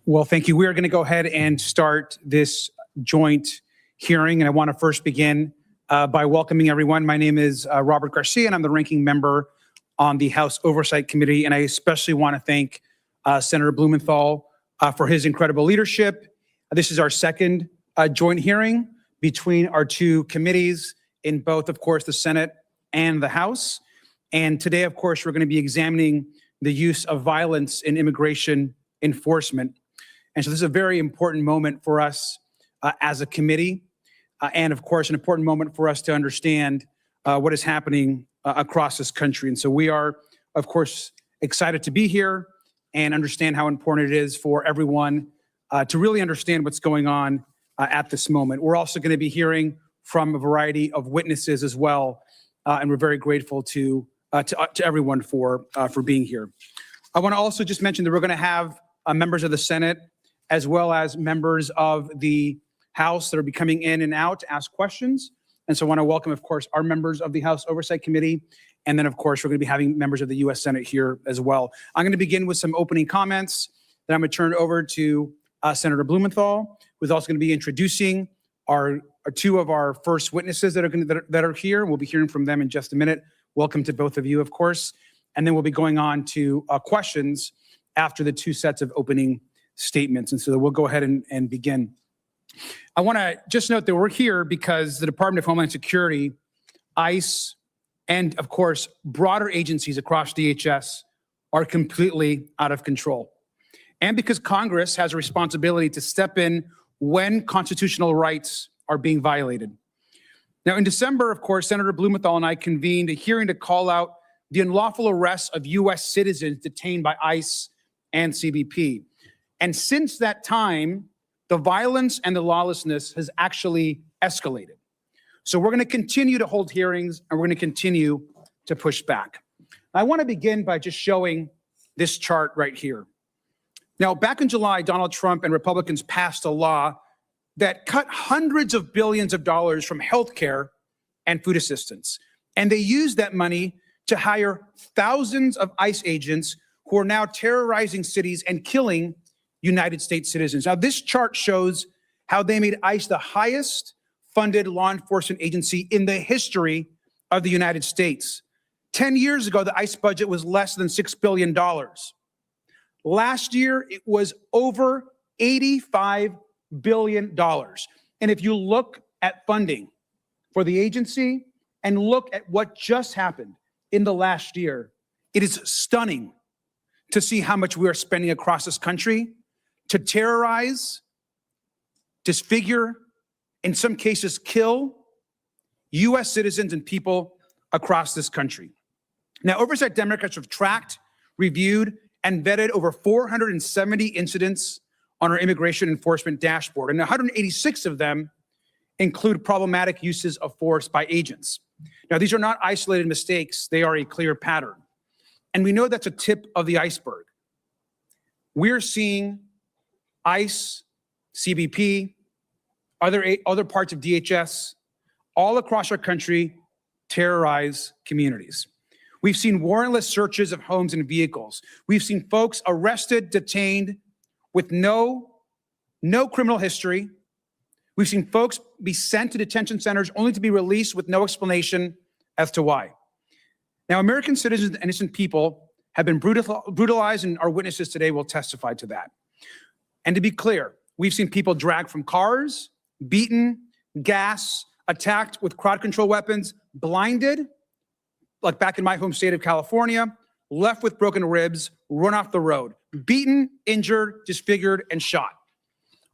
Well, thank you. We are going to go ahead and start this joint hearing, and I want to first begin by welcoming everyone. My name is Robert Garcia, and I'm the ranking member on the House Oversight Committee, and I especially want to thank Senator Blumenthal for his incredible leadership. This is our second joint hearing between our two committees in both, of course, the Senate and the House. And today, of course, we're going to be examining the use of violence in immigration enforcement. And so this is a very important moment for us as a committee, and of course, an important moment for us to understand what is happening across this country. And so we are, of course, excited to be here and understand how important it is for everyone to really understand what's going on at this moment. We're also going to be hearing from a variety of witnesses as well, and we're very grateful to everyone for being here. I want to also just mention that we're going to have members of the Senate as well as members of the House that will be coming in and out to ask questions. And so I want to welcome, of course, our members of the House Oversight Committee. And then, of course, we're going to be having members of the U.S. Senate here as well. I'm going to begin with some opening comments. Then I'm going to turn it over to Senator Blumenthal, who's also going to be introducing our two of our first witnesses that are here. We'll be hearing from them in just a minute. Welcome to both of you, of course. And then we'll be going on to questions after the two sets of opening statements. And so we'll go ahead and begin. I want to just note that we're here because the Department of Homeland Security, ICE, and of course, broader agencies across DHS are completely out of control. And because Congress has a responsibility to step in when constitutional rights are being violated. Now, in December, of course, Senator Blumenthal and I convened a hearing to call out the unlawful arrests of U.S. citizens detained by ICE and CBP. And since that time, the violence and the lawlessness has actually escalated. So we're going to continue to hold hearings, and we're going to continue to push back. I want to begin by just showing this chart right here. Now, back in July, Donald Trump and Republicans passed a law that cut hundreds of billions of dollars from healthcare and food assistance. And they used that money to hire thousands of ICE agents who are now terrorizing cities and killing United States citizens. Now, this chart shows how they made ICE the highest funded law enforcement agency in the history of the United States. 10 years ago, the ICE budget was less than $6 billion. Last year, it was over $85 billion. And if you look at funding for the agency and look at what just happened in the last year, it is stunning to see how much we are spending across this country to terrorize, disfigure, in some cases kill U.S. citizens and people across this country. Now, Oversight Democrats have tracked, reviewed, and vetted over 470 incidents on our immigration enforcement dashboard, and 186 of them include problematic uses of force by agents. Now, these are not isolated mistakes. They are a clear pattern. And we know that's a tip of the iceberg. We're seeing ICE, CBP, other parts of DHS, all across our country terrorize communities. We've seen warrantless searches of homes and vehicles. We've seen folks arrested, detained with no criminal history. We've seen folks be sent to detention centers only to be released with no explanation as to why. Now, American citizens and innocent people have been brutalized, and our witnesses today will testify to that. And to be clear, we've seen people dragged from cars, beaten, gassed, attacked with crowd control weapons, blinded, like back in my home state of California, left with broken ribs, run off the road, beaten, injured, disfigured, and shot.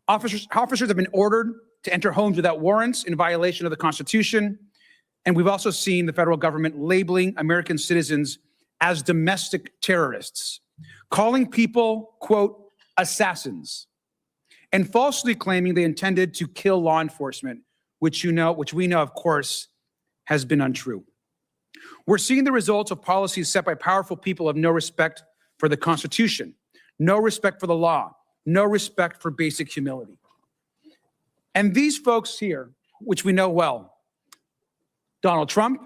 Officers have been ordered to enter homes without warrants in violation of the Constitution. And we've also seen the federal government labeling American citizens as domestic terrorists, calling people, quote, assassins, and falsely claiming they intended to kill law enforcement, which we know, of course, has been untrue. We're seeing the results of policies set by powerful people of no respect for the Constitution, no respect for the law, no respect for basic humility. And these folks here, which we know well, Donald Trump,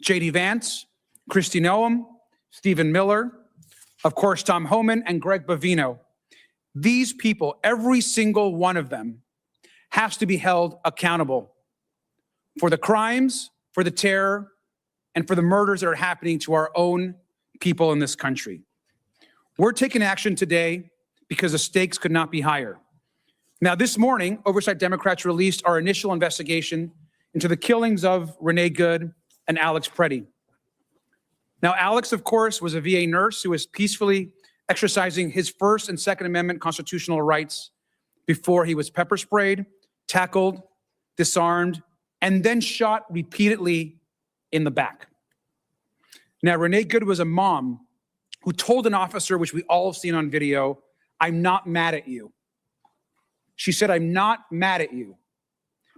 J.D. Vance, Kristi Noem, Stephen Miller, of course, Tom Homan and Greg Bovino, These people, every single one of them, has to be held accountable for the crimes, for the terror, and for the murders that are happening to our own people in this country. We're taking action today because the stakes could not be higher. Now, this morning, Oversight Democrats released our initial investigation into the killings of Renee Good and Alex Preddy. Now, Alex, of course, was a VA nurse who was peacefully exercising his First and Second Amendment constitutional rights before he was pepper sprayed, tackled, disarmed, and then shot repeatedly in the back. Now, Renee Good was a mom who told an officer, which we all have seen on video, "I'm not mad at you." She said, "I'm not mad at you,"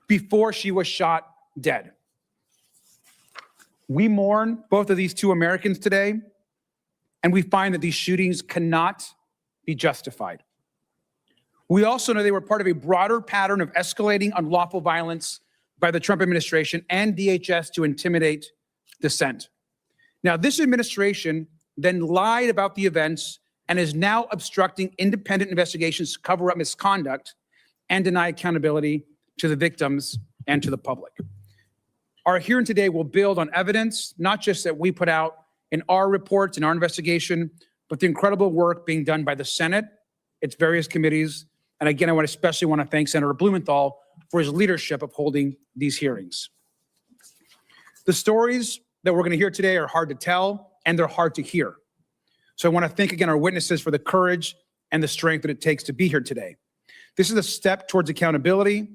before she was shot dead. We mourn both of these two Americans today, and we find that these shootings cannot be justified. We also know they were part of a broader pattern of escalating unlawful violence by the Trump administration and DHS to intimidate dissent. Now, this administration then lied about the events and is now obstructing independent investigations to cover up misconduct and deny accountability to the victims and to the public. Our hearing today will build on evidence, not just that we put out in our reports, in our investigation, but the incredible work being done by the Senate, its various committees. And again, I especially want to thank Senator Blumenthal for his leadership of holding these hearings. The stories that we're going to hear today are hard to tell and they're hard to hear. So I want to thank again our witnesses for the courage and the strength that it takes to be here today. This is a step towards accountability,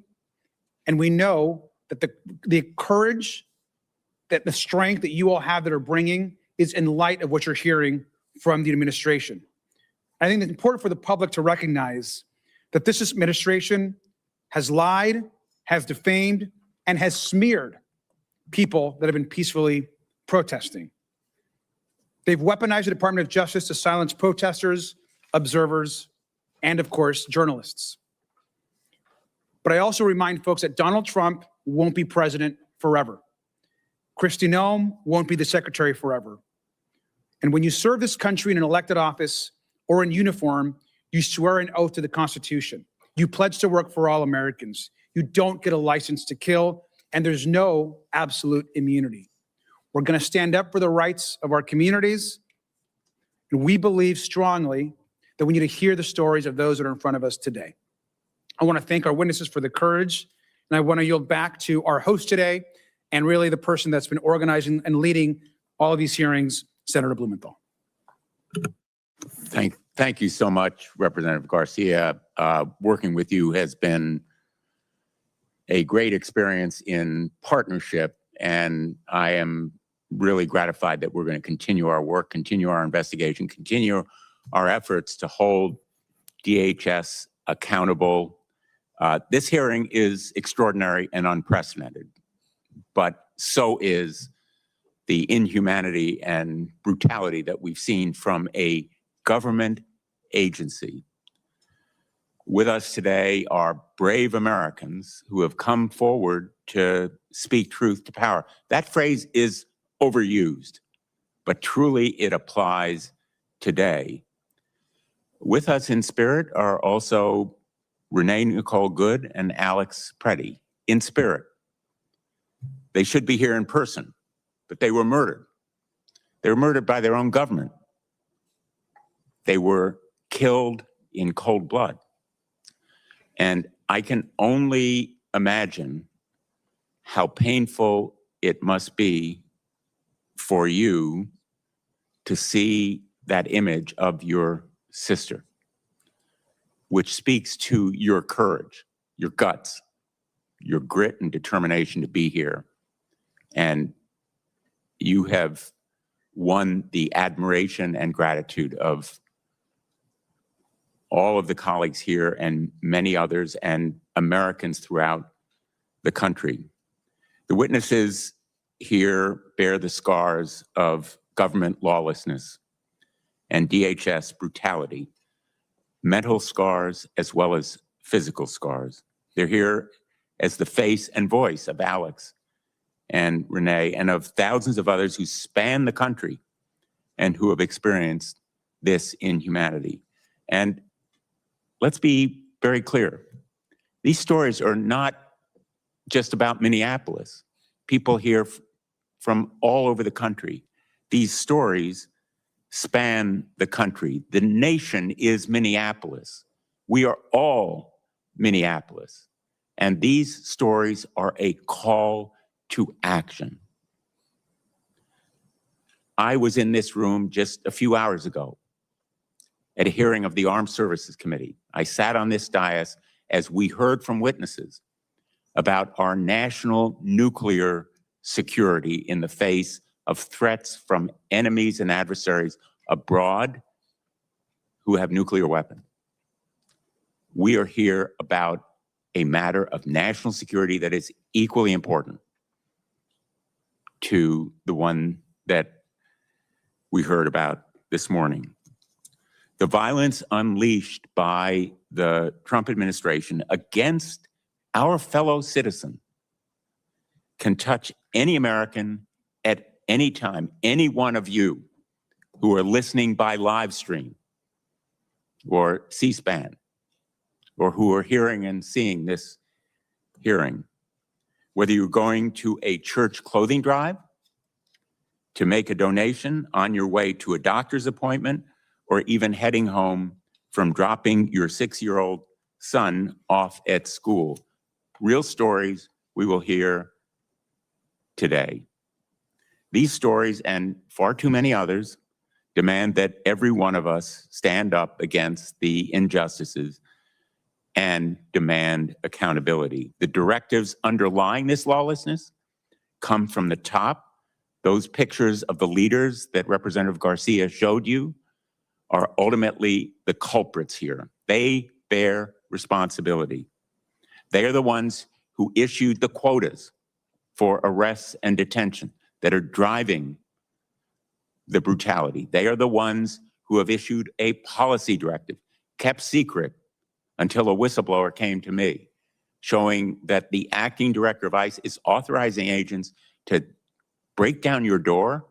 and we know that the courage, that the strength that you all have that are bringing is in light of what you're hearing from the administration. I think it's important for the public to recognize that this administration has lied, has defamed, and has smeared people that have been peacefully protesting. They've weaponized the Department of Justice to silence protesters, observers, and of course, journalists. But I also remind folks that Donald Trump won't be president forever. Kristi Noem won't be the secretary forever. And when you serve this country in an elected office or in uniform, you swear an oath to the Constitution. You pledge to work for all Americans. You don't get a license to kill, and there's no absolute immunity. We're going to stand up for the rights of our communities, and we believe strongly that we need to hear the stories of those that are in front of us today. I want to thank our witnesses for the courage, and I want to yield back to our host today, and really the person that's been organizing and leading all of these hearings, Senator Blumenthal. Thank you so much, Representative Garcia. Working with you has been a great experience in partnership, and I am really gratified that we're going to continue our work, continue our investigation, continue our efforts to hold DHS accountable. This hearing is extraordinary and unprecedented, but so is the inhumanity and brutality that we've seen from a government agency. With us today are brave Americans who have come forward to speak truth to power. That phrase is overused, but truly it applies today. With us in spirit are also Renee Good and Alex Preddy, in spirit. They should be here in person, but they were murdered. They were murdered by their own government. They were killed in cold blood. And I can only imagine how painful it must be for you to see that image of your sister, which speaks to your courage, your guts, your grit and determination to be here. And you have won the admiration and gratitude of all of the colleagues here and many others and Americans throughout the country. The witnesses here bear the scars of government lawlessness and DHS brutality, mental scars as well as physical scars. They're here as the face and voice of Alex and Renee and of thousands of others who span the country and who have experienced this inhumanity. And let's be very clear. These stories are not just about Minneapolis. People here from all over the country. These stories span the country. The nation is Minneapolis. We are all Minneapolis. And these stories are a call to action. I was in this room just a few hours ago at a hearing of the Armed Services Committee. I sat on this dais as we heard from witnesses about our national nuclear security in the face of threats from enemies and adversaries abroad who have nuclear weapons. We are here about a matter of national security that is equally important to the one that we heard about this morning. The violence unleashed by the Trump administration against our fellow citizen can touch any American at any time, any one of you who are listening by live stream or C-SPAN, or who are hearing and seeing this hearing. Whether you're going to a church clothing drive, to make a donation, on your way to a doctor's appointment, or even heading home from dropping your 6-year-old son off at school. Real stories we will hear today. These stories, and far too many others, demand that every one of us stand up against the injustices and demand accountability. The directives underlying this lawlessness come from the top. Those pictures of the leaders that Representative Garcia showed you are ultimately the culprits here. They bear responsibility. They are the ones who issued the quotas for arrests and detention that are driving the brutality. They are the ones who have issued a policy directive, kept secret until a whistleblower came to me, showing that the acting director of ICE is authorizing agents to break down your door,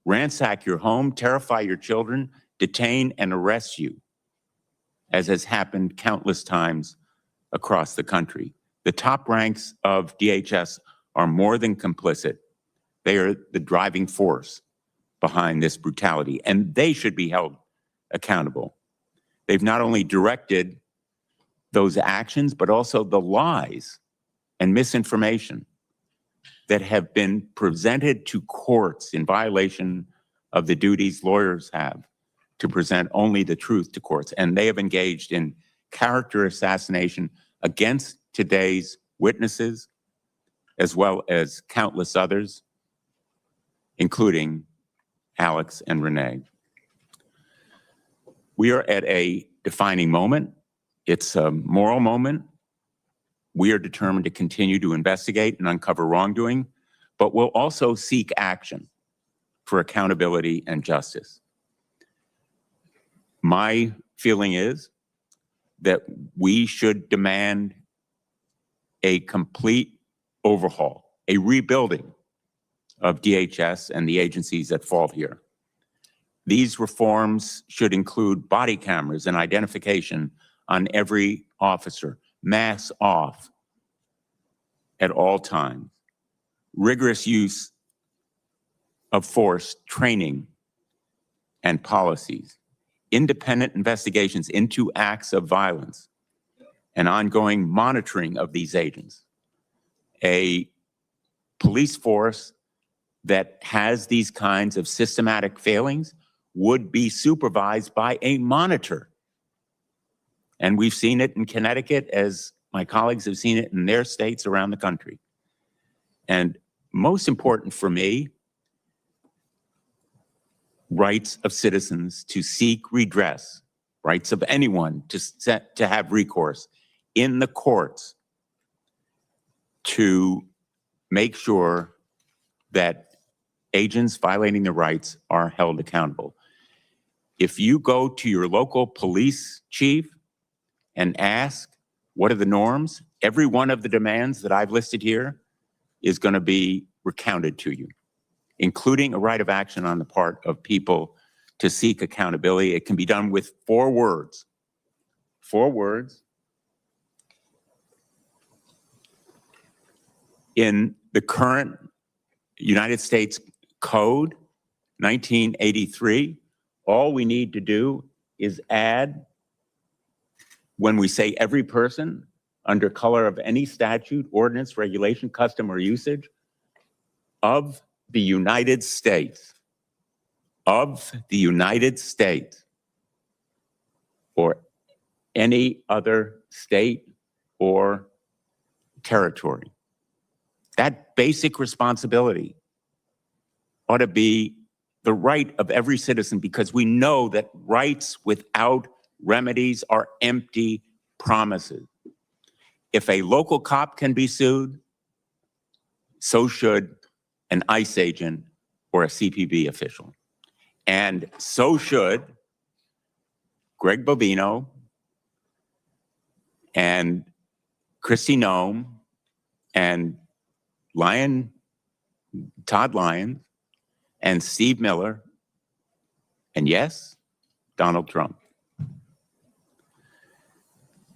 ransack your home, terrify your children, detain and arrest you, as has happened countless times across the country. The top ranks of DHS are more than complicit. They are the driving force behind this brutality, and they should be held accountable. They've not only directed those actions, but also the lies and misinformation that have been presented to courts in violation of the duties lawyers have to present only the truth to courts. And they have engaged in character assassination against today's witnesses, as well as countless others, including Alex and Renee. We are at a defining moment. It's a moral moment. We are determined to continue to investigate and uncover wrongdoing, but we'll also seek action for accountability and justice. My feeling is that we should demand a complete overhaul, a rebuilding of DHS and the agencies that fall here. These reforms should include body cameras and identification on every officer, masks off at all times, rigorous use of force training and policies, independent investigations into acts of violence, and ongoing monitoring of these agents. A police force that has these kinds of systematic failings would be supervised by a monitor. And we've seen it in Connecticut, as my colleagues have seen it in their states around the country. And most important for me, rights of citizens to seek redress, rights of anyone to have recourse in the courts to make sure that agents violating their rights are held accountable. If you go to your local police chief and ask, what are the norms? Every one of the demands that I've listed here is going to be recounted to you, including a right of action on the part of people to seek accountability. It can be done with 4 words. 4 words in the current United States Code, 1983. All we need to do is add, when we say every person, under color of any statute, ordinance, regulation, custom, or usage of the United States, of the United States, or any other state or territory. That basic responsibility ought to be the right of every citizen, because we know that rights without remedies are empty promises. If a local cop can be sued, so should an ICE agent or a CPB official. And so should Greg Bobino and Kristi Noem and Todd Lyons and Steve Miller, and yes, Donald Trump.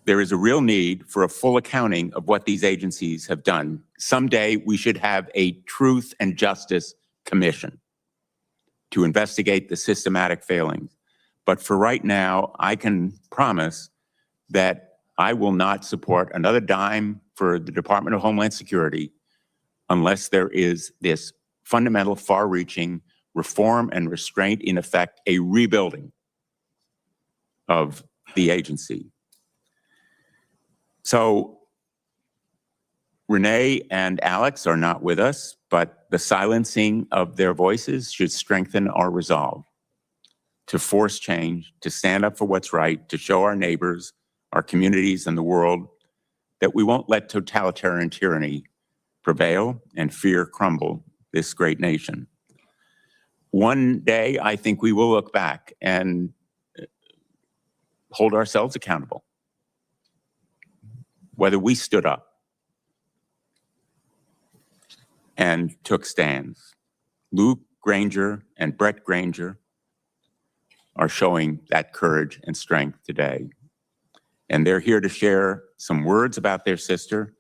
There is a real need for a full accounting of what these agencies have done. Someday we should have a Truth and Justice Commission to investigate the systematic failings. But for right now, I can promise that I will not support another dime for the Department of Homeland Security unless there is this fundamental, far-reaching reform and restraint, in effect, a rebuilding of the agency. So Renee and Alex are not with us, but the silencing of their voices should strengthen our resolve to force change, to stand up for what's right, to show our neighbors, our communities, and the world that we won't let totalitarian tyranny prevail and fear crumble this great nation. One day, I think we will look back and hold ourselves accountable, whether we stood up and took stands. Luke Granger and Brett Granger are showing that courage and strength today. And they're here to share some words about their sister.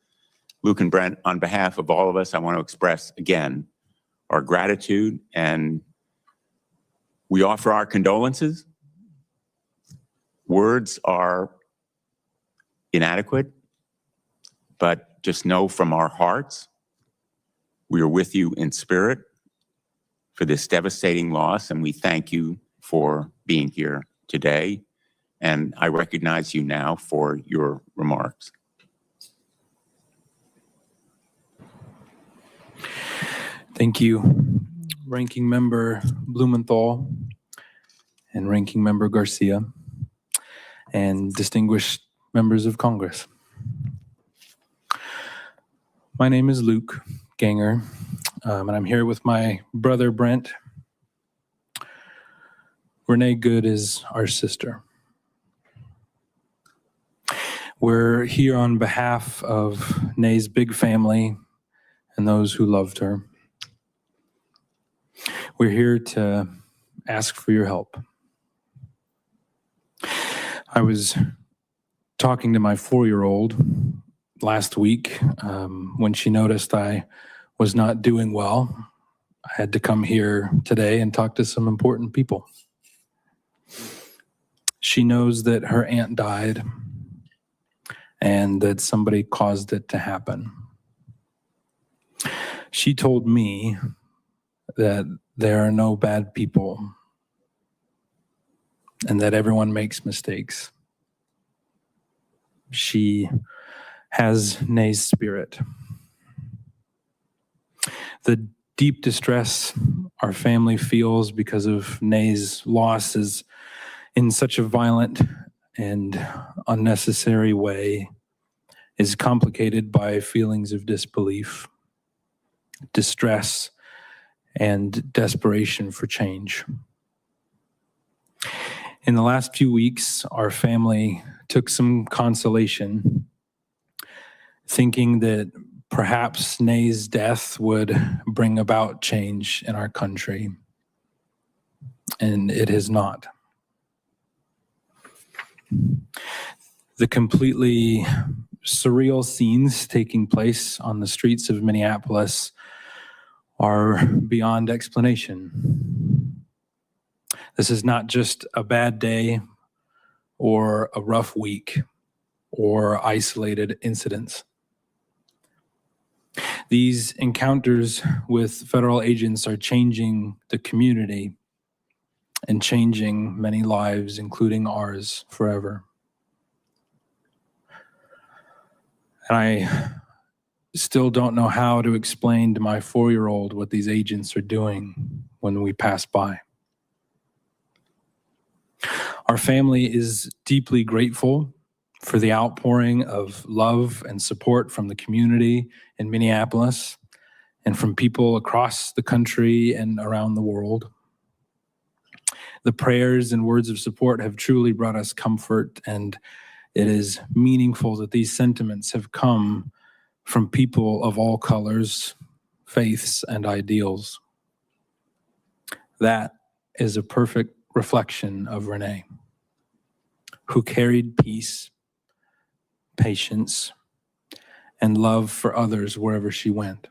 Luke and Brent, on behalf of all of us, I want to express again our gratitude, and we offer our condolences. Words are inadequate, but just know from our hearts, we are with you in spirit for this devastating loss, and we thank you for being here today. And I recognize you now for your remarks. Thank you, Ranking Member Blumenthal and Ranking Member Garcia, and distinguished members of Congress. My name is Luke Ganger, and I'm here with my brother Brent. Renee Good is our sister. We're here on behalf of Nay's big family and those who loved her. We're here to ask for your help. I was talking to my 4-year-old last week when she noticed I was not doing well. I had to come here today and talk to some important people. She knows that her aunt died and that somebody caused it to happen. She told me that there are no bad people and that everyone makes mistakes. She has Nay's spirit. The deep distress our family feels because of Nay's loss is in such a violent and unnecessary way is complicated by feelings of disbelief, distress, and desperation for change. In the last few weeks, our family took some consolation, thinking that perhaps Nay's death would bring about change in our country, and it has not. The completely surreal scenes taking place on the streets of Minneapolis are beyond explanation. This is not just a bad day or a rough week or isolated incidents. These encounters with federal agents are changing the community and changing many lives, including ours, forever. And I still don't know how to explain to my 4-year-old what these agents are doing when we pass by. Our family is deeply grateful for the outpouring of love and support from the community in Minneapolis and from people across the country and around the world. The prayers and words of support have truly brought us comfort, and it is meaningful that these sentiments have come from people of all colors, faiths, and ideals. That is a perfect reflection of Renee, who carried peace, patience, and love for others wherever she went.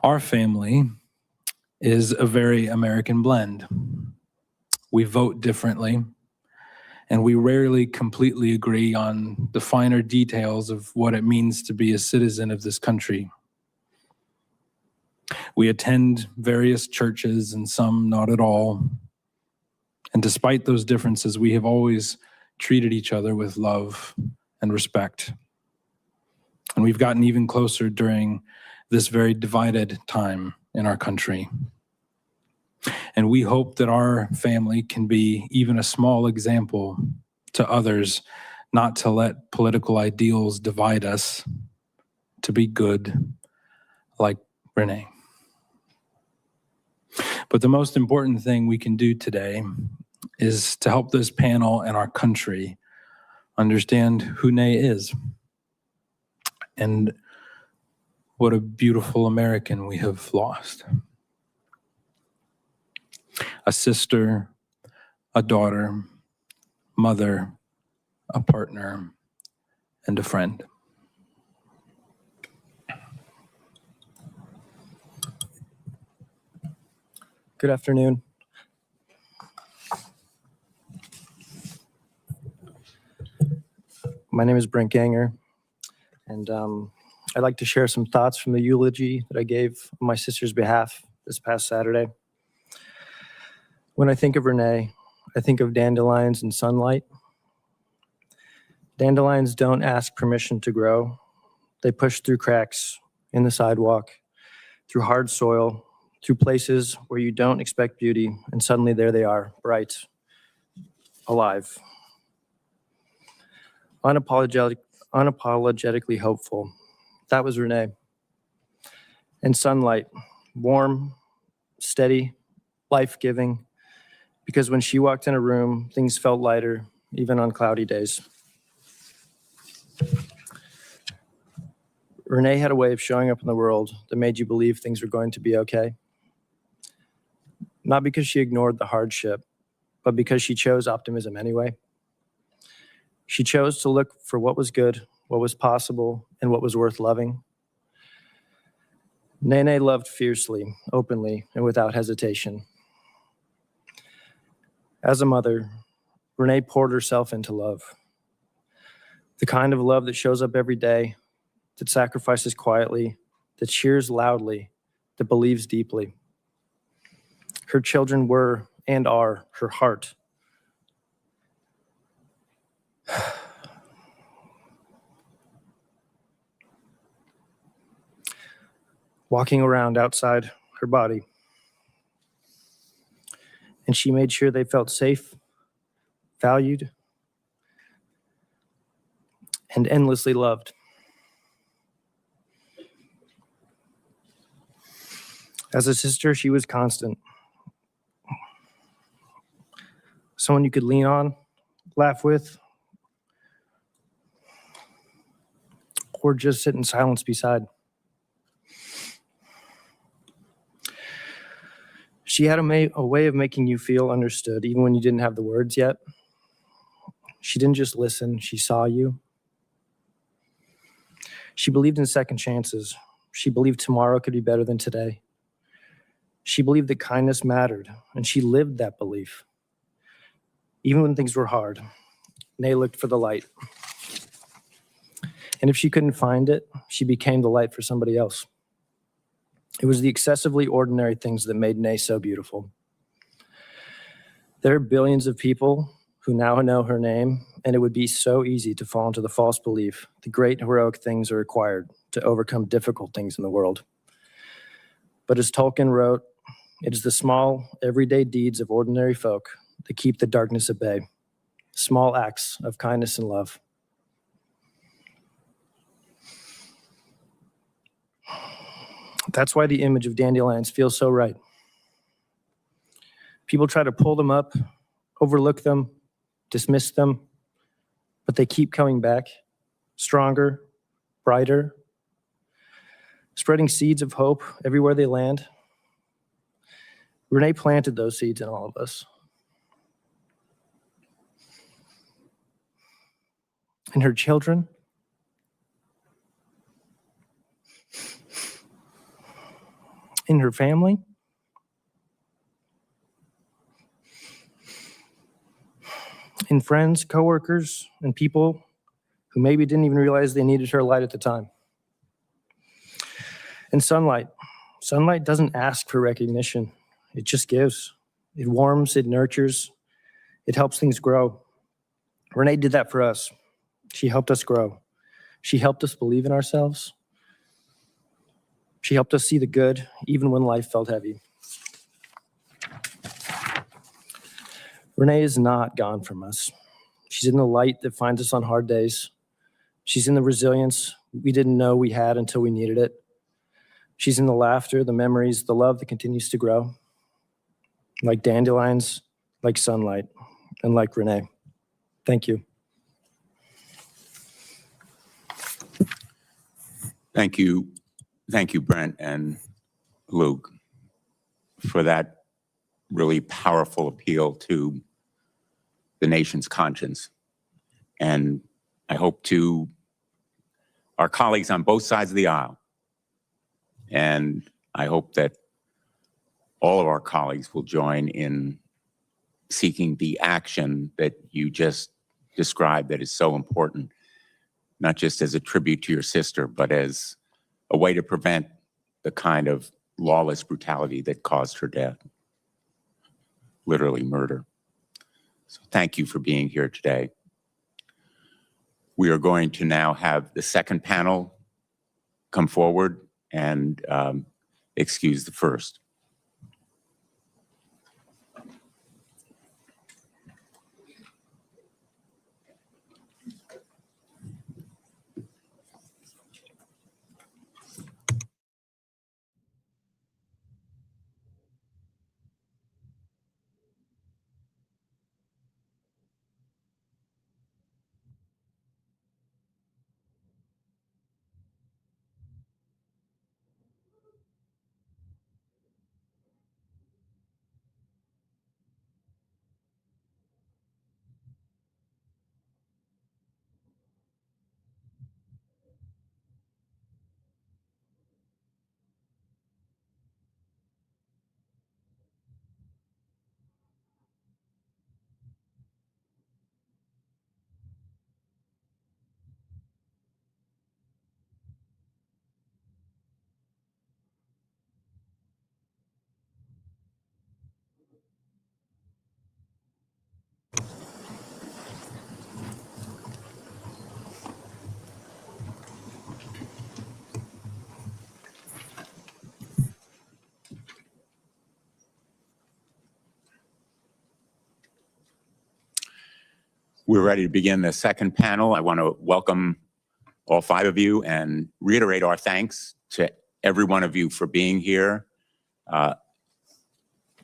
Our family is a very American blend. We vote differently, and we rarely completely agree on the finer details of what it means to be a citizen of this country. We attend various churches and some not at all. And despite those differences, we have always treated each other with love and respect. And we've gotten even closer during this very divided time in our country. And we hope that our family can be even a small example to others, not to let political ideals divide us, to be good like Renee. But the most important thing we can do today is to help this panel and our country understand who Renee is and what a beautiful American we have lost. A sister, a daughter, mother, a partner, and a friend. Good afternoon. My name is Brent Ganger, and I'd like to share some thoughts from the eulogy that I gave on my sister's behalf this past Saturday. When I think of Renee, I think of dandelions and sunlight. Dandelions don't ask permission to grow. They push through cracks in the sidewalk, through hard soil, through places where you don't expect beauty, and suddenly there they are, bright, alive. Unapologetically hopeful. That was Renee. And sunlight, warm, steady, life-giving, because when she walked in a room, things felt lighter, even on cloudy days. Renee had a way of showing up in the world that made you believe things were going to be okay. Not because she ignored the hardship, but because she chose optimism anyway. She chose to look for what was good, what was possible, and what was worth loving. Renee loved fiercely, openly, and without hesitation. As a mother, Renee poured herself into love. The kind of love that shows up every day, that sacrifices quietly, that cheers loudly, that believes deeply. Her children were and are her heart. Walking around outside her body. And she made sure they felt safe, valued, and endlessly loved. As a sister, she was constant. Someone you could lean on, laugh with, or just sit in silence beside. She had a way of making you feel understood, even when you didn't have the words yet. She didn't just listen, she saw you. She believed in second chances. She believed tomorrow could be better than today. She believed that kindness mattered, and she lived that belief. Even when things were hard, Renee looked for the light. And if she couldn't find it, she became the light for somebody else. It was the excessively ordinary things that made Renee so beautiful. There are billions of people who now know her name, and it would be so easy to fall into the false belief that great heroic things are required to overcome difficult things in the world. But as Tolkien wrote, it is the small, everyday deeds of ordinary folk that keep the darkness at bay, small acts of kindness and love. That's why the image of dandelions feels so right. People try to pull them up, overlook them, dismiss them, but they keep coming back, stronger, brighter, spreading seeds of hope everywhere they land. Renee planted those seeds in all of us. In her children, in her family, in friends, coworkers, and people who maybe didn't even realize they needed her light at the time. And sunlight. Sunlight doesn't ask for recognition. It just gives. It warms, it nurtures, it helps things grow. Renee did that for us. She helped us grow. She helped us believe in ourselves. She helped us see the good, even when life felt heavy. Renee is not gone from us. She's in the light that finds us on hard days. She's in the resilience we didn't know we had until we needed it. She's in the laughter, the memories, the love that continues to grow. Like dandelions, like sunlight, and like Renee. Thank you. Thank you. Thank you, Brent and Luke, for that really powerful appeal to the nation's conscience. And I hope to our colleagues on both sides of the aisle, and I hope that all of our colleagues will join in seeking the action that you just described that is so important, not just as a tribute to your sister, but as a way to prevent the kind of lawless brutality that caused her death, literally murder. So thank you for being here today. We are going to now have the second panel come forward and excuse the first. We're ready to begin the second panel. I want to welcome all five of you and reiterate our thanks to every one of you for being here.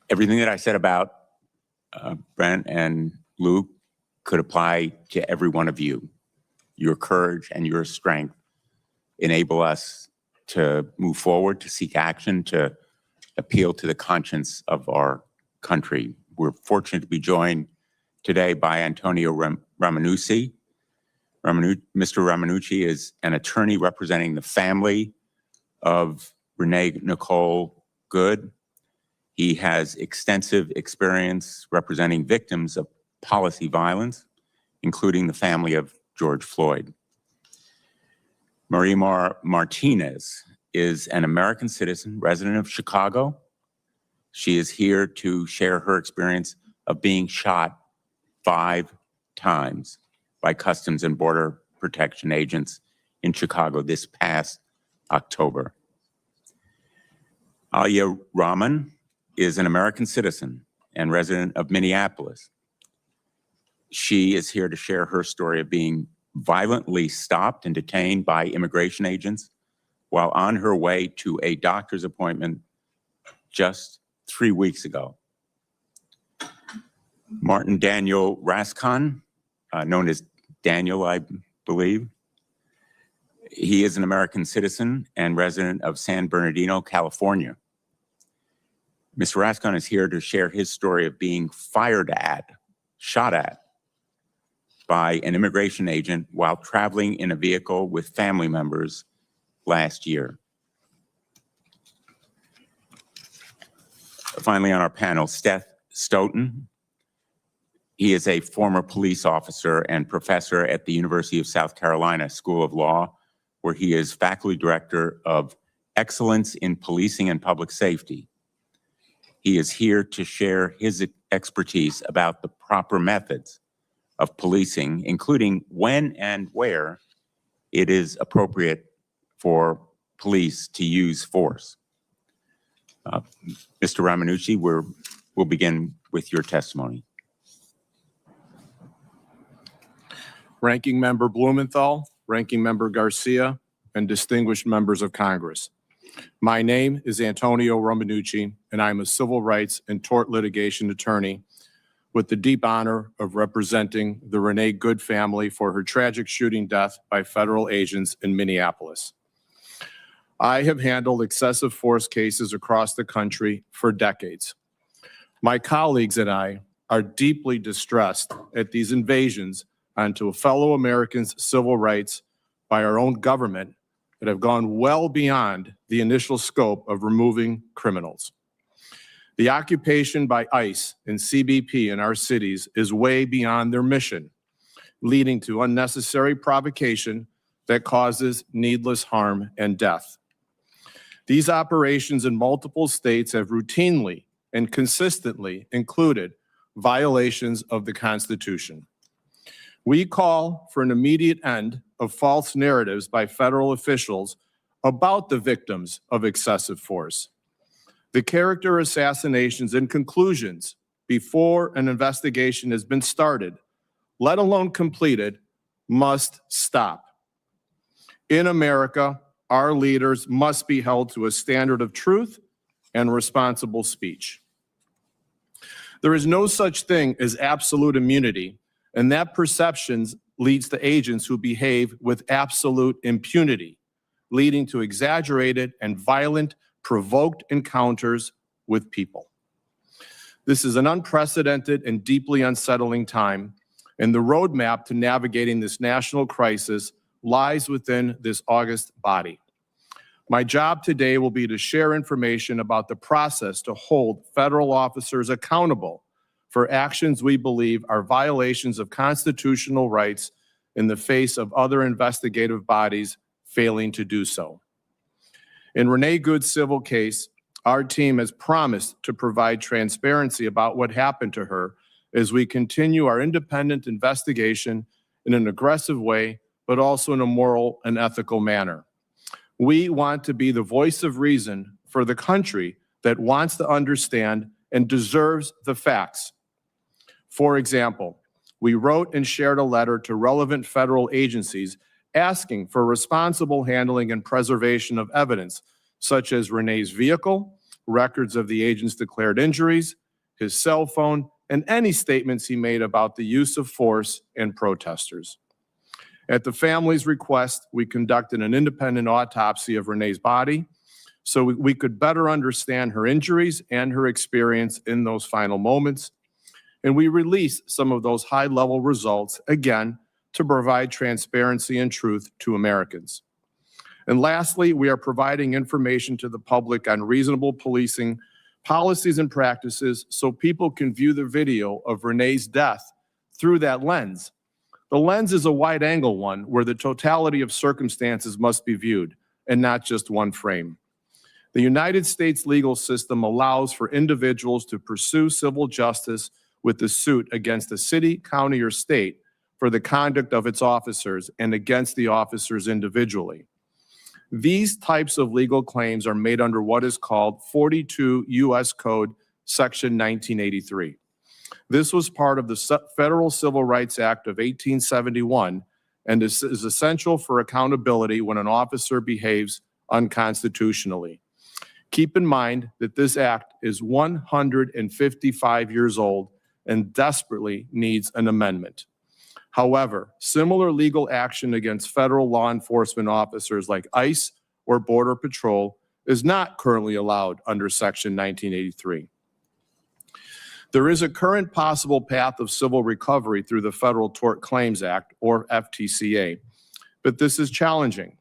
Everything that I said about Brent and Luke could apply to every one of you. Your courage and your strength enable us to move forward, to seek action, to appeal to the conscience of our country. We're fortunate to be joined today by Antonio Mr. Ramanucci is an attorney representing the family of Renee Nicole Good. He has extensive experience representing victims of policy violence, including the family of George Floyd. Marie Martinez is an American citizen, resident of Chicago. She is here to share her experience of being shot 5 times by Customs and Border Protection agents in Chicago this past October. Alia Rahman is an American citizen and resident of Minneapolis. She is here to share her story of being violently stopped and detained by immigration agents while on her way to a doctor's appointment just 3 weeks ago. Martin Daniel Rascon, known as Daniel, I believe. He is an American citizen and resident of San Bernardino, California. Mr. Rascon is here to share his story of being shot at by an immigration agent while traveling in a vehicle with family members last year. Finally, on our panel, Seth Stoughton. He is a former police officer and professor at the University of South Carolina School of Law, where he is faculty director of Excellence in Policing and Public Safety. He is here to share his expertise about the proper methods of policing, including when and where it is appropriate for police to use force. Mr. Ramanucci, we'll begin with your testimony. Ranking Member Blumenthal, Ranking Member Garcia, and distinguished members of Congress. My name is Antonio Ramanucci, and I am a civil rights and tort litigation attorney with the deep honor of representing the Renee Good family for her tragic shooting death by federal agents in Minneapolis. I have handled excessive force cases across the country for decades. My colleagues and I are deeply distressed at these invasions onto a fellow American's civil rights by our own government that have gone well beyond the initial scope of removing criminals. The occupation by ICE and CBP in our cities is way beyond their mission, leading to unnecessary provocation that causes needless harm and death. These operations in multiple states have routinely and consistently included violations of the Constitution. We call for an immediate end of false narratives by federal officials about the victims of excessive force. The character assassinations and conclusions before an investigation has been started, let alone completed, must stop. In America, our leaders must be held to a standard of truth and responsible speech. There is no such thing as absolute immunity, and that perception leads to agents who behave with absolute impunity, leading to exaggerated and violent, provoked encounters with people. This is an unprecedented and deeply unsettling time, and the roadmap to navigating this national crisis lies within this august body. My job today will be to share information about the process to hold federal officers accountable for actions we believe are violations of constitutional rights in the face of other investigative bodies failing to do so. In Renee Good's civil case, our team has promised to provide transparency about what happened to her as we continue our independent investigation in an aggressive way, but also in a moral and ethical manner. We want to be the voice of reason for the country that wants to understand and deserves the facts. For example, we wrote and shared a letter to relevant federal agencies asking for responsible handling and preservation of evidence, such as Renee's vehicle, records of the agent's declared injuries, his cell phone, and any statements he made about the use of force and protesters. At the family's request, we conducted an independent autopsy of Renee's body so we could better understand her injuries and her experience in those final moments. and we release some of those high-level results, again, to provide transparency and truth to Americans. And lastly, we are providing information to the public on reasonable policing policies and practices so people can view the video of Renee's death through that lens. The lens is a wide-angle one where the totality of circumstances must be viewed and not just one frame. The United States legal system allows for individuals to pursue civil justice with the suit against a city, county, or state for the conduct of its officers and against the officers individually. These types of legal claims are made under what is called 42 U.S. Code Section 1983. This was part of the Federal Civil Rights Act of 1871 and is essential for accountability when an officer behaves unconstitutionally. Keep in mind that this act is 155 years old and desperately needs an amendment. However, similar legal action against federal law enforcement officers like ICE or Border Patrol is not currently allowed under Section 1983. There is a current possible path of civil recovery through the Federal Tort Claims Act, or FTCA, but this is challenging.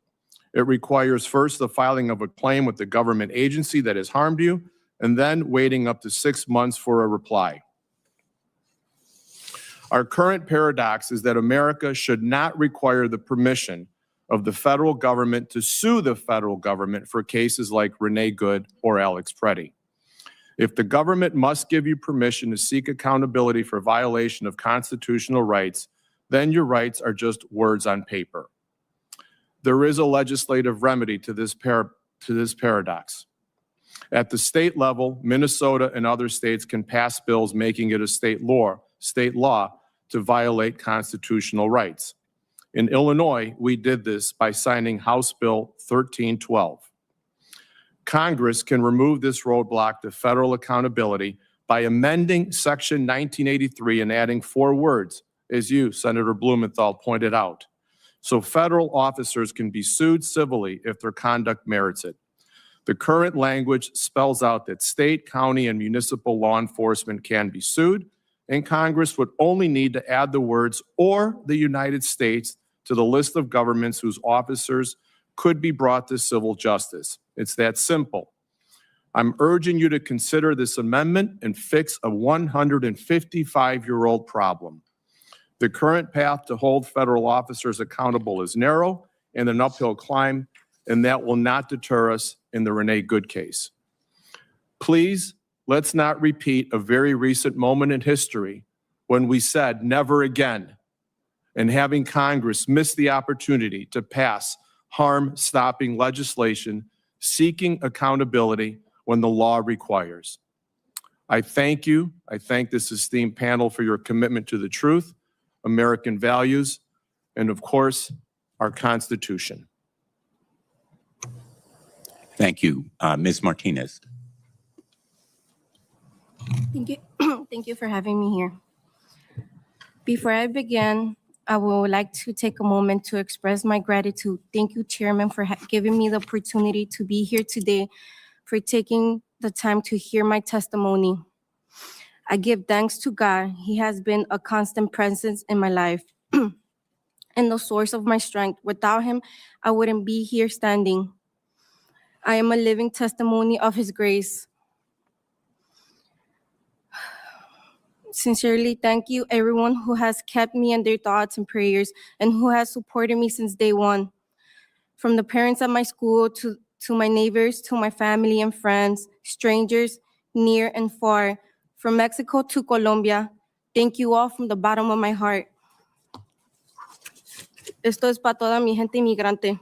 It requires first the filing of a claim with the government agency that has harmed you, and then waiting up to 6 months for a reply. Our current paradox is that America should not require the permission of the federal government to sue the federal government for cases like Renee Good or Alex Preddy. If the government must give you permission to seek accountability for violation of constitutional rights, then your rights are just words on paper. There is a legislative remedy to this paradox. At the state level, Minnesota and other states can pass bills making it a state law to violate constitutional rights. In Illinois, we did this by signing House Bill 1312. Congress can remove this roadblock to federal accountability by amending Section 1983 and adding 4 words, as you, Senator Blumenthal, pointed out, so federal officers can be sued civilly if their conduct merits it. The current language spells out that state, county, and municipal law enforcement can be sued, and Congress would only need to add the words "or the United States" to the list of governments whose officers could be brought to civil justice. It's that simple. I'm urging you to consider this amendment and fix a 155-year-old problem. The current path to hold federal officers accountable is narrow and an uphill climb, and that will not deter us in the Renee Good case. Please, let's not repeat a very recent moment in history when we said never again, and having Congress miss the opportunity to pass harm-stopping legislation seeking accountability when the law requires. I thank you. I thank this esteemed panel for your commitment to the truth, American values, and of course, our Constitution. Thank you. Ms. Martinez. Thank you. Thank you for having me here. Before I begin, I would like to take a moment to express my gratitude. Thank you, Chairman, for giving me the opportunity to be here today, for taking the time to hear my testimony. I give thanks to God. He has been a constant presence in my life and the source of my strength. Without him, I wouldn't be here standing. I am a living testimony of his grace. Sincerely, thank you everyone who has kept me in their thoughts and prayers and who has supported me since day one. From the parents at my school to my neighbors, to my family and friends, strangers near and far, from Mexico to Colombia, thank you all from the bottom of my heart. Esto es para toda mi gente inmigrante.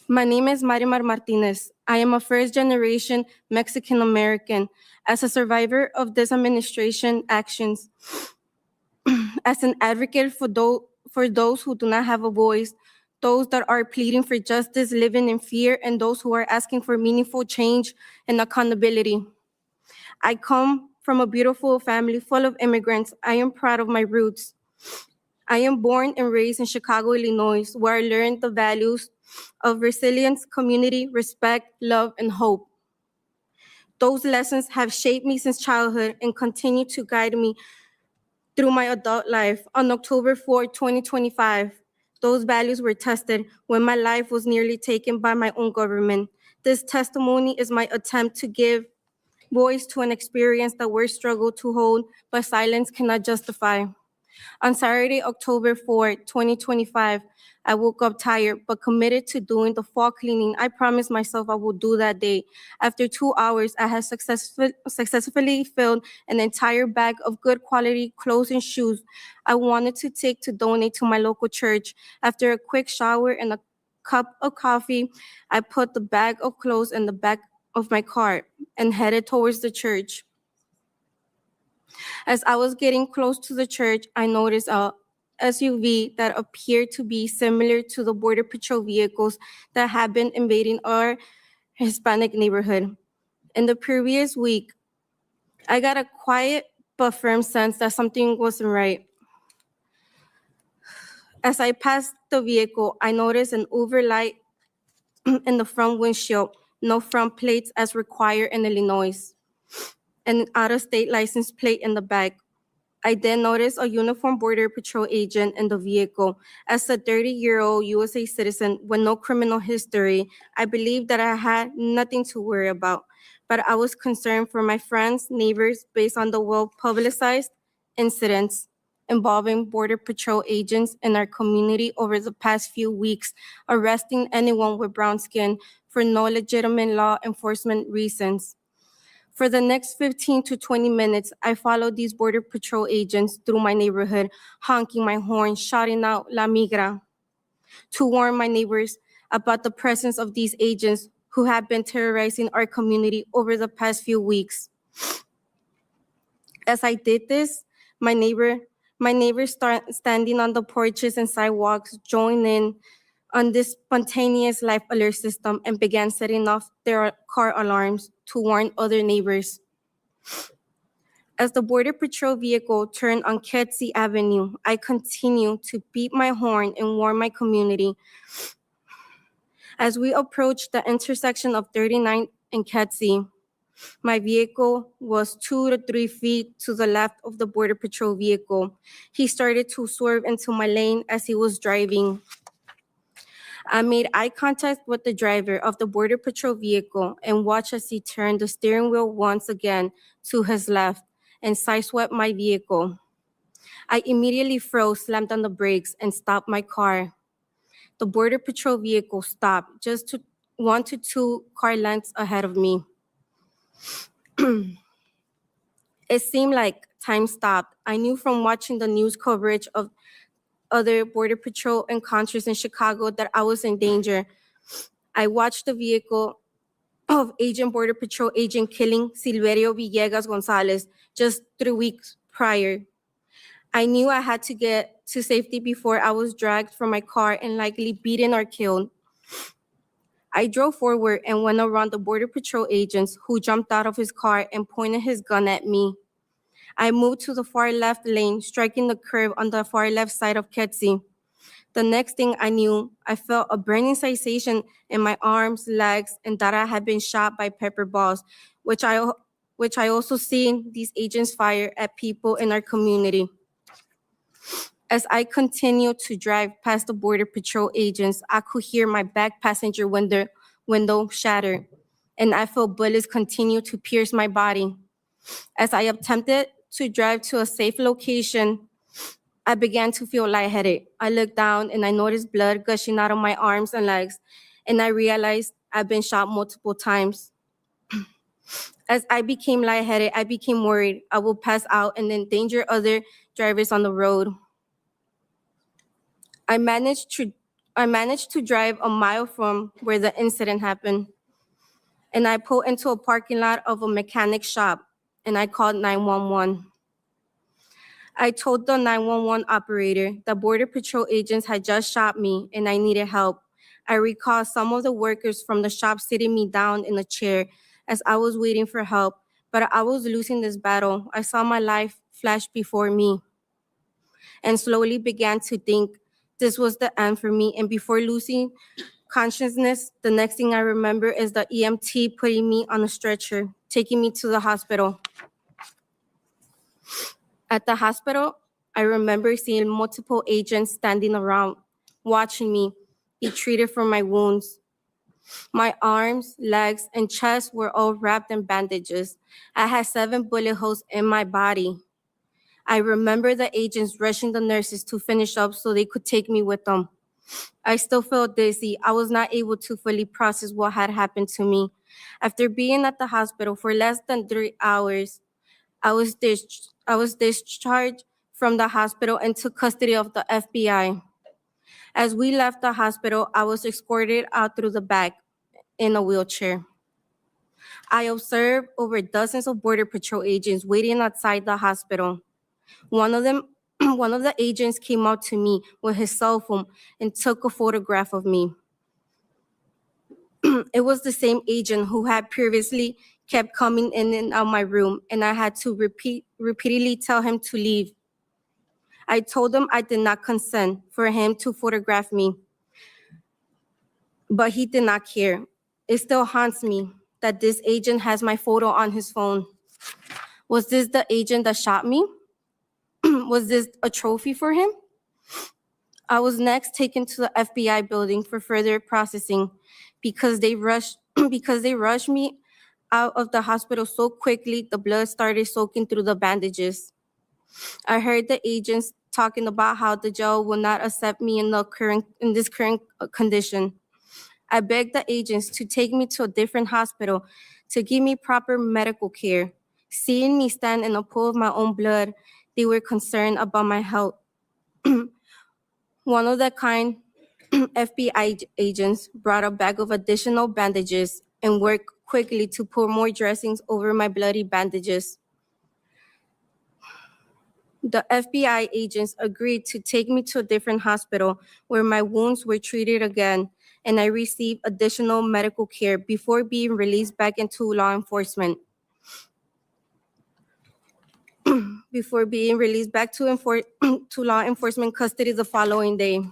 My name is Marimar Martinez. I am a first-generation Mexican-American. As a survivor of this administration actions, as an advocate for those who do not have a voice, those that are pleading for justice, living in fear, and those who are asking for meaningful change and accountability. I come from a beautiful family full of immigrants. I am proud of my roots. I am born and raised in Chicago, Illinois, where I learned the values of resilience, community, respect, love, and hope. Those lessons have shaped me since childhood and continue to guide me through my adult life. On October 4, 2025, those values were tested when my life was nearly taken by my own government. This testimony is my attempt to give voice to an experience that words struggle to hold, but silence cannot justify. On Saturday, October 4, 2025, I woke up tired but committed to doing the fall cleaning I promised myself I would do that day. After 2 hours, I had successfully filled an entire bag of good quality clothes and shoes I wanted to take to donate to my local church. After a quick shower and a cup of coffee, I put the bag of clothes in the back of my car and headed towards the church. As I was getting close to the church, I noticed a SUV that appeared to be similar to the Border Patrol vehicles that had been invading our Hispanic neighborhood. In the previous week, I got a quiet but firm sense that something wasn't right. As I passed the vehicle, I noticed an overlight in the front windshield, no front plates as required in Illinois, and an out-of-state license plate in the back. I then noticed a uniformed Border Patrol agent in the vehicle. As a 30-year-old USA citizen with no criminal history, I believed that I had nothing to worry about, but I was concerned for my friends, neighbors, based on the well-publicized incidents involving Border Patrol agents in our community over the past few weeks, arresting anyone with brown skin for no legitimate law enforcement reasons. For the next 15 to 20 minutes, I followed these Border Patrol agents through my neighborhood, honking my horn, shouting out "La Migra" to warn my neighbors about the presence of these agents who have been terrorizing our community over the past few weeks. As I did this, my neighbors started standing on the porches and sidewalks, joined in on this spontaneous life alert system and began setting off their car alarms to warn other neighbors. As the Border Patrol vehicle turned on Kedzie Avenue, I continued to beat my horn and warn my community. As we approached the intersection of 39th and Kedzie, my vehicle was 2 to 3 feet to the left of the Border Patrol vehicle. He started to swerve into my lane as he was driving. I made eye contact with the driver of the Border Patrol vehicle and watched as he turned the steering wheel once again to his left and sideswept my vehicle. I immediately froze, slammed on the brakes, and stopped my car. The Border Patrol vehicle stopped just 1 to 2 car lengths ahead of me. It seemed like time stopped. I knew from watching the news coverage of other Border Patrol encounters in Chicago that I was in danger. I watched the vehicle of Border Patrol agent killing Silverio Villegas Gonzalez just 3 weeks prior. I knew I had to get to safety before I was dragged from my car and likely beaten or killed. I drove forward and went around the Border Patrol agents, who jumped out of his car and pointed his gun at me. I moved to the far left lane, striking the curb on the far left side of Kedzie. The next thing I knew, I felt a burning sensation in my arms, legs, and that I had been shot by pepper balls, which I also seen these agents fire at people in our community. As I continued to drive past the Border Patrol agents, I could hear my back passenger window shatter, and I felt bullets continue to pierce my body. As I attempted to drive to a safe location, I began to feel lightheaded. I looked down and I noticed blood gushing out of my arms and legs, and I realized I'd been shot multiple times. As I became lightheaded, I became worried I would pass out and endanger other drivers on the road. I managed to drive a mile from where the incident happened, and I pulled into a parking lot of a mechanic shop, and I called 911. I told the 911 operator that Border Patrol agents had just shot me and I needed help. I recall some of the workers from the shop sitting me down in a chair as I was waiting for help, but I was losing this battle. I saw my life flash before me and slowly began to think this was the end for me. And before losing consciousness, the next thing I remember is the EMT putting me on a stretcher, taking me to the hospital. At the hospital, I remember seeing multiple agents standing around, watching me be treated for my wounds. My arms, legs, and chest were all wrapped in bandages. I had 7 bullet holes in my body. I remember the agents rushing the nurses to finish up so they could take me with them. I still felt dizzy. I was not able to fully process what had happened to me. After being at the hospital for less than 3 hours, I was discharged from the hospital and took custody of the FBI. As we left the hospital, I was escorted out through the back in a wheelchair. I observed over dozens of Border Patrol agents waiting outside the hospital. One of the agents came up to me with his cell phone and took a photograph of me. It was the same agent who had previously kept coming in and out my room, and I had to repeatedly tell him to leave. I told him I did not consent for him to photograph me, but he did not care. It still haunts me that this agent has my photo on his phone. Was this the agent that shot me? Was this a trophy for him? I was next taken to the FBI building for further processing because they rushed me out of the hospital so quickly the blood started soaking through the bandages. I heard the agents talking about how the jail will not accept me in this current condition. I begged the agents to take me to a different hospital to give me proper medical care. Seeing me stand in a pool of my own blood, they were concerned about my health. One of the kind FBI agents brought a bag of additional bandages and worked quickly to pour more dressings over my bloody bandages. The FBI agents agreed to take me to a different hospital where my wounds were treated again, and I received additional medical care before being released back into law enforcement. Before being released back to law enforcement custody the following day.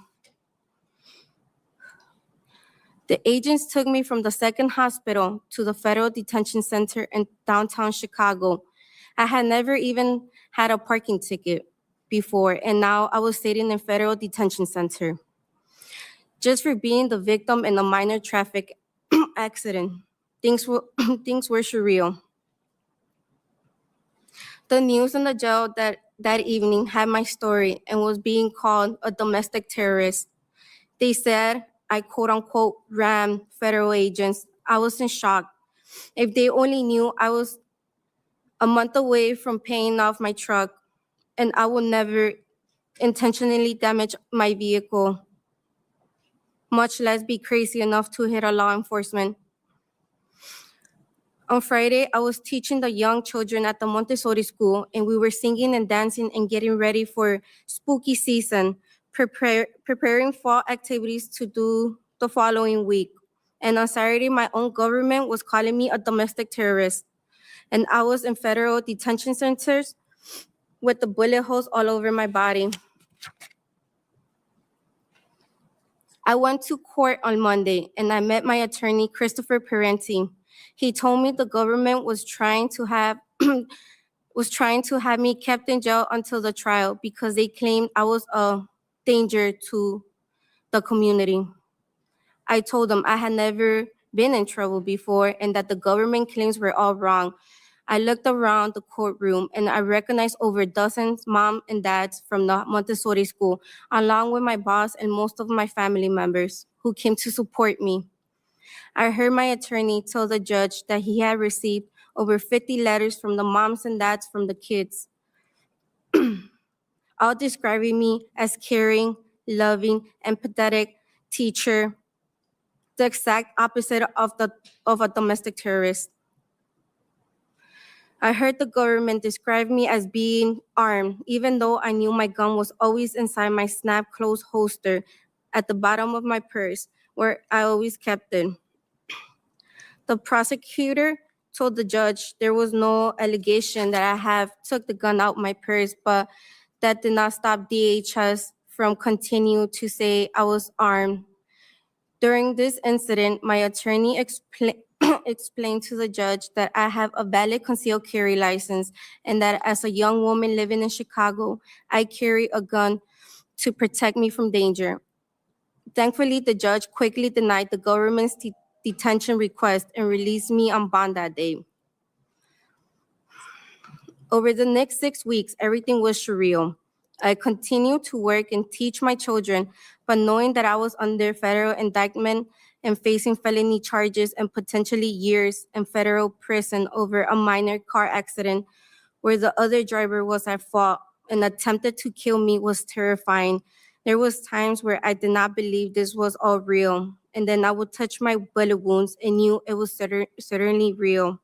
The agents took me from the second hospital to the federal detention center in downtown Chicago. I had never even had a parking ticket before, and now I was sitting in federal detention center just for being the victim in a minor traffic accident. Things were surreal. The news in the jail that evening had my story and was being called a domestic terrorist. They said I quote unquote rammed federal agents. I was in shock. If they only knew I was a month away from paying off my truck and I will never intentionally damage my vehicle, much less be crazy enough to hit a law enforcement. On Friday, I was teaching the young children at the Montessori school, and we were singing and dancing and getting ready for spooky season, preparing fall activities to do the following week. And on Saturday, my own government was calling me a domestic terrorist. And I was in federal detention centers with the bullet holes all over my body. I went to court on Monday, and I met my attorney, Christopher Parenti. He told me the government was trying to have me kept in jail until the trial because they claimed I was a danger to the community. I told them I had never been in trouble before and that the government claims were all wrong. I looked around the courtroom and I recognized over dozens mom and dads from the Montessori school, along with my boss and most of my family members who came to support me. I heard my attorney tell the judge that he had received over 50 letters from the moms and dads from the kids, all describing me as caring, loving, empathetic teacher, the exact opposite of a domestic terrorist. I heard the government describe me as being armed, even though I knew my gun was always inside my snap closed holster at the bottom of my purse, where I always kept it. The prosecutor told the judge there was no allegation that I have took the gun out my purse, but that did not stop DHS from continuing to say I was armed. During this incident, my attorney explained to the judge that I have a valid concealed carry license and that as a young woman living in Chicago, I carry a gun to protect me from danger. Thankfully, the judge quickly denied the government's detention request and released me on bond that day. Over the next 6 weeks, everything was surreal. I continued to work and teach my children, but knowing that I was under federal indictment and facing felony charges and potentially years in federal prison over a minor car accident where the other driver was at fault and attempted to kill me was terrifying. There was times where I did not believe this was all real, and then I would touch my bullet wounds and knew it was certainly real.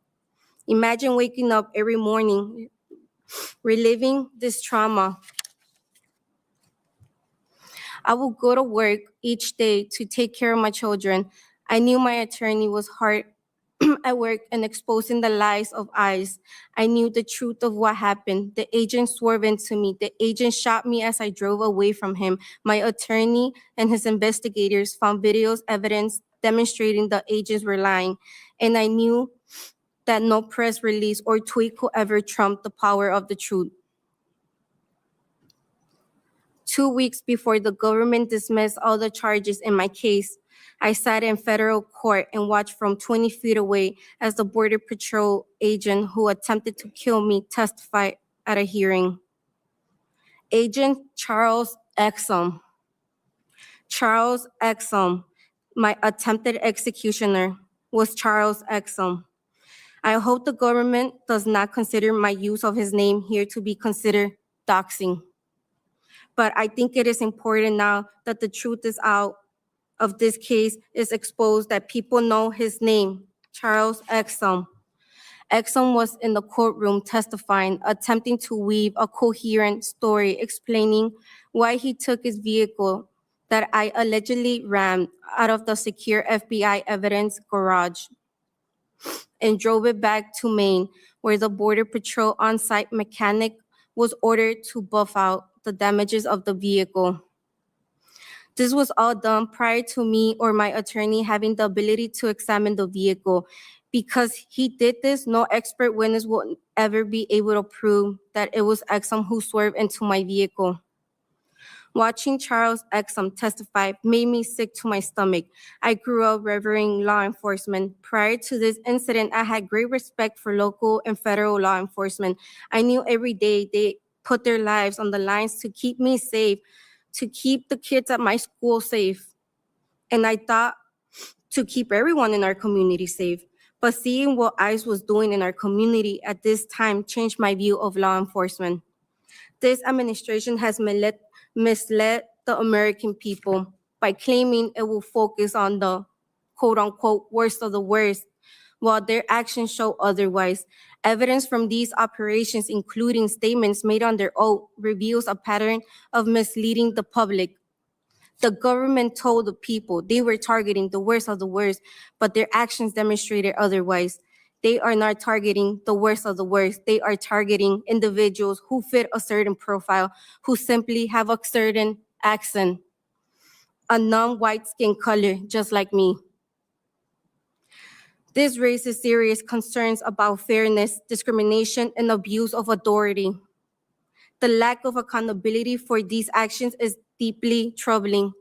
Imagine waking up every morning reliving this trauma. I would go to work each day to take care of my children. I knew my attorney was hard at work and exposing the lies of ICE. I knew the truth of what happened. The agent swerved into me. The agent shot me as I drove away from him. My attorney and his investigators found videos, evidence demonstrating the agents were lying. And I knew that no press release or tweet could ever trump the power of the truth. 2 weeks before the government dismissed all the charges in my case, I sat in federal court and watched from 20 feet away as the Border Patrol agent who attempted to kill me testified at a hearing. Agent Charles Exum. Charles Exum, my attempted executioner, was Charles Exum. I hope the government does not consider my use of his name here to be considered doxing. But I think it is important now that the truth is out of this case is exposed, that people know his name, Charles Exum. Exum was in the courtroom testifying, attempting to weave a coherent story explaining why he took his vehicle that I allegedly rammed out of the secure FBI evidence garage and drove it back to Maine, where the Border Patrol on-site mechanic was ordered to buff out the damages of the vehicle. This was all done prior to me or my attorney having the ability to examine the vehicle. Because he did this, no expert witness will ever be able to prove that it was Exum who swerved into my vehicle. Watching Charles Exum testify made me sick to my stomach. I grew up revering law enforcement. Prior to this incident, I had great respect for local and federal law enforcement. I knew every day they put their lives on the lines to keep me safe, to keep the kids at my school safe. And I thought to keep everyone in our community safe. But seeing what ICE was doing in our community at this time changed my view of law enforcement. This administration has misled the American people by claiming it will focus on the quote-unquote worst of the worst, while their actions show otherwise. Evidence from these operations, including statements made under oath, reveals a pattern of misleading the public. The government told the people they were targeting the worst of the worst, but their actions demonstrated otherwise. They are not targeting the worst of the worst. They are targeting individuals who fit a certain profile, who simply have a certain accent, a non-white skin color, just like me. This raises serious concerns about fairness, discrimination, and abuse of authority. The lack of accountability for these actions is deeply troubling.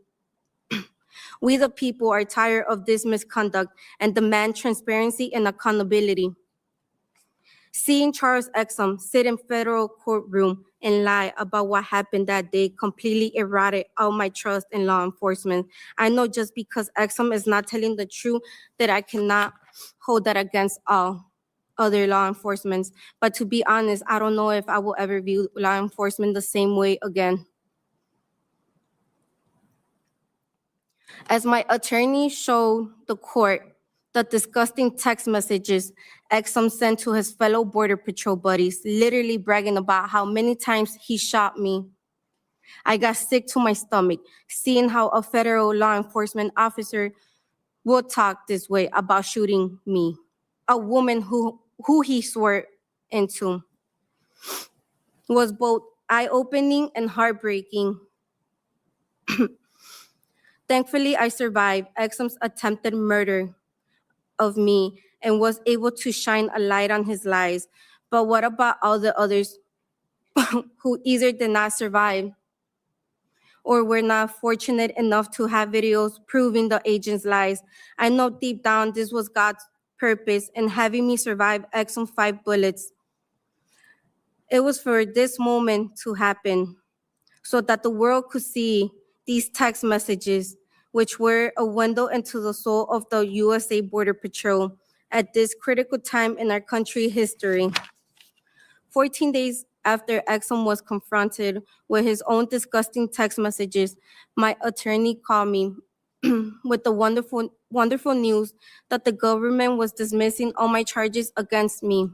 We, the people, are tired of this misconduct and demand transparency and accountability. Seeing Charles Exum sit in federal courtroom and lie about what happened that day completely eroded all my trust in law enforcement. I know just because Exum is not telling the truth that I cannot hold that against all other law enforcement. But to be honest, I don't know if I will ever view law enforcement the same way again. As my attorney showed the court the disgusting text messages Exum sent to his fellow Border Patrol buddies, literally bragging about how many times he shot me, I got sick to my stomach, seeing how a federal law enforcement officer would talk this way about shooting me, a woman who he swore into, was both eye-opening and heartbreaking. Thankfully, I survived Exum's attempted murder of me and was able to shine a light on his lies. But what about all the others who either did not survive or were not fortunate enough to have videos proving the agent's lies? I know deep down this was God's purpose in having me survive Exum 5 bullets. It was for this moment to happen so that the world could see these text messages, which were a window into the soul of the USA Border Patrol at this critical time in our country history. 14 days after Exum was confronted with his own disgusting text messages, my attorney called me with the wonderful news that the government was dismissing all my charges against me.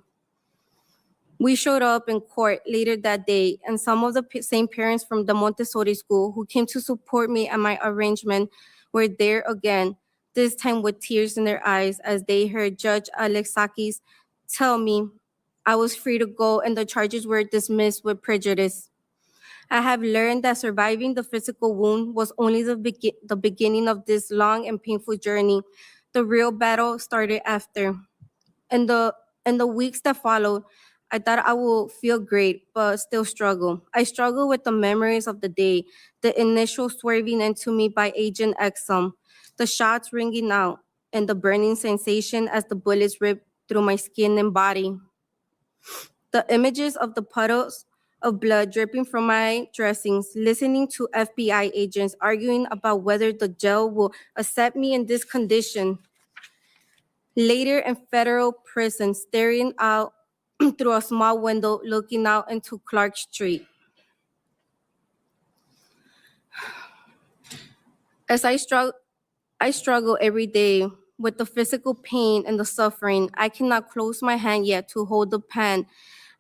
We showed up in court later that day, and some of the same parents from the Montessori school who came to support me at my arraignment were there again, this time with tears in their eyes as they heard Judge Alexakis tell me I was free to go and the charges were dismissed with prejudice. I have learned that surviving the physical wound was only the beginning of this long and painful journey. The real battle started after. In the weeks that followed, I thought I would feel great, but still struggle. I struggle with the memories of the day, the initial swerving into me by Agent Exum, the shots ringing out, and the burning sensation as the bullets ripped through my skin and body. The images of the puddles of blood dripping from my dressings, listening to FBI agents arguing about whether the jail will accept me in this condition. Later in federal prison, staring out through a small window looking out into Clark Street. As I struggle every day with the physical pain and the suffering. I cannot close my hand yet to hold the pen.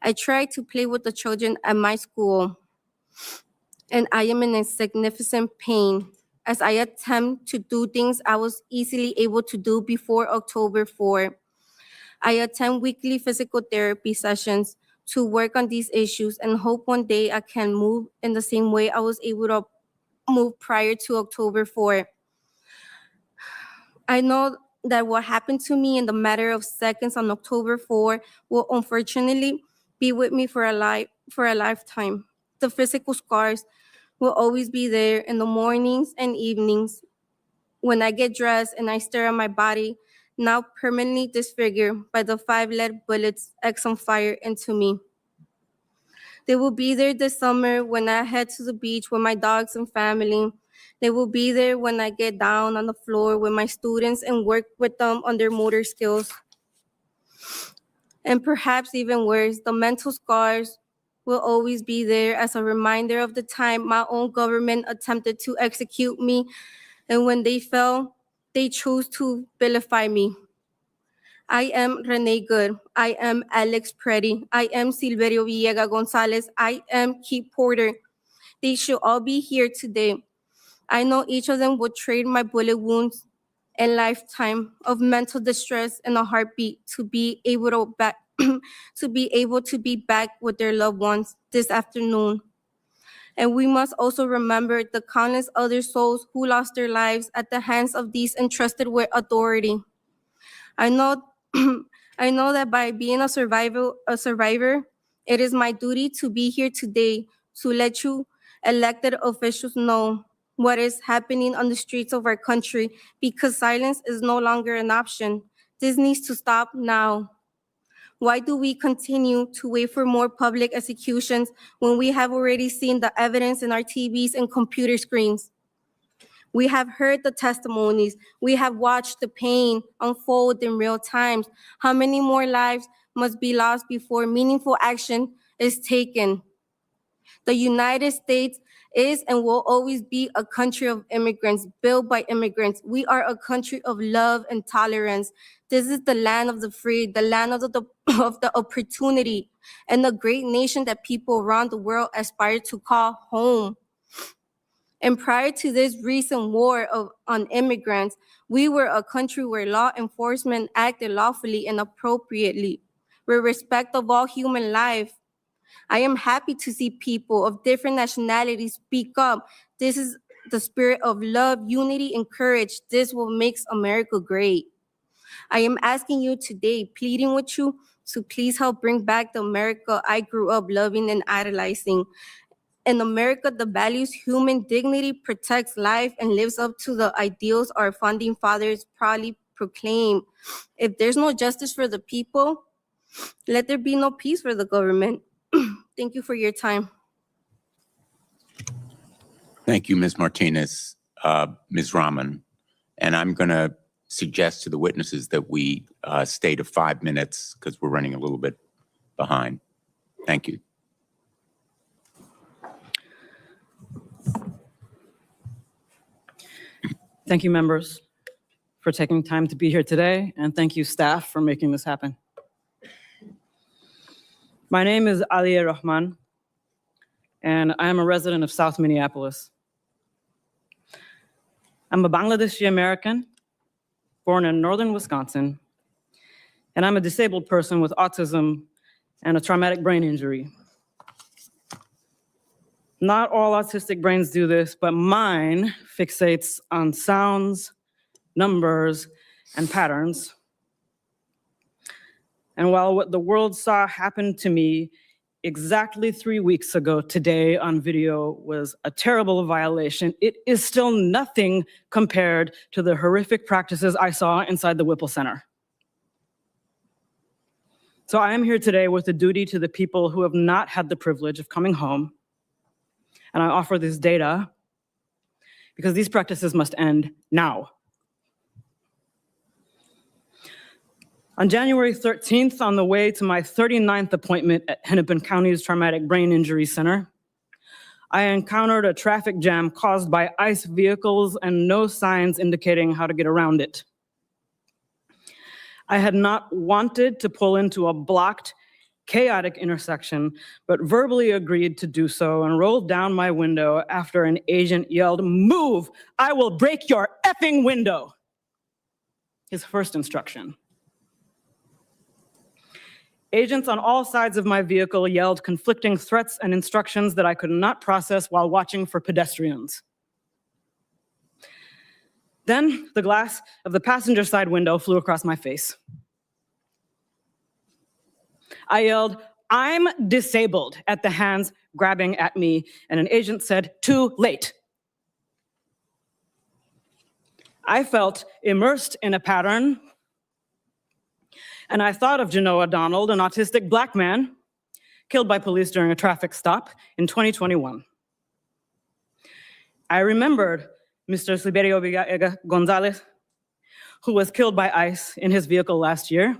I try to play with the children at my school, and I am in insignificant pain as I attempt to do things I was easily able to do before October 4. I attend weekly physical therapy sessions to work on these issues and hope one day I can move in the same way I was able to move prior to October 4. I know that what happened to me in the matter of seconds on October 4 will unfortunately be with me for a lifetime. The physical scars will always be there in the mornings and evenings when I get dressed and I stare at my body, now permanently disfigured by the 5 lead bullets Exum fired into me. They will be there this summer when I head to the beach with my dogs and family. They will be there when I get down on the floor with my students and work with them on their motor skills. And perhaps even worse, the mental scars will always be there as a reminder of the time my own government attempted to execute me, and when they fell, they chose to vilify me. I am Renee Good. I am Alex Preddy. I am Silverio Villegas Gonzalez. I am Keith Porter. They should all be here today. I know each of them would trade my bullet wounds and lifetime of mental distress and a heartbeat to be able to be back with their loved ones this afternoon. And we must also remember the countless other souls who lost their lives at the hands of these entrusted with authority. I know that by being a survivor, it is my duty to be here today to let you elected officials know what is happening on the streets of our country, because silence is no longer an option. This needs to stop now. Why do we continue to wait for more public executions when we have already seen the evidence in our TVs and computer screens? We have heard the testimonies. We have watched the pain unfold in real time. How many more lives must be lost before meaningful action is taken? The United States is and will always be a country of immigrants, built by immigrants. We are a country of love and tolerance. This is the land of the free, the land of the opportunity, and the great nation that people around the world aspire to call home. And prior to this recent war on immigrants, we were a country where law enforcement acted lawfully and appropriately, with respect of all human life. I am happy to see people of different nationalities speak up. This is the spirit of love, unity, and courage. This will make America great. I am asking you today, pleading with you to please help bring back the America I grew up loving and idolizing. In America, the values human dignity, protects life, and lives up to the ideals our founding fathers proudly proclaim. If there's no justice for the people, let there be no peace for the government. Thank you for your time. Thank you, Ms. Martinez, Ms. Rahman. And I'm going to suggest to the witnesses that we stay to 5 minutes because we're running a little bit behind. Thank you. Thank you, members, for taking time to be here today, and thank you, staff, for making this happen. My name is Aliya Rahman, and I am a resident of South Minneapolis. I'm a Bangladeshi American, born in northern Wisconsin, and I'm a disabled person with autism and a traumatic brain injury. Not all autistic brains do this, but mine fixates on sounds, numbers, and patterns. And while what the world saw happen to me exactly 3 weeks ago today on video was a terrible violation, it is still nothing compared to the horrific practices I saw inside the Whipple Center. So I am here today with a duty to the people who have not had the privilege of coming home. And I offer this data because these practices must end now. On January 13th, on the way to my 39th appointment at Hennepin County's Traumatic Brain Injury Center, I encountered a traffic jam caused by ICE vehicles and no signs indicating how to get around it. I had not wanted to pull into a blocked, chaotic intersection, but verbally agreed to do so and rolled down my window after an agent yelled, "Move, I will break your effing window." His first instruction. Agents on all sides of my vehicle yelled conflicting threats and instructions that I could not process while watching for pedestrians. Then the glass of the passenger side window flew across my face. I yelled, "I'm disabled," at the hands grabbing at me, and an agent said, "Too late." I felt immersed in a pattern, and I thought of Genoa Donald, an autistic Black man killed by police during a traffic stop in 2021. I remembered Mr. Sliberio Vega Gonzalez, who was killed by ICE in his vehicle last year.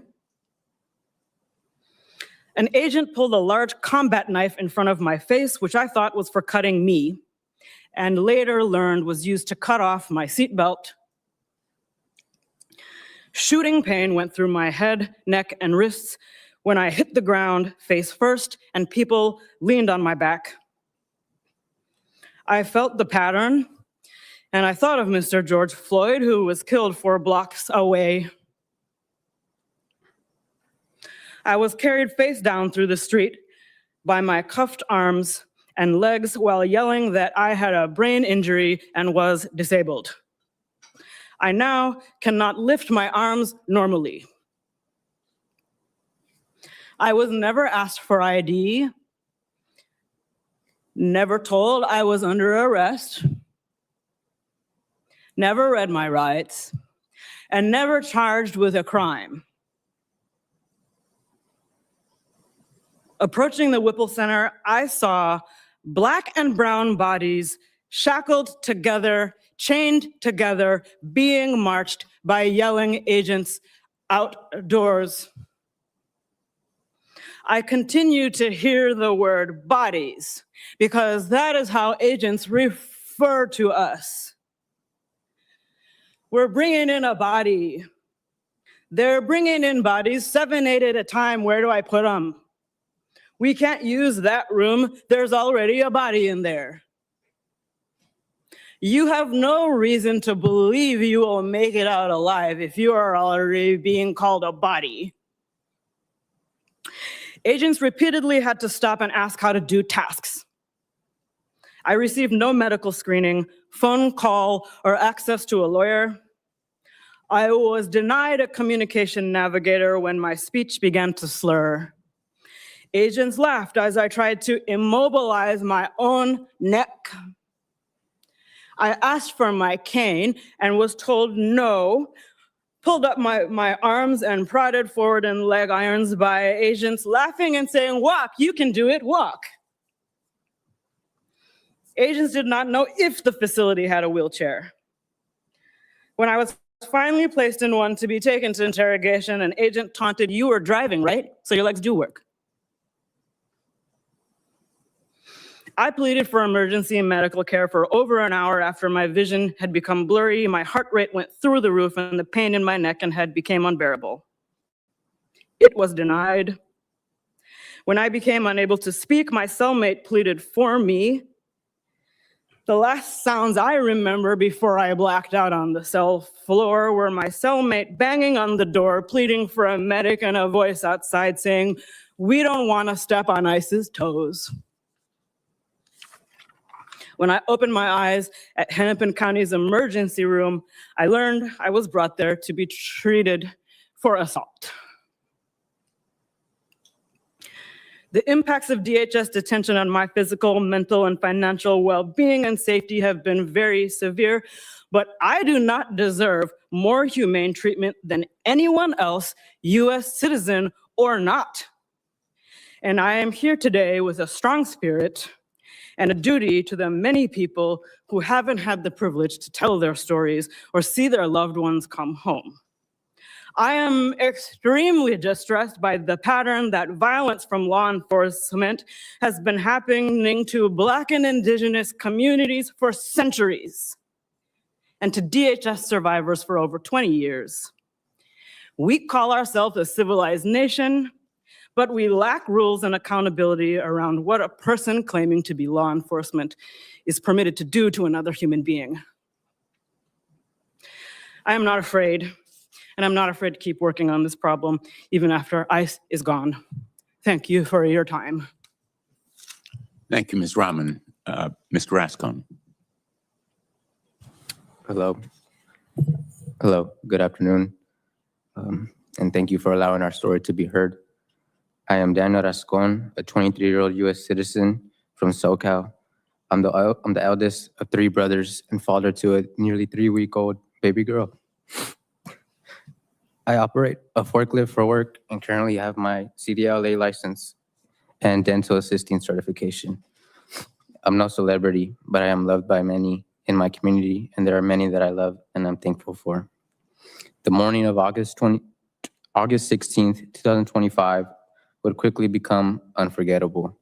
An agent pulled a large combat knife in front of my face, which I thought was for cutting me, and later learned was used to cut off my seatbelt. Shooting pain went through my head, neck, and wrists when I hit the ground face first and people leaned on my back. I felt the pattern, and I thought of Mr. George Floyd, who was killed 4 blocks away. I was carried face down through the street by my cuffed arms and legs while yelling that I had a brain injury and was disabled. I now cannot lift my arms normally. I was never asked for ID, never told I was under arrest, never read my rights, and never charged with a crime. Approaching the Whipple Center, I saw Black and brown bodies shackled together, chained together, being marched by yelling agents outdoors. I continue to hear the word bodies because that is how agents refer to us. We're bringing in a body. They're bringing in bodies, 7, 8 at a time. Where do I put them? We can't use that room. There's already a body in there. You have no reason to believe you will make it out alive if you are already being called a body. Agents repeatedly had to stop and ask how to do tasks. I received no medical screening, phone call, or access to a lawyer. I was denied a communication navigator when my speech began to slur. Agents laughed as I tried to immobilize my own neck. I asked for my cane and was told no, pulled up my arms and prodded forward in leg irons by agents laughing and saying, "Walk, you can do it, walk." Agents did not know if the facility had a wheelchair. When I was finally placed in one to be taken to interrogation, an agent taunted, "You were driving, right? So your legs do work." I pleaded for emergency medical care for over an hour after my vision had become blurry, my heart rate went through the roof, and the pain in my neck and head became unbearable. It was denied. When I became unable to speak, my cellmate pleaded for me. The last sounds I remember before I blacked out on the cell floor were my cellmate banging on the door, pleading for a medic, and a voice outside saying, "We don't want to step on ICE's toes." When I opened my eyes at Hennepin County's emergency room, I learned I was brought there to be treated for assault. The impacts of DHS detention on my physical, mental, and financial well-being and safety have been very severe, but I do not deserve more humane treatment than anyone else, US citizen or not. And I am here today with a strong spirit and a duty to the many people who haven't had the privilege to tell their stories or see their loved ones come home. I am extremely distressed by the pattern that violence from law enforcement has been happening to Black and Indigenous communities for centuries, and to DHS survivors for over 20 years. We call ourselves a civilized nation, but we lack rules and accountability around what a person claiming to be law enforcement is permitted to do to another human being. I am not afraid, and I'm not afraid to keep working on this problem even after ICE is gone. Thank you for your time. Thank you, Ms. Rahman. Mr. Rascon. Hello. Hello, good afternoon. And thank you for allowing our story to be heard. I am Daniel Rascon, a 23-year-old US citizen from SoCal. I'm the eldest of 3 brothers and father to a nearly 3-week-old baby girl. I operate a forklift for work and currently have my CDLA license and dental assisting certification. I'm no celebrity, but I am loved by many in my community, and there are many that I love and I'm thankful for. The morning of August 16th, 2025 would quickly become unforgettable,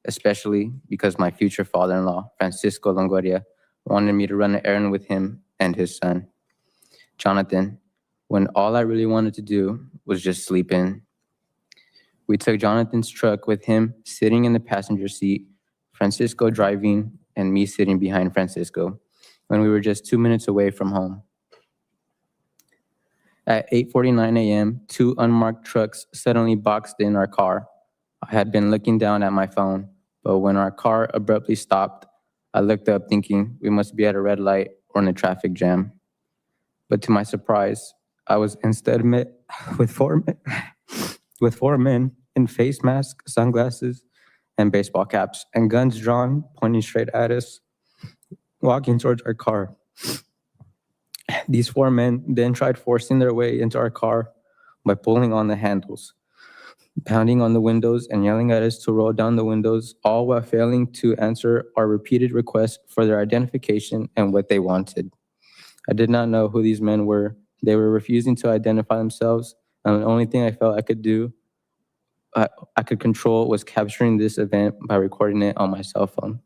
especially because my future father-in-law, Francisco Longoria, wanted me to run an errand with him and his son, Jonathan, when all I really wanted to do was just sleep in. We took Jonathan's truck with him sitting in the passenger seat, Francisco driving, and me sitting behind Francisco, when we were just 2 minutes away from home. At 8:49 a.m., 2 unmarked trucks suddenly boxed in our car. I had been looking down at my phone, but when our car abruptly stopped, I looked up thinking we must be at a red light or in a traffic jam. But to my surprise, I was instead met with four men in face masks, sunglasses, and baseball caps, and guns drawn, pointing straight at us, walking towards our car. These 4 men then tried forcing their way into our car by pulling on the handles, pounding on the windows, and yelling at us to roll down the windows, all while failing to answer our repeated requests for their identification and what they wanted. I did not know who these men were. They were refusing to identify themselves, and the only thing I felt I could do, I could control, was capturing this event by recording it on my cell phone.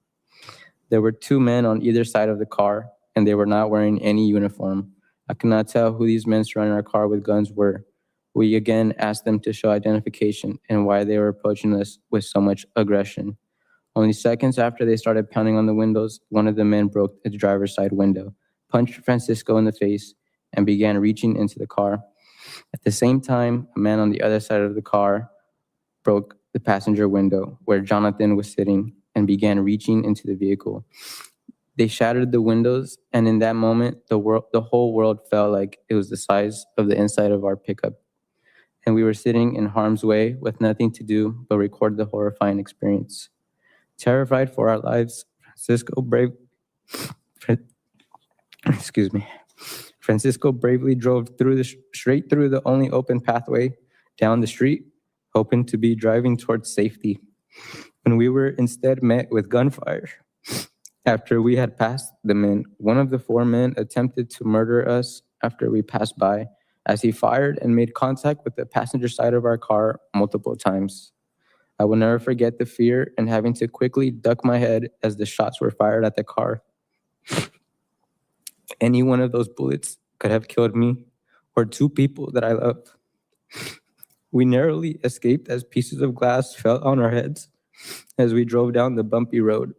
There were 2 men on either side of the car, and they were not wearing any uniform. I could not tell who these men surrounding our car with guns were. We again asked them to show identification and why they were approaching us with so much aggression. Only seconds after they started pounding on the windows, one of the men broke the driver's side window, punched Francisco in the face, and began reaching into the car. At the same time, a man on the other side of the car broke the passenger window where Jonathan was sitting and began reaching into the vehicle. They shattered the windows, and in that moment, the whole world felt like it was the size of the inside of our pickup. And we were sitting in harm's way with nothing to do but record the horrifying experience. Terrified for our lives, Francisco bravely drove straight through the only open pathway down the street, hoping to be driving towards safety, when we were instead met with gunfire. After we had passed the men, one of the 4 men attempted to murder us after we passed by, as he fired and made contact with the passenger side of our car multiple times. I will never forget the fear and having to quickly duck my head as the shots were fired at the car. Any one of those bullets could have killed me or 2 people that I love. We narrowly escaped as pieces of glass fell on our heads as we drove down the bumpy road.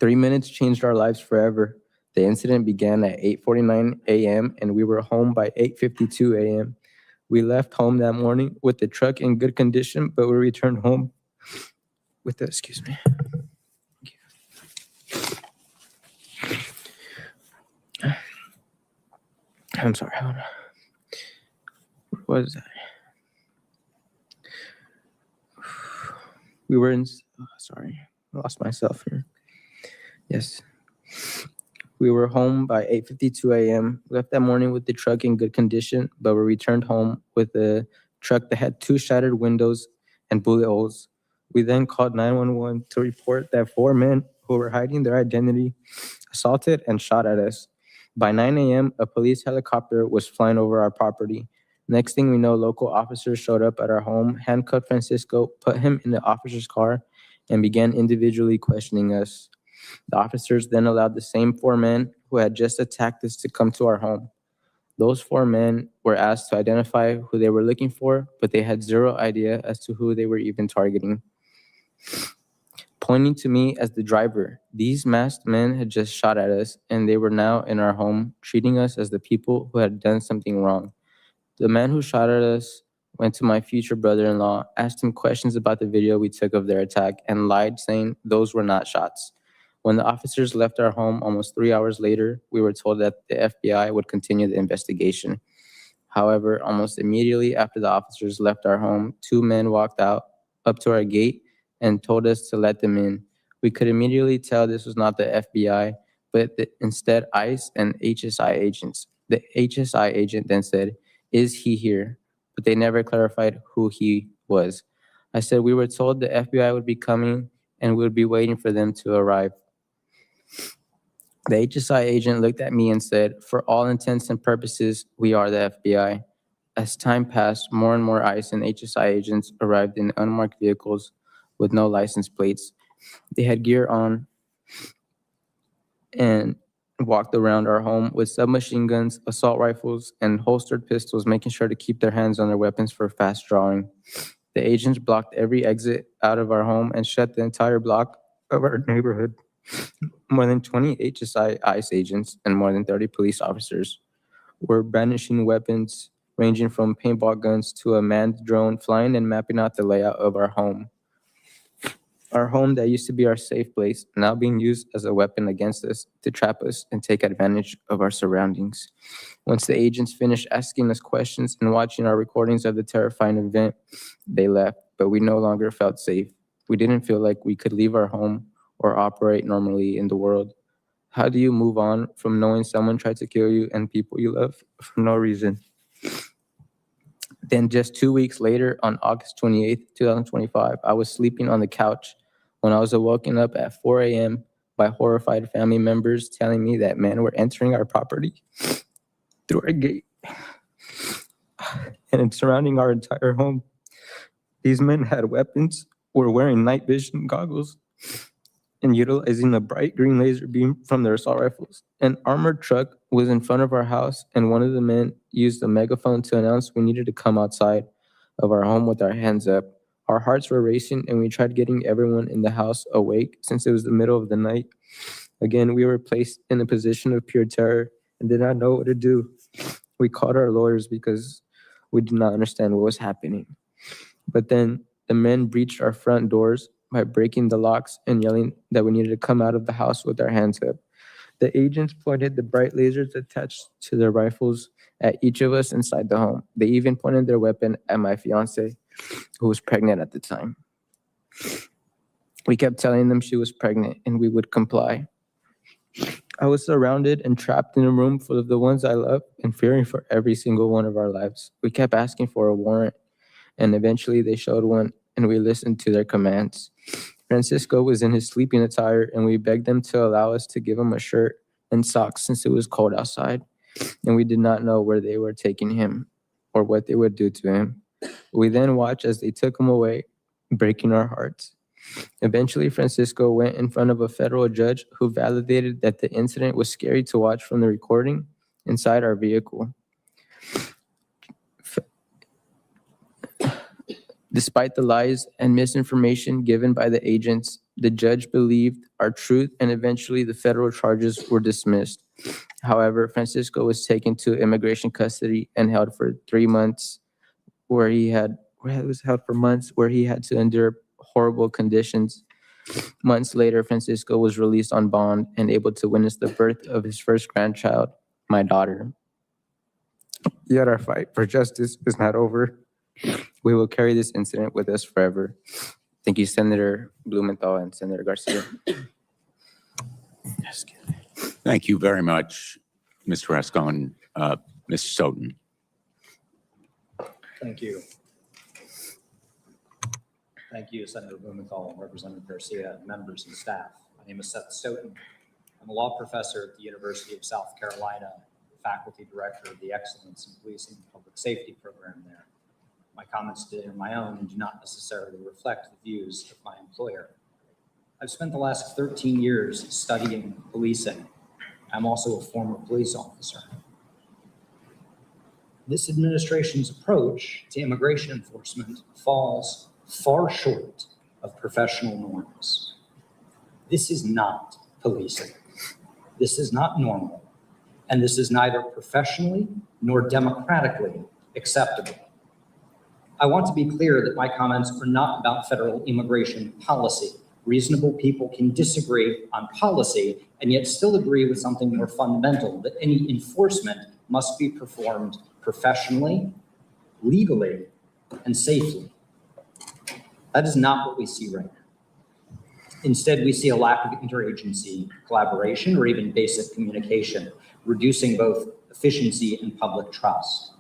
3 minutes changed our lives forever. The incident began at 8:49 a.m. and we were home by 8:52 a.m. We left home that morning with the truck in good condition, but we returned home with the, I'm sorry, hold on. What was that? We were in, sorry, I lost myself here. Yes. We were home by 8:52 a.m. Left that morning with the truck in good condition, but we returned home with a truck that had 2 shattered windows and bullet holes. We then called 911 to report that 4 men who were hiding their identity assaulted and shot at us. By 9 a.m., a police helicopter was flying over our property. Next thing we know, local officers showed up at our home, handcuffed Francisco, put him in the officer's car, and began individually questioning us. The officers then allowed the same 4 men who had just attacked us to come to our home. Those 4 men were asked to identify who they were looking for, but they had zero idea as to who they were even targeting. Pointing to me as the driver, these masked men had just shot at us, and they were now in our home, treating us as the people who had done something wrong. The man who shot at us went to my future brother-in-law, asked him questions about the video we took of their attack, and lied, saying those were not shots. When the officers left our home almost 3 hours later, we were told that the FBI would continue the investigation. However, almost immediately after the officers left our home, 2 men walked up to our gate and told us to let them in. We could immediately tell this was not the FBI, but instead ICE and HSI agents. The HSI agent then said, "Is he here?" But they never clarified who he was. I said we were told the FBI would be coming and we would be waiting for them to arrive. The HSI agent looked at me and said, "For all intents and purposes, we are the FBI." As time passed, more and more ICE and HSI agents arrived in unmarked vehicles with no license plates. They had gear on and walked around our home with submachine guns, assault rifles, and holstered pistols, making sure to keep their hands on their weapons for fast drawing. The agents blocked every exit out of our home and shut the entire block of our neighborhood. More than 20 HSI ICE agents and more than 30 police officers were brandishing weapons ranging from paintball guns to a manned drone, flying and mapping out the layout of our home. Our home that used to be our safe place, now being used as a weapon against us to trap us and take advantage of our surroundings. Once the agents finished asking us questions and watching our recordings of the terrifying event, they left, but we no longer felt safe. We didn't feel like we could leave our home or operate normally in the world. How do you move on from knowing someone tried to kill you and people you love for no reason? Then just 2 weeks later, on August 28th, 2025, I was sleeping on the couch when I was awoken up at 4 a.m. by horrified family members telling me that men were entering our property through our gate and surrounding our entire home. These men had weapons, were wearing night vision goggles, and utilizing a bright green laser beam from their assault rifles. An armored truck was in front of our house, and one of the men used a megaphone to announce we needed to come outside of our home with our hands up. Our hearts were racing, and we tried getting everyone in the house awake since it was the middle of the night. Again, we were placed in a position of pure terror and did not know what to do. We called our lawyers because we did not understand what was happening. But then the men breached our front doors, by breaking the locks and yelling that we needed to come out of the house with our hands up. The agents pointed the bright lasers attached to their rifles at each of us inside the home. They even pointed their weapon at my fiance, who was pregnant at the time. We kept telling them she was pregnant and we would comply. I was surrounded and trapped in a room full of the ones I love and fearing for every single one of our lives. We kept asking for a warrant, and eventually they showed one, and we listened to their commands. Francisco was in his sleeping attire, and we begged them to allow us to give him a shirt and socks since it was cold outside, and we did not know where they were taking him or what they would do to him. We then watched as they took him away, breaking our hearts. Eventually, Francisco went in front of a federal judge who validated that the incident was scary to watch from the recording inside our vehicle. Despite the lies and misinformation given by the agents, the judge believed our truth, and eventually the federal charges were dismissed. However, Francisco was taken to immigration custody and held for 3 months, where he had to endure horrible conditions. Months later, Francisco was released on bond and able to witness the birth of his first grandchild, my daughter. Yet our fight for justice is not over. We will carry this incident with us forever. Thank you, Senator Blumenthal and Senator Garcia. Thank you very much, Mr. Rascon. Mr. Soden. Thank you. Thank you, Senator Blumenthal, Representative Garcia, members and staff. My name is Seth Stoughton. I'm a law professor at the University of South Carolina, faculty director of the Excellence in Policing and Public Safety program there. My comments today are my own and do not necessarily reflect the views of my employer. I've spent the last 13 years studying policing. I'm also a former police officer. This administration's approach to immigration enforcement falls far short of professional norms. This is not policing. This is not normal. And this is neither professionally nor democratically acceptable. I want to be clear that my comments are not about federal immigration policy. Reasonable people can disagree on policy and yet still agree with something more fundamental, that any enforcement must be performed professionally, legally, and safely. That is not what we see right now. Instead, we see a lack of interagency collaboration or even basic communication, reducing both efficiency and public trust.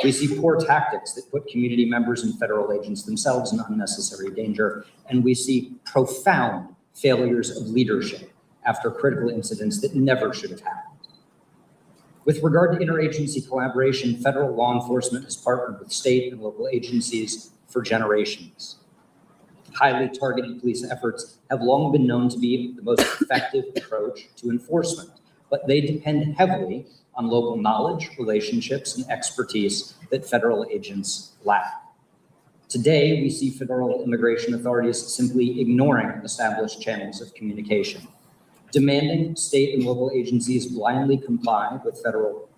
We see poor tactics that put community members and federal agents themselves in unnecessary danger, and we see profound failures of leadership after critical incidents that never should have happened. With regard to interagency collaboration, federal law enforcement has partnered with state and local agencies for generations. Highly targeted police efforts have long been known to be the most effective approach to enforcement, but they depend heavily on local knowledge, relationships, and expertise that federal agents lack. Today, we see federal immigration authorities simply ignoring established channels of communication, demanding state and local agencies blindly comply with federal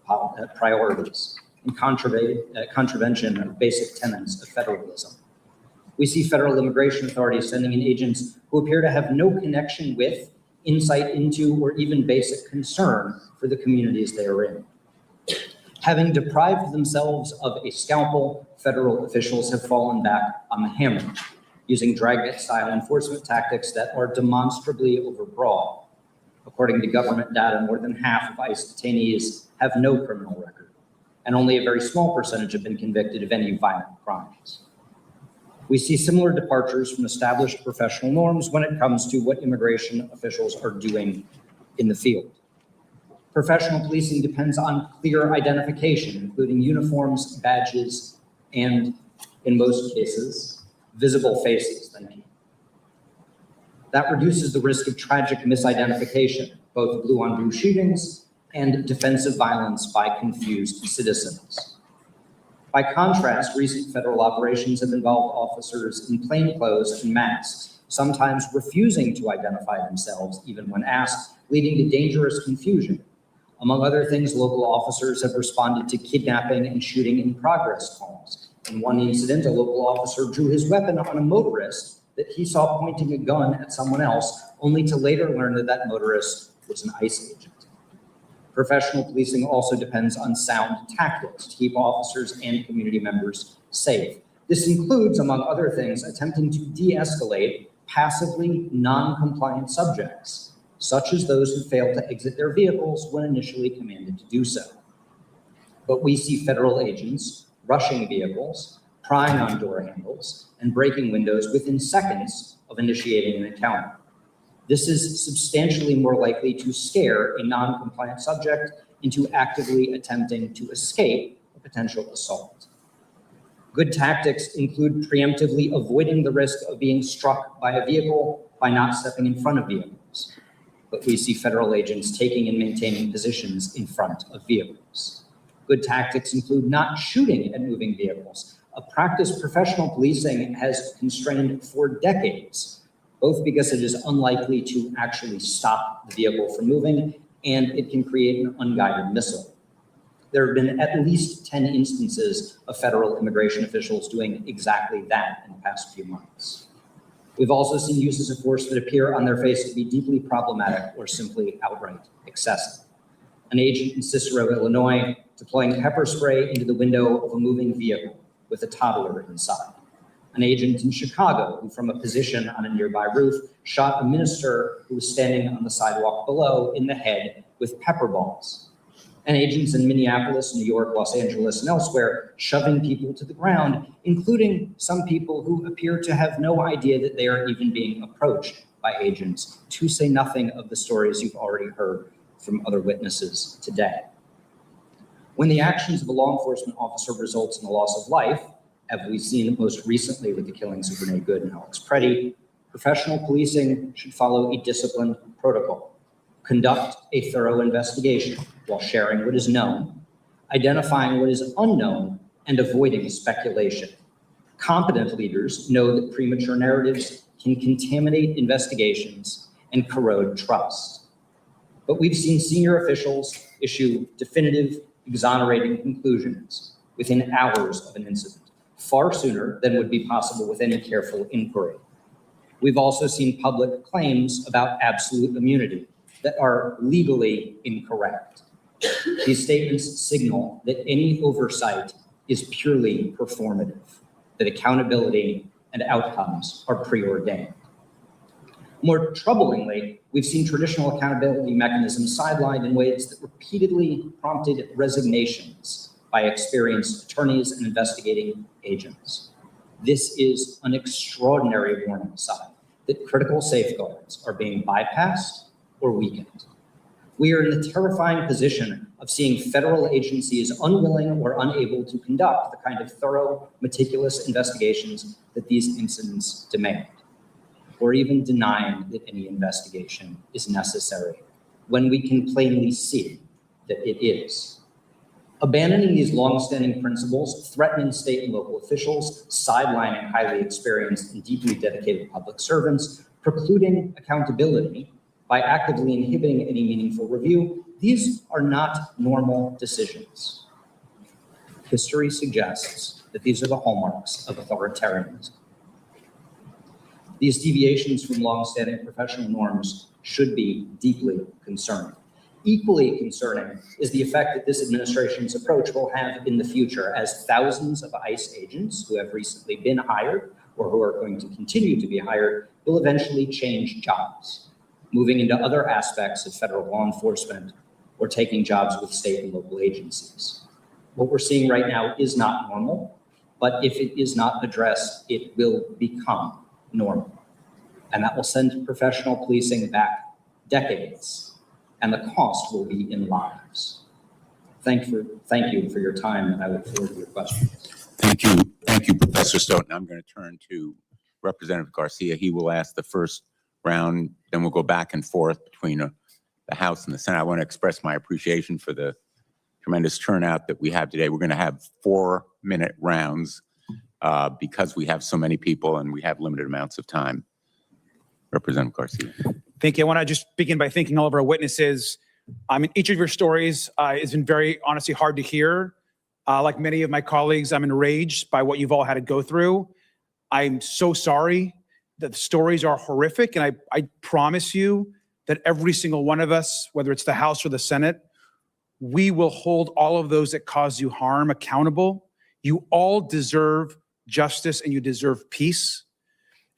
priorities in contravention of basic tenets of federalism. We see federal immigration authorities sending in agents who appear to have no connection with, insight into, or even basic concern for the communities they are in. Having deprived themselves of a scalpel, federal officials have fallen back on the hammer, using dragnet-style enforcement tactics that are demonstrably overbroad. According to government data, more than half of ICE detainees have no criminal record, and only a very small percentage have been convicted of any violent crimes. We see similar departures from established professional norms when it comes to what immigration officials are doing in the field. Professional policing depends on clear identification, including uniforms, badges, and, in most cases, visible faces. Thank you. That reduces the risk of tragic misidentification, both blue-on-blue shootings and defensive violence by confused citizens. By contrast, recent federal operations have involved officers in plainclothes and masks, sometimes refusing to identify themselves even when asked, leading to dangerous confusion. Among other things, local officers have responded to kidnapping and shooting in progress calls. In one incident, a local officer drew his weapon on a motorist that he saw pointing a gun at someone else, only to later learn that that motorist was an ICE agent. Professional policing also depends on sound tactics to keep officers and community members safe. This includes, among other things, attempting to de-escalate passively non-compliant subjects, such as those who fail to exit their vehicles when initially commanded to do so. But we see federal agents rushing vehicles, prying on door handles, and breaking windows within seconds of initiating an encounter. This is substantially more likely to scare a non-compliant subject into actively attempting to escape a potential assault. Good tactics include preemptively avoiding the risk of being struck by a vehicle by not stepping in front of vehicles. But we see federal agents taking and maintaining positions in front of vehicles. Good tactics include not shooting at moving vehicles, a practice professional policing has constrained for decades, both because it is unlikely to actually stop the vehicle from moving and it can create an unguided missile. There have been at least 10 instances of federal immigration officials doing exactly that in the past few months. We've also seen uses of force that appear on their face to be deeply problematic or simply outright excessive. An agent in Cicero, Illinois, deploying pepper spray into the window of a moving vehicle with a toddler inside. An agent in Chicago who, from a position on a nearby roof, shot a minister who was standing on the sidewalk below in the head with pepper balls. And agents in Minneapolis, New York, Los Angeles, and elsewhere shoving people to the ground, including some people who appear to have no idea that they are even being approached by agents, to say nothing of the stories you've already heard from other witnesses today. When the actions of a law enforcement officer results in the loss of life, as we've seen most recently with the killings of Renee Good and Alex Preddy, professional policing should follow a disciplined protocol. Conduct a thorough investigation while sharing what is known, identifying what is unknown, and avoiding speculation. Competent leaders know that premature narratives can contaminate investigations and corrode trust. But we've seen senior officials issue definitive, exonerating conclusions within hours of an incident, far sooner than would be possible with any careful inquiry. We've also seen public claims about absolute immunity that are legally incorrect. These statements signal that any oversight is purely performative, that accountability and outcomes are preordained. More troublingly, we've seen traditional accountability mechanisms sidelined in ways that repeatedly prompted resignations by experienced attorneys and investigating agents. This is an extraordinary warning sign that critical safeguards are being bypassed or weakened. We are in the terrifying position of seeing federal agencies unwilling or unable to conduct the kind of thorough, meticulous investigations that these incidents demand, or even denying that any investigation is necessary when we can plainly see that it is. Abandoning these longstanding principles, threatening state and local officials, sidelining highly experienced and deeply dedicated public servants, precluding accountability by actively inhibiting any meaningful review, these are not normal decisions. History suggests that these are the hallmarks of authoritarianism. These deviations from longstanding professional norms should be deeply concerning. Equally concerning is the effect that this administration's approach will have in the future as thousands of ICE agents who have recently been hired or who are going to continue to be hired will eventually change jobs, moving into other aspects of federal law enforcement or taking jobs with state and local agencies. What we're seeing right now is not normal, but if it is not addressed, it will become normal. And that will send professional policing back decades, and the cost will be in lives. Thank you for your time, and I look forward to your questions. Thank you, Professor Stoughton. I'm going to turn to Representative Garcia. He will ask the first round, then we'll go back and forth between the House and the Senate. I want to express my appreciation for the tremendous turnout that we have today. We're going to have 4-minute rounds because we have so many people and we have limited amounts of time. Representative Garcia. Thank you. I want to just begin by thanking all of our witnesses. Each of your stories has been very honestly hard to hear. Like many of my colleagues, I'm enraged by what you've all had to go through. I'm so sorry the stories are horrific, and I promise you that every single one of us, whether it's the House or the Senate, we will hold all of those that cause you harm accountable. You all deserve justice and you deserve peace.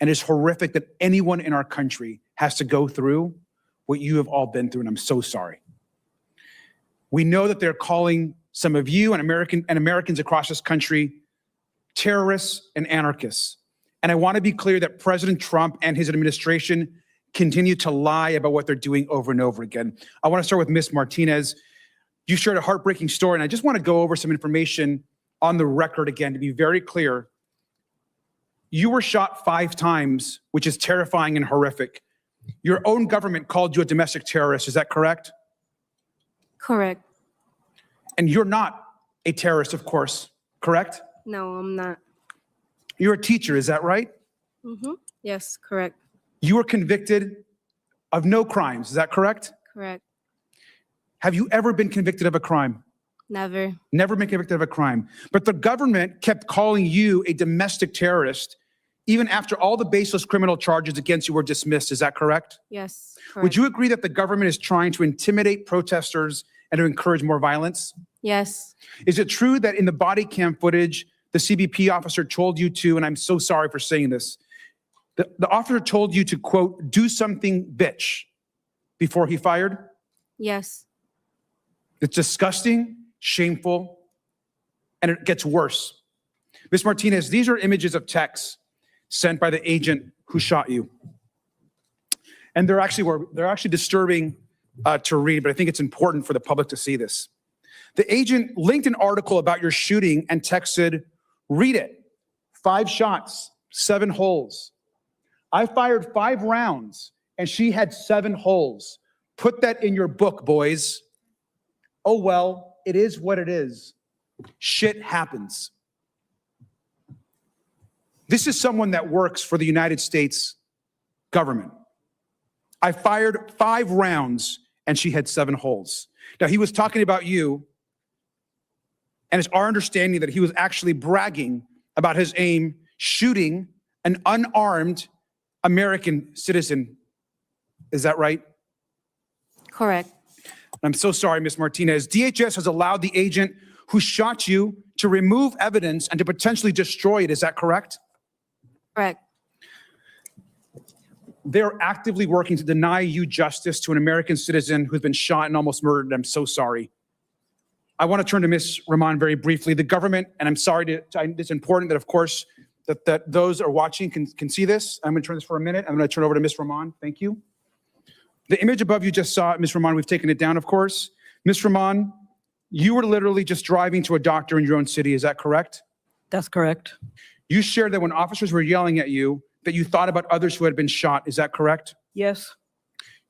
And it's horrific that anyone in our country has to go through what you have all been through, and I'm so sorry. We know that they're calling some of you and Americans across this country terrorists and anarchists. And I want to be clear that President Trump and his administration continue to lie about what they're doing over and over again. I want to start with Ms. Martinez. You shared a heartbreaking story, and I just want to go over some information on the record again to be very clear. You were shot 5 times, which is terrifying and horrific. Your own government called you a domestic terrorist. Is that correct? Correct. And you're not a terrorist, of course, correct? No, I'm not. You're a teacher, is that right? Yes, correct. You were convicted of no crimes, is that correct? Correct. Have you ever been convicted of a crime? Never. Never been convicted of a crime. But the government kept calling you a domestic terrorist even after all the baseless criminal charges against you were dismissed. Is that correct? Yes, correct. Would you agree that the government is trying to intimidate protesters and to encourage more violence? Yes. Is it true that in the body cam footage, the CBP officer told you to, and I'm so sorry for saying this, the officer told you to, quote, do something, bitch, before he fired? Yes. It's disgusting, shameful, and it gets worse. Ms. Martinez, these are images of texts sent by the agent who shot you. And they're actually disturbing to read, but I think it's important for the public to see this. The agent linked an article about your shooting and texted, read it, 5 shots, 7 holes. I fired 5 rounds and she had 7 holes. Put that in your book, boys. Oh, well, it is what it is. Shit happens. This is someone that works for the United States government. I fired 5 rounds and she had 7 holes. Now, he was talking about you, and it's our understanding that he was actually bragging about his aim shooting an unarmed American citizen. Is that right? Correct. I'm so sorry, Ms. Martinez. DHS has allowed the agent who shot you to remove evidence and to potentially destroy it. Is that correct? Correct. They're actively working to deny you justice to an American citizen who's been shot and almost murdered. I'm so sorry. I want to turn to Ms. Rahman very briefly. The government, and I'm sorry, it's important that, of course, that those are watching can see this. I'm going to turn this for a minute. I'm going to turn over to Ms. Rahman. Thank you. The image above you just saw, Ms. Rahman, we've taken it down, of course. Ms. Rahman, you were literally just driving to a doctor in your own city. Is that correct? That's correct. You shared that when officers were yelling at you, that you thought about others who had been shot. Is that correct? Yes.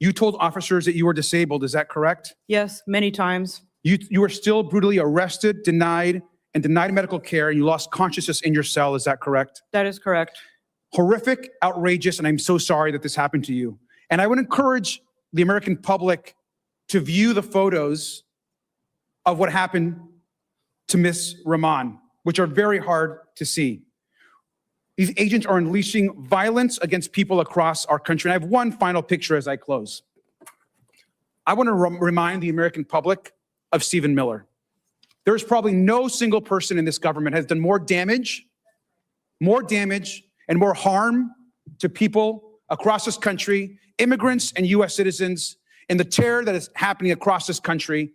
You told officers that you were disabled. Is that correct? Yes, many times. You were still brutally arrested, denied medical care, and you lost consciousness in your cell. Is that correct? That is correct. Horrific, outrageous, and I'm so sorry that this happened to you. And I would encourage the American public to view the photos of what happened to Ms. Rahman, which are very hard to see. These agents are unleashing violence against people across our country. And I have one final picture as I close. I want to remind the American public of Stephen Miller. There's probably no single person in this government has done more damage and more harm to people across this country, immigrants and U.S. citizens, in the terror that is happening across this country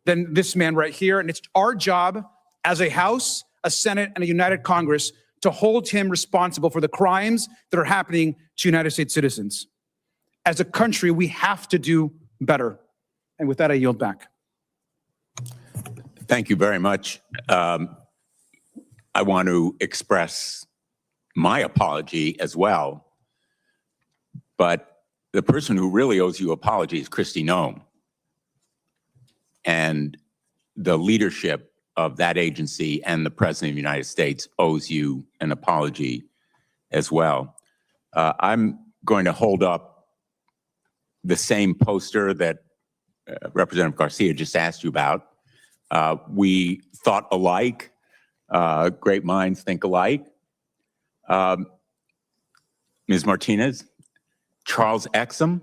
than this man right here. And it's our job as a House, a Senate, and a united Congress to hold him responsible for the crimes that are happening to United States citizens. As a country, we have to do better. And with that, I yield back. Thank you very much. I want to express my apology as well. But the person who really owes you apology is Kristi Noem. And the leadership of that agency and the President of the United States owes you an apology as well. I'm going to hold up the same poster that Representative Garcia just asked you about. We thought alike. Great minds think alike. Ms. Martinez, Charles Exum.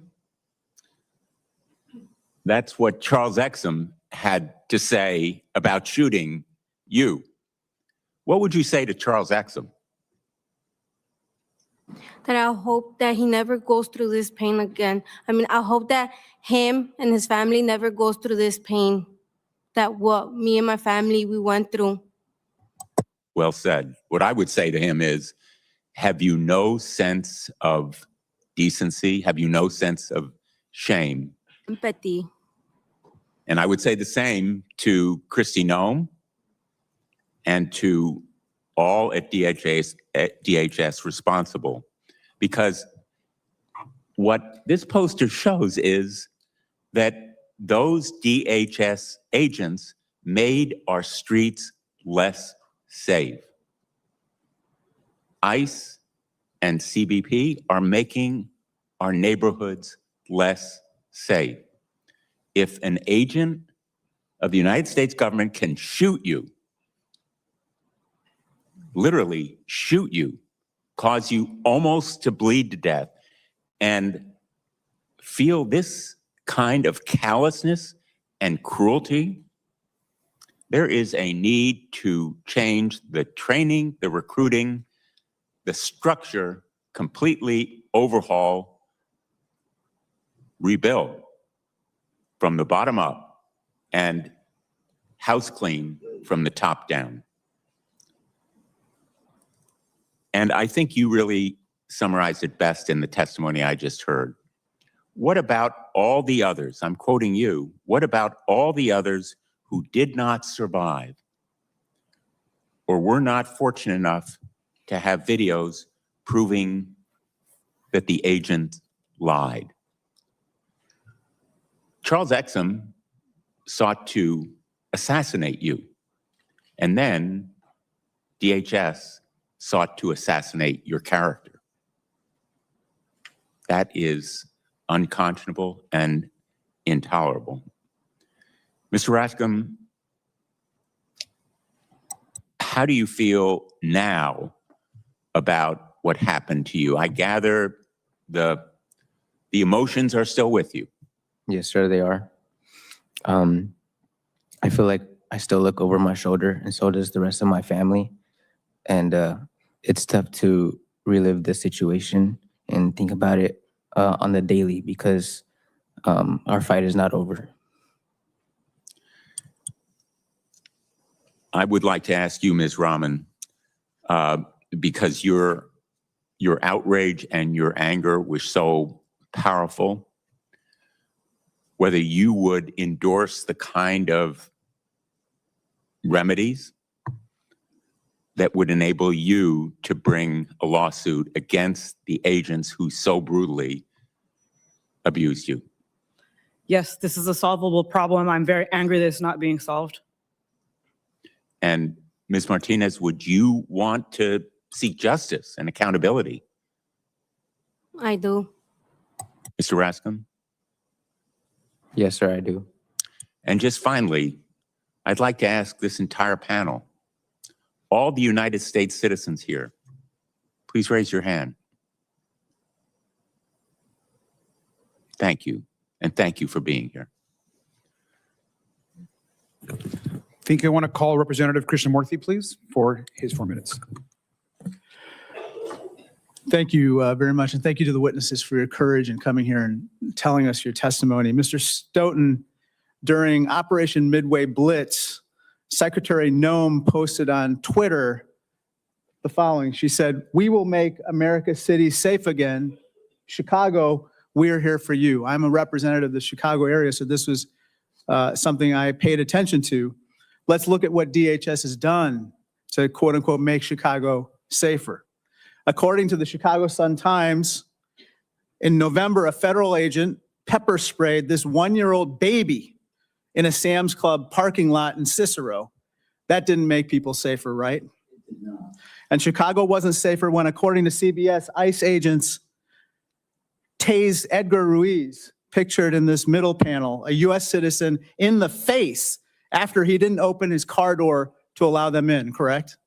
That's what Charles Exum had to say about shooting you. What would you say to Charles Exum? That I hope that he never goes through this pain again. I mean, I hope that him and his family never goes through this pain that what me and my family, we went through. Well said. What I would say to him is, have you no sense of decency? Have you no sense of shame? Empathy. And I would say the same to Kristi Noem and to all at DHS responsible. Because what this poster shows is that those DHS agents made our streets less safe. ICE and CBP are making our neighborhoods less safe. If an agent of the United States government can shoot you, literally shoot you, cause you almost to bleed to death, and feel this kind of callousness and cruelty, there is a need to change the training, the recruiting, the structure, completely overhaul, rebuild from the bottom up, and house clean from the top down. And I think you really summarized it best in the testimony I just heard. What about all the others? I'm quoting you. What about all the others who did not survive or were not fortunate enough to have videos proving that the agent lied? Charles Exum sought to assassinate you, and then DHS sought to assassinate your character. That is unconscionable and intolerable. Mr. Rascom, how do you feel now about what happened to you? I gather the emotions are still with you. Yes, sir, they are. I feel like I still look over my shoulder, and so does the rest of my family. And it's tough to relive the situation and think about it on the daily, because our fight is not over. I would like to ask you, Ms. Rahman, because your outrage and your anger was so powerful, whether you would endorse the kind of remedies that would enable you to bring a lawsuit against the agents who so brutally abused you. Yes, this is a solvable problem. I'm very angry that it's not being solved. And Ms. Martinez, would you want to seek justice and accountability? I do. Mr. Rascom? Yes, sir, I do. And just finally, I'd like to ask this entire panel, all the United States citizens here, please raise your hand. Thank you, and thank you for being here. I think I want to call Representative Krishnamurthy, please, for his 4 minutes. Thank you very much, and thank you to the witnesses for your courage in coming here and telling us your testimony. Mr. Stoughton, during Operation Midway Blitz, Secretary Noem posted on Twitter the following. She said, "We will make America's cities safe again. Chicago, we're here for you." I'm a representative of the Chicago area, so this was something I paid attention to. Let's look at what DHS has done to quote unquote make Chicago safer. According to the Chicago Sun-Times, in November, a federal agent pepper sprayed this 1-year-old baby in a Sam's Club parking lot in Cicero. That didn't make people safer, right? And Chicago wasn't safer when, according to CBS, ICE agents tased Edgar Ruiz, pictured in this middle panel, a U.S. citizen, in the face after he didn't open his car door to allow them in, correct?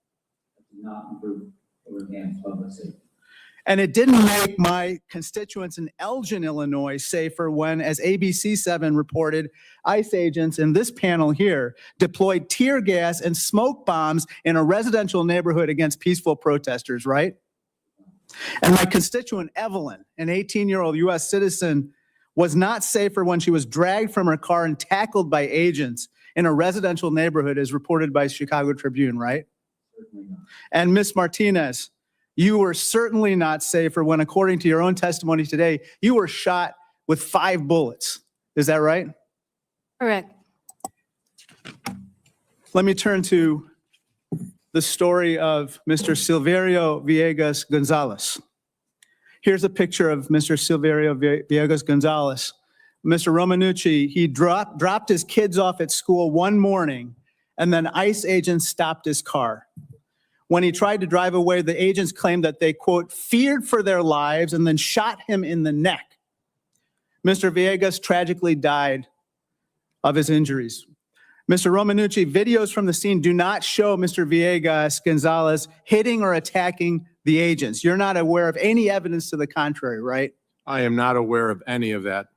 And it didn't make my constituents in Elgin, Illinois safer when, as ABC7 reported, ICE agents in this panel here deployed tear gas and smoke bombs in a residential neighborhood against peaceful protesters, right? And my constituent Evelyn, an 18-year-old U.S. citizen, was not safer when she was dragged from her car and tackled by agents in a residential neighborhood, as reported by Chicago Tribune, right? And Ms. Martinez, you were certainly not safer when, according to your own testimony today, you were shot with 5 bullets. Is that right? Correct. Let me turn to the story of Mr. Silverio Villegas Gonzalez. Here's a picture of Mr. Silverio Villegas Gonzalez. Mr. Romanucci, he dropped his kids off at school one morning, and then ICE agents stopped his car. When he tried to drive away, the agents claimed that they, quote, feared for their lives and then shot him in the neck. Mr. Villegas tragically died of his injuries. Mr. Romanucci, videos from the scene do not show Mr. Villegas Gonzalez hitting or attacking the agents. You're not aware of any evidence to the contrary, right? I am not aware of any of that.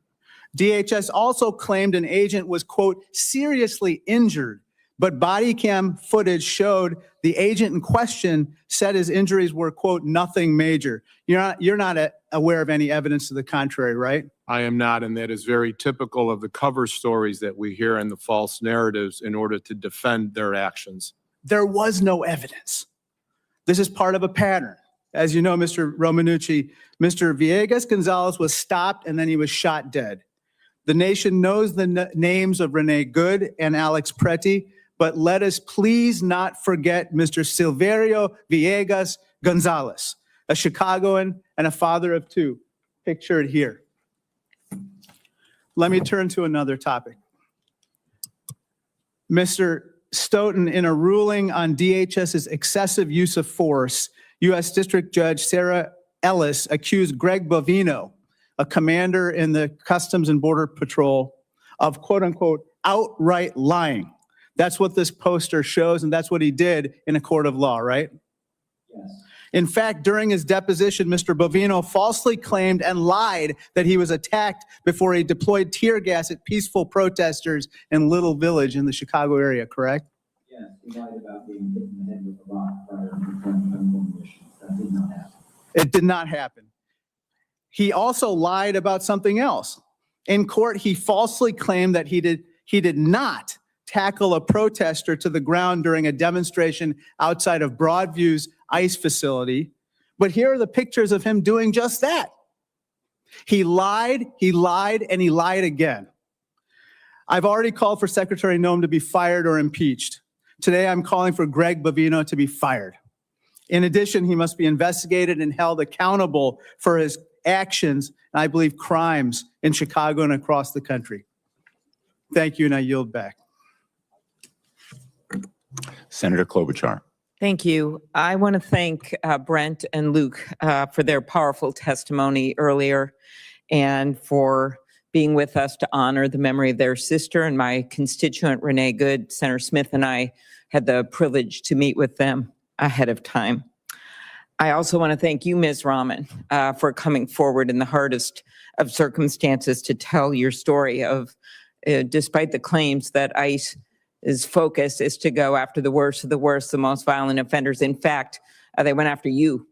DHS also claimed an agent was, quote, seriously injured, but body cam footage showed the agent in question said his injuries were, quote, nothing major. You're not aware of any evidence to the contrary, right? I am not, and that is very typical of the cover stories that we hear and the false narratives in order to defend their actions. There was no evidence. This is part of a pattern. As you know, Mr. Romanucci, Mr. Villegas Gonzalez was stopped and then he was shot dead. The nation knows the names of Renee Good and Alex Preti, but let us please not forget Mr. Silverio Villegas Gonzalez, a Chicagoan and a father of 2, pictured here. Let me turn to another topic. Mr. Stoughton, in a ruling on DHS's excessive use of force, U.S. District Judge Sarah Ellis accused Greg Bovino, a commander in the Customs and Border Patrol, of quote unquote outright lying. That's what this poster shows, and that's what he did in a court of law, right? Yes. In fact, during his deposition, Mr. Bovino falsely claimed and lied that he was attacked before he deployed tear gas at peaceful protesters in Little Village in the Chicago area, correct? Yes, he lied about being hit in the head with a rock prior to the mission. That did not happen. It did not happen. He also lied about something else. In court, he falsely claimed that he did not tackle a protester to the ground during a demonstration outside of Broadview's ICE facility. But here are the pictures of him doing just that. He lied, and he lied again. I've already called for Secretary Noem to be fired or impeached. Today, I'm calling for Greg Bovino to be fired. In addition, he must be investigated and held accountable for his actions, and I believe crimes, in Chicago and across the country. Thank you, and I yield back. Senator Klobuchar. Thank you. I want to thank Brent and Luke for their powerful testimony earlier and for being with us to honor the memory of their sister and my constituent, Renee Good. Senator Smith and I had the privilege to meet with them ahead of time. I also want to thank you, Ms. Rahman, for coming forward in the hardest of circumstances to tell your story of, despite the claims that ICE's focus is to go after the worst of the worst, the most violent offenders. In fact, they went after you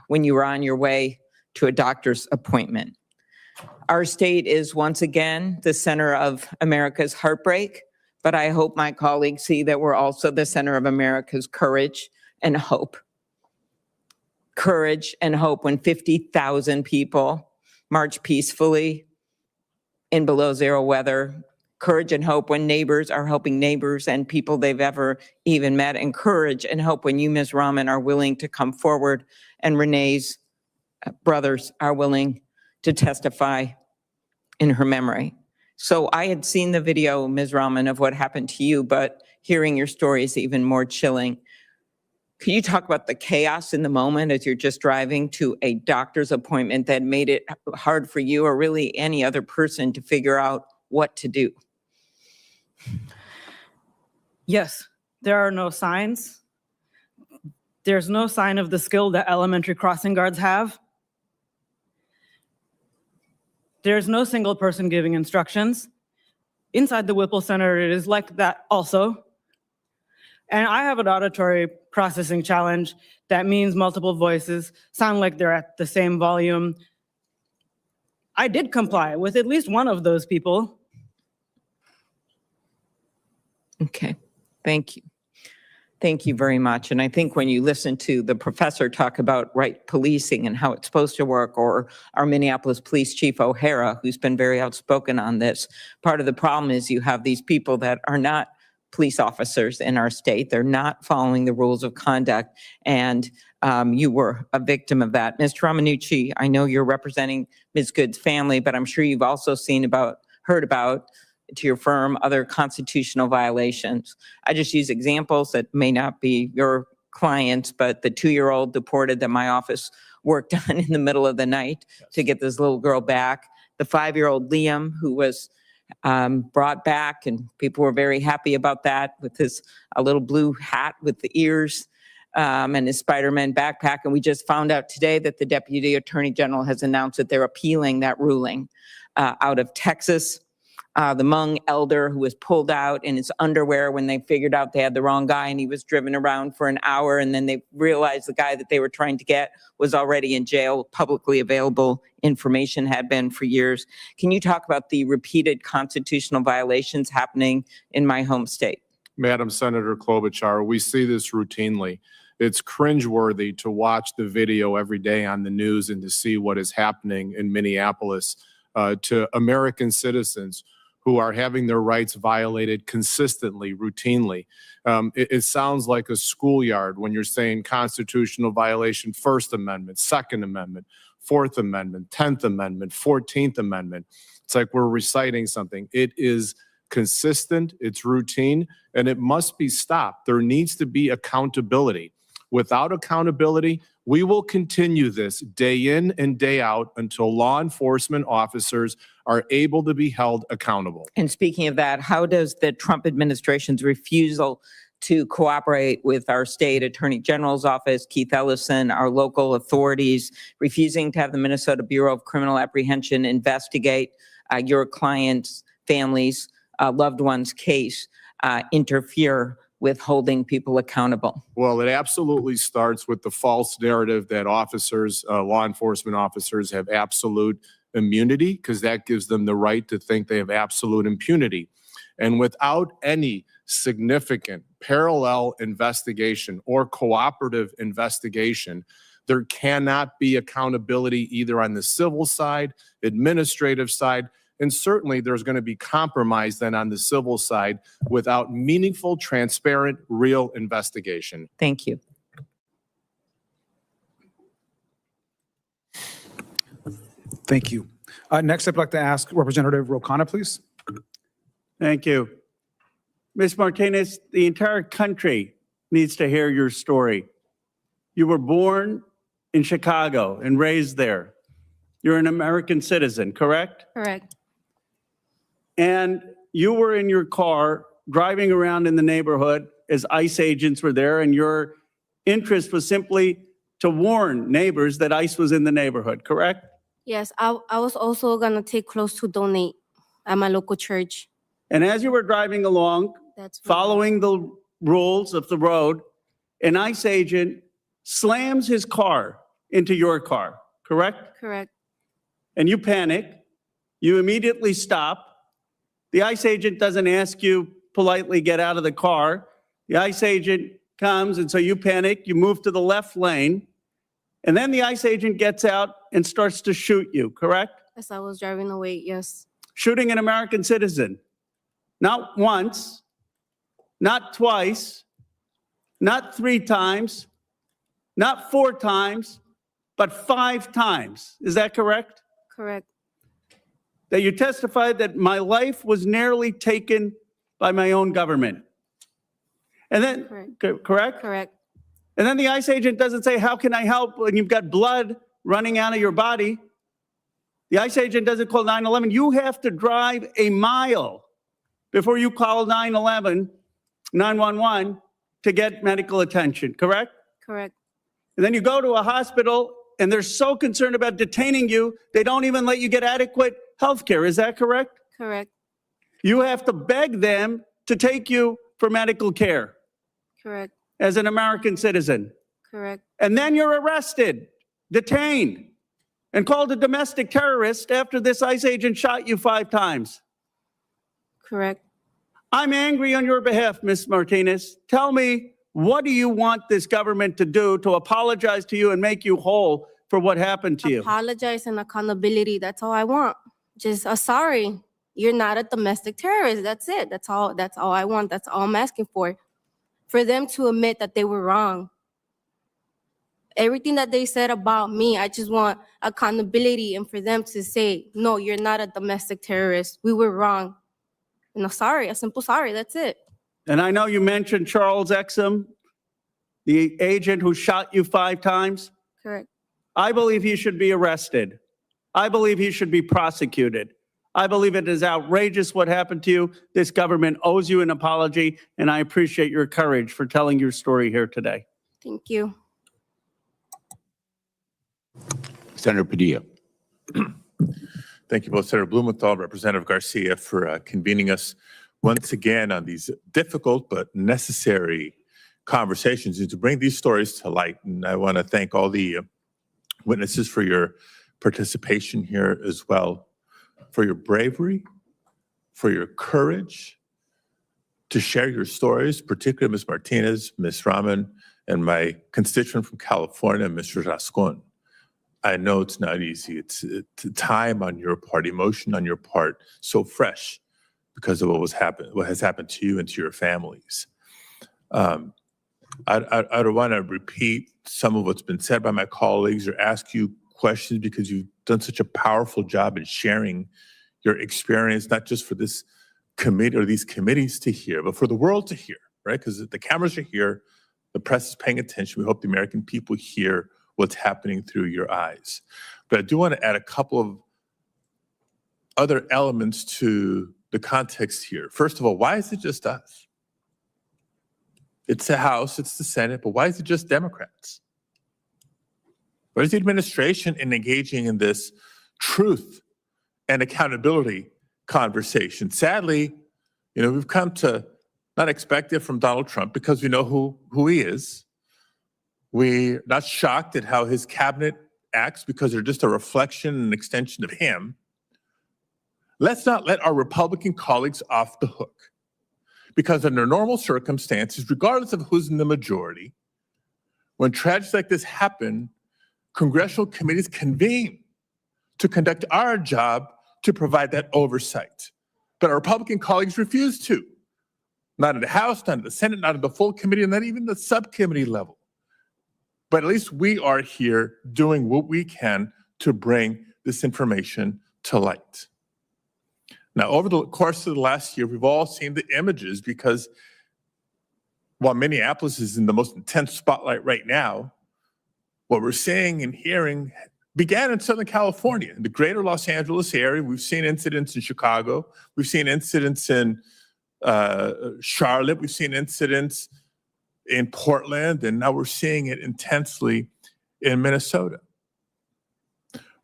when you were on your way to a doctor's appointment. Our state is once again the center of America's heartbreak, but I hope my colleagues see that we're also the center of America's courage and hope. Courage and hope when 50,000 people march peacefully in below zero weather. Courage and hope when neighbors are helping neighbors and people they've ever even met. And courage and hope when you, Ms. Rahman, are willing to come forward and Renee's brothers are willing to testify in her memory. So I had seen the video, Ms. Rahman, of what happened to you, but hearing your story is even more chilling. Could you talk about the chaos in the moment as you're just driving to a doctor's appointment that made it hard for you or really any other person to figure out what to do? Yes, there are no signs. There's no sign of the skill that elementary crossing guards have. There's no single person giving instructions. Inside the Whipple Center, it is like that also. And I have an auditory processing challenge that means multiple voices sound like they're at the same volume. I did comply with at least one of those people. Okay, thank you. Thank you very much. And I think when you listen to the professor talk about right policing and how it's supposed to work, or our Minneapolis Police Chief O'Hara, who's been very outspoken on this, part of the problem is you have these people that are not police officers in our state. They're not following the rules of conduct, and you were a victim of that. Mr. Romanucci, I know you're representing Ms. Good's family, but I'm sure you've also heard about to your firm other constitutional violations. I just use examples that may not be your clients, but the 2-year-old deported that my office worked on in the middle of the night to get this little girl back. The 5-year-old Liam, who was brought back, and people were very happy about that, with a little blue hat with the ears and his Spider-Man backpack. And we just found out today that the Deputy Attorney General has announced that they're appealing that ruling out of Texas. The Hmong elder who was pulled out in his underwear when they figured out they had the wrong guy, and he was driven around for an hour, and then they realized the guy that they were trying to get was already in jail. Publicly available information had been for years. Can you talk about the repeated constitutional violations happening in my home state? Madam Senator Klobuchar, we see this routinely. It's cringeworthy to watch the video every day on the news and to see what is happening in Minneapolis to American citizens who are having their rights violated consistently, routinely. It sounds like a schoolyard when you're saying constitutional violation, First Amendment, Second Amendment, Fourth Amendment, 10th Amendment, 14th Amendment. It's like we're reciting something. It is consistent, it's routine, and it must be stopped. There needs to be accountability. Without accountability, we will continue this day in and day out until law enforcement officers are able to be held accountable. And speaking of that, how does the Trump administration's refusal to cooperate with our state attorney general's office, Keith Ellison, our local authorities, refusing to have the Minnesota Bureau of Criminal Apprehension investigate your clients' families, loved ones' case, interfere with holding people accountable? Well, it absolutely starts with the false narrative that officers, law enforcement officers, have absolute immunity, because that gives them the right to think they have absolute impunity. And without any significant parallel investigation or cooperative investigation, there cannot be accountability either on the civil side, administrative side, and certainly there's going to be compromise then on the civil side without meaningful, transparent, real investigation. Thank you. Thank you. Next, I'd like to ask Representative Rokana, please. Thank you. Ms. Martinez, the entire country needs to hear your story. You were born in Chicago and raised there. You're an American citizen, correct? Correct. And you were in your car driving around in the neighborhood as ICE agents were there, and your interest was simply to warn neighbors that ICE was in the neighborhood, correct? Yes, I was also gonna take clothes to donate at my local church. And as you were driving along, That's right. following the rules of the road, an ICE agent slams his car into your car, correct? Correct. And you panic. You immediately stop. The ICE agent doesn't ask you politely get out of the car. The ICE agent comes, and so you panic. You move to the left lane. And then the ICE agent gets out and starts to shoot you, correct? As I was driving away, yes. Shooting an American citizen. Not once, not twice, not 3 times, not 4 times, but 5 times. Is that correct? Correct. That you testified that my life was nearly taken by my own government. And then, correct? Correct. And then the ICE agent doesn't say, how can I help when you've got blood running out of your body? The ICE agent doesn't call 911. You have to drive a mile before you call 911 to get medical attention, correct? Correct. And then you go to a hospital and they're so concerned about detaining you, they don't even let you get adequate health care. Is that correct? Correct. You have to beg them to take you for medical care Correct. as an American citizen. Correct. And then you're arrested, detained, and called a domestic terrorist after this ICE agent shot you 5 times. Correct. I'm angry on your behalf, Ms. Martinez. Tell me, what do you want this government to do to apologize to you and make you whole for what happened to you? Apologize and accountability. That's all I want. Just a sorry. You're not a domestic terrorist. That's it. That's all I want. That's all I'm asking for. For them to admit that they were wrong. Everything that they said about me, I just want accountability and for them to say, no, you're not a domestic terrorist. We were wrong. And a simple sorry. That's it. And I know you mentioned Charles Exum, the agent who shot you 5 times. Correct. I believe he should be arrested. I believe he should be prosecuted. I believe it is outrageous what happened to you. This government owes you an apology, and I appreciate your courage for telling your story here today. Thank you. Senator Padilla. Thank you both, Senator Blumenthal, Representative Garcia, for convening us once again on these difficult but necessary conversations and to bring these stories to light. And I want to thank all the witnesses for your participation here as well, for your bravery, for your courage to share your stories, particularly Ms. Martinez, Ms. Rahman, and my constituent from California, Mr. Rascon. I know it's not easy. It's time on your part, emotion on your part, so fresh because of what has happened to you and to your families. I don't want to repeat some of what's been said by my colleagues or ask you questions because you've done such a powerful job in sharing your experience, not just for this committee or these committees to hear, but for the world to hear, right? Because the cameras are here, the press is paying attention. We hope the American people hear what's happening through your eyes. But I do want to add a couple of other elements to the context here. First of all, why is it just us? It's the House, it's the Senate, but why is it just Democrats? Where's the administration in engaging in this truth and accountability conversation? Sadly, we've come to not expect it from Donald Trump because we know who he is. We're not shocked at how his cabinet acts because they're just a reflection and extension of him. Let's not let our Republican colleagues off the hook because under normal circumstances, regardless of who's in the majority, when tragedies like this happen, congressional committees convene to conduct our job to provide that oversight. But our Republican colleagues refuse to. Not in the House, not in the Senate, not in the full committee, and not even the subcommittee level. But at least we are here doing what we can to bring this information to light. Now, over the course of the last year, we've all seen the images because while Minneapolis is in the most intense spotlight right now, what we're seeing and hearing began in Southern California, in the greater Los Angeles area. We've seen incidents in Chicago. We've seen incidents in Charlotte. We've seen incidents in Portland, and now we're seeing it intensely in Minnesota.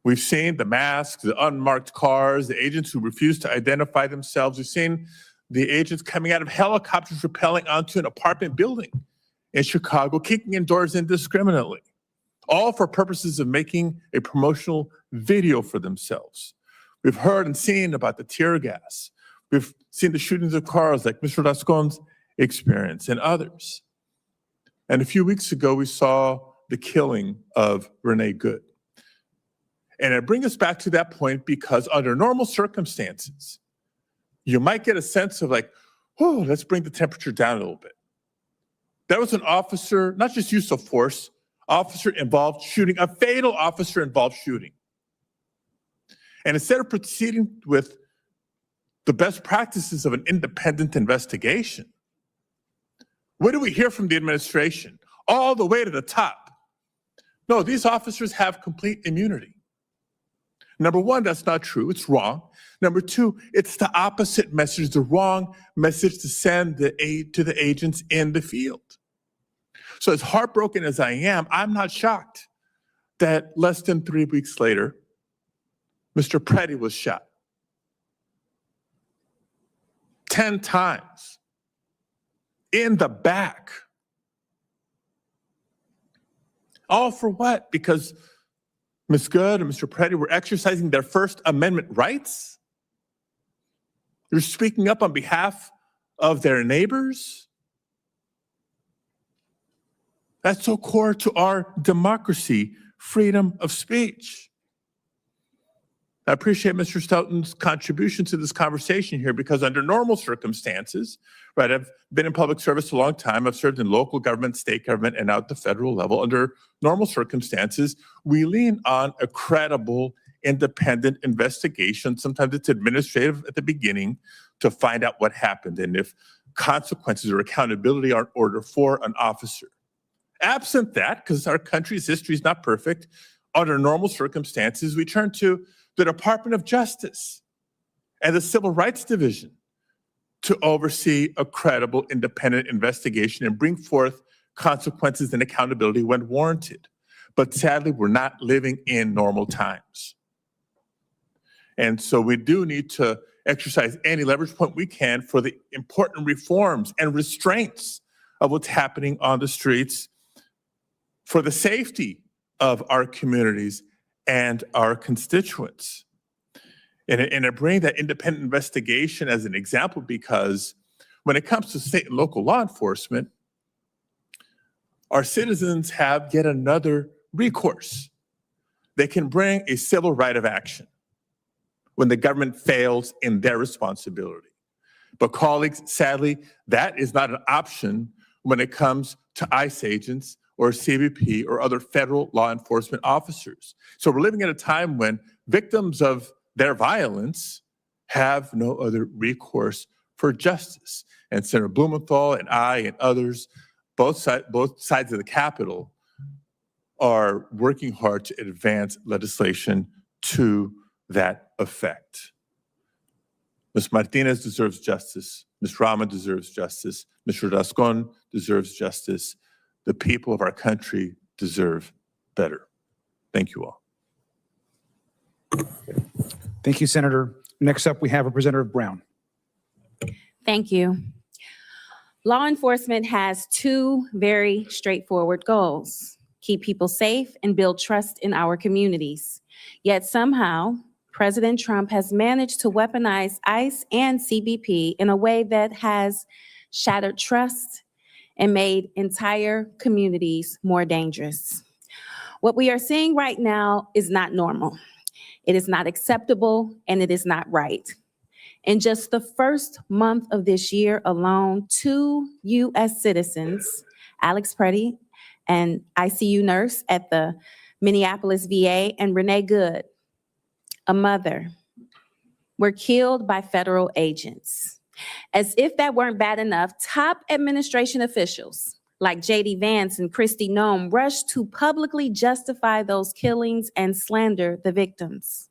We've seen the masks, the unmarked cars, the agents who refuse to identify themselves. We've seen the agents coming out of helicopters rappelling onto an apartment building in Chicago, kicking in doors indiscriminately, all for purposes of making a promotional video for themselves. We've heard and seen about the tear gas. We've seen the shootings of cars like Mr. Rascon's experience and others. And a few weeks ago, we saw the killing of Renee Good. And it brings us back to that point because under normal circumstances, you might get a sense of like, oh, let's bring the temperature down a little bit. There was an officer, not just use of force, officer-involved shooting, a fatal officer-involved shooting. And instead of proceeding with the best practices of an independent investigation, what do we hear from the administration? All the way to the top. No, these officers have complete immunity. Number one, that's not true. It's wrong. Number two, it's the opposite message, the wrong message to send to the agents in the field. So as heartbroken as I am, I'm not shocked that less than 3 weeks later, Mr. Preddy was shot 10 times in the back. All for what? Because Ms. Good and Mr. Preddy were exercising their First Amendment rights? You're speaking up on behalf of their neighbors? That's so core to our democracy, freedom of speech. I appreciate Mr. Stoughton's contribution to this conversation here, because under normal circumstances, right, I've been in public service a long time. I've served in local government, state government, and out at the federal level. Under normal circumstances, we lean on a credible, independent investigation. Sometimes it's administrative at the beginning to find out what happened and if consequences or accountability are in order for an officer. Absent that, because our country's history is not perfect, under normal circumstances, we turn to the Department of Justice and the Civil Rights Division to oversee a credible, independent investigation and bring forth consequences and accountability when warranted. But sadly, we're not living in normal times. And so we do need to exercise any leverage point we can for the important reforms and restraints of what's happening on the streets for the safety of our communities and our constituents. And I bring that independent investigation as an example because when it comes to state and local law enforcement, our citizens have yet another recourse. They can bring a civil right of action when the government fails in their responsibility. But colleagues, sadly, that is not an option when it comes to ICE agents or CBP or other federal law enforcement officers. So we're living at a time when victims of their violence have no other recourse for justice. And Senator Blumenthal and I and others, both sides of the Capitol, are working hard to advance legislation to that effect. Ms. Martinez deserves justice. Ms. Rama deserves justice. Mr. Rascon deserves justice. The people of our country deserve better. Thank you all. Thank you, Senator. Next up, we have Representative Brown. Thank you. Law enforcement has two very straightforward goals: keep people safe and build trust in our communities. Yet somehow, President Trump has managed to weaponize ICE and CBP in a way that has shattered trust and made entire communities more dangerous. What we are seeing right now is not normal. It is not acceptable, and it is not right. In just the first month of this year alone, 2 U.S. citizens, Alex Preddy, an ICU nurse at the Minneapolis VA, and Renee Good, a mother, were killed by federal agents. As if that weren't bad enough, top administration officials like J.D. Vance and Kristi Noem rushed to publicly justify those killings and slander the victims.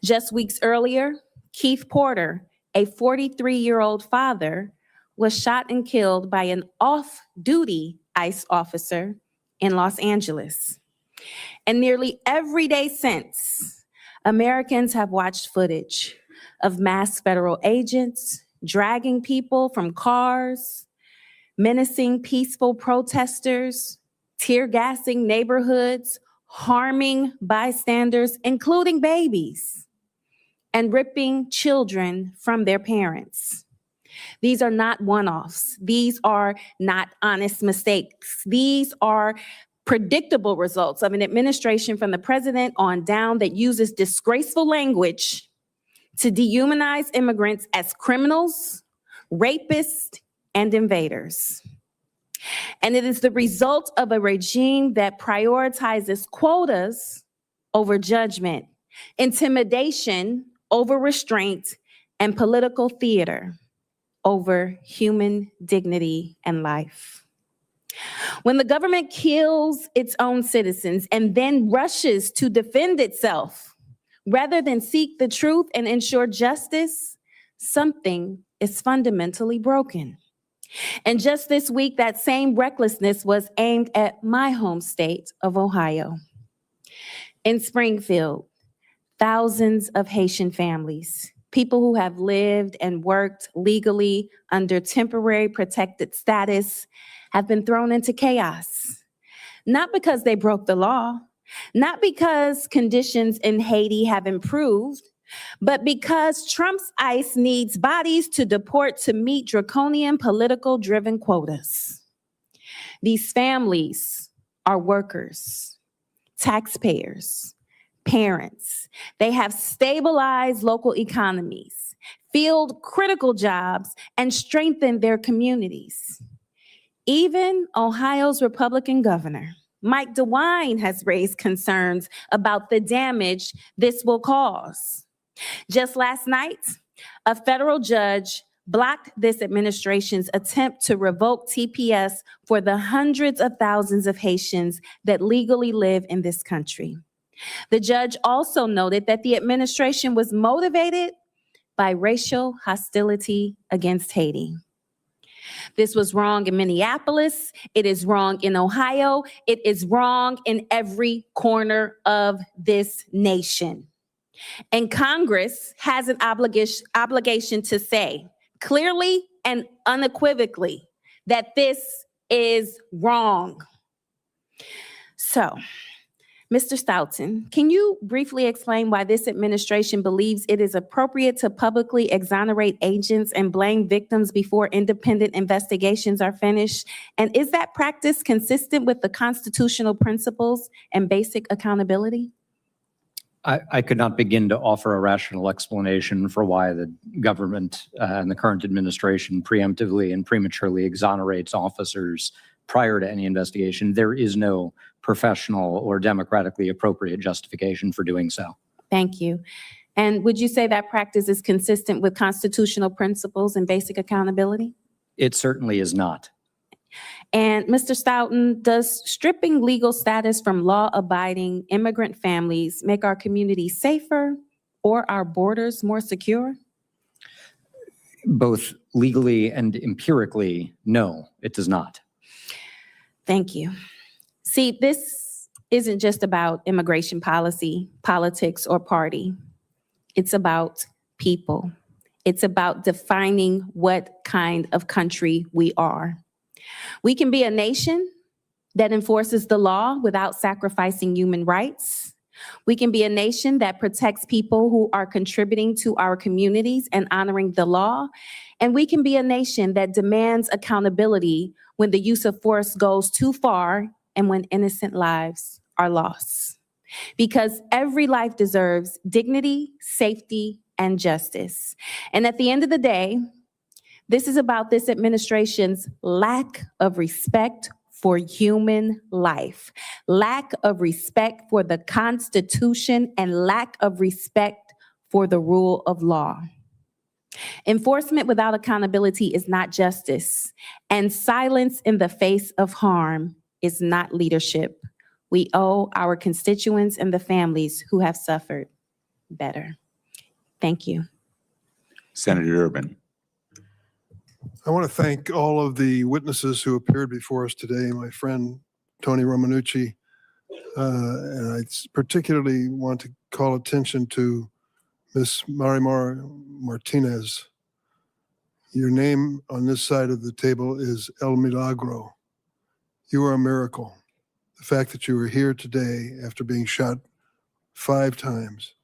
Just weeks earlier, Keith Porter, a 43-year-old father, was shot and killed by an off-duty ICE officer in Los Angeles. And nearly every day since, Americans have watched footage of masked federal agents dragging people from cars, menacing peaceful protesters, tear gassing neighborhoods, harming bystanders, including babies, and ripping children from their parents. These are not one-offs. These are not honest mistakes. These are predictable results of an administration from the president on down that uses disgraceful language to dehumanize immigrants as criminals, rapists, and invaders. And it is the result of a regime that prioritizes quotas over judgment, intimidation over restraint, and political theater over human dignity and life. When the government kills its own citizens and then rushes to defend itself, rather than seek the truth and ensure justice, something is fundamentally broken. And just this week, that same recklessness was aimed at my home state of Ohio. In Springfield, thousands of Haitian families, people who have lived and worked legally under temporary protected status, have been thrown into chaos. Not because they broke the law, not because conditions in Haiti have improved, but because Trump's ICE needs bodies to deport to meet draconian political-driven quotas. These families are workers, taxpayers, parents. They have stabilized local economies, filled critical jobs, and strengthened their communities. Even Ohio's Republican governor, Mike DeWine, has raised concerns about the damage this will cause. Just last night, a federal judge blocked this administration's attempt to revoke TPS for the hundreds of thousands of Haitians that legally live in this country. The judge also noted that the administration was motivated by racial hostility against Haiti. This was wrong in Minneapolis. It is wrong in Ohio. It is wrong in every corner of this nation. And Congress has an obligation to say clearly and unequivocally that this is wrong. So, Mr. Stoughton, can you briefly explain why this administration believes it is appropriate to publicly exonerate agents and blame victims before independent investigations are finished? And is that practice consistent with the constitutional principles and basic accountability? I could not begin to offer a rational explanation for why the government and the current administration preemptively and prematurely exonerates officers prior to any investigation. There is no professional or democratically appropriate justification for doing so. Thank you. And would you say that practice is consistent with constitutional principles and basic accountability? It certainly is not. And Mr. Stoughton, does stripping legal status from law-abiding immigrant families make our communities safer or our borders more secure? Both legally and empirically, no, it does not. Thank you. See, this isn't just about immigration policy, politics, or party. It's about people. It's about defining what kind of country we are. We can be a nation that enforces the law without sacrificing human rights. We can be a nation that protects people who are contributing to our communities and honoring the law. And we can be a nation that demands accountability when the use of force goes too far and when innocent lives are lost. Because every life deserves dignity, safety, and justice. And at the end of the day, this is about this administration's lack of respect for human life, lack of respect for the Constitution, and lack of respect for the rule of law. Enforcement without accountability is not justice, and silence in the face of harm is not leadership. We owe our constituents and the families who have suffered better. Thank you. Senator Urban. I want to thank all of the witnesses who appeared before us today, my friend Tony Romanucci. And I particularly want to call attention to Ms. Marimar Martinez. Your name on this side of the table is El Milagro. You are a miracle. The fact that you are here today after being shot 5 times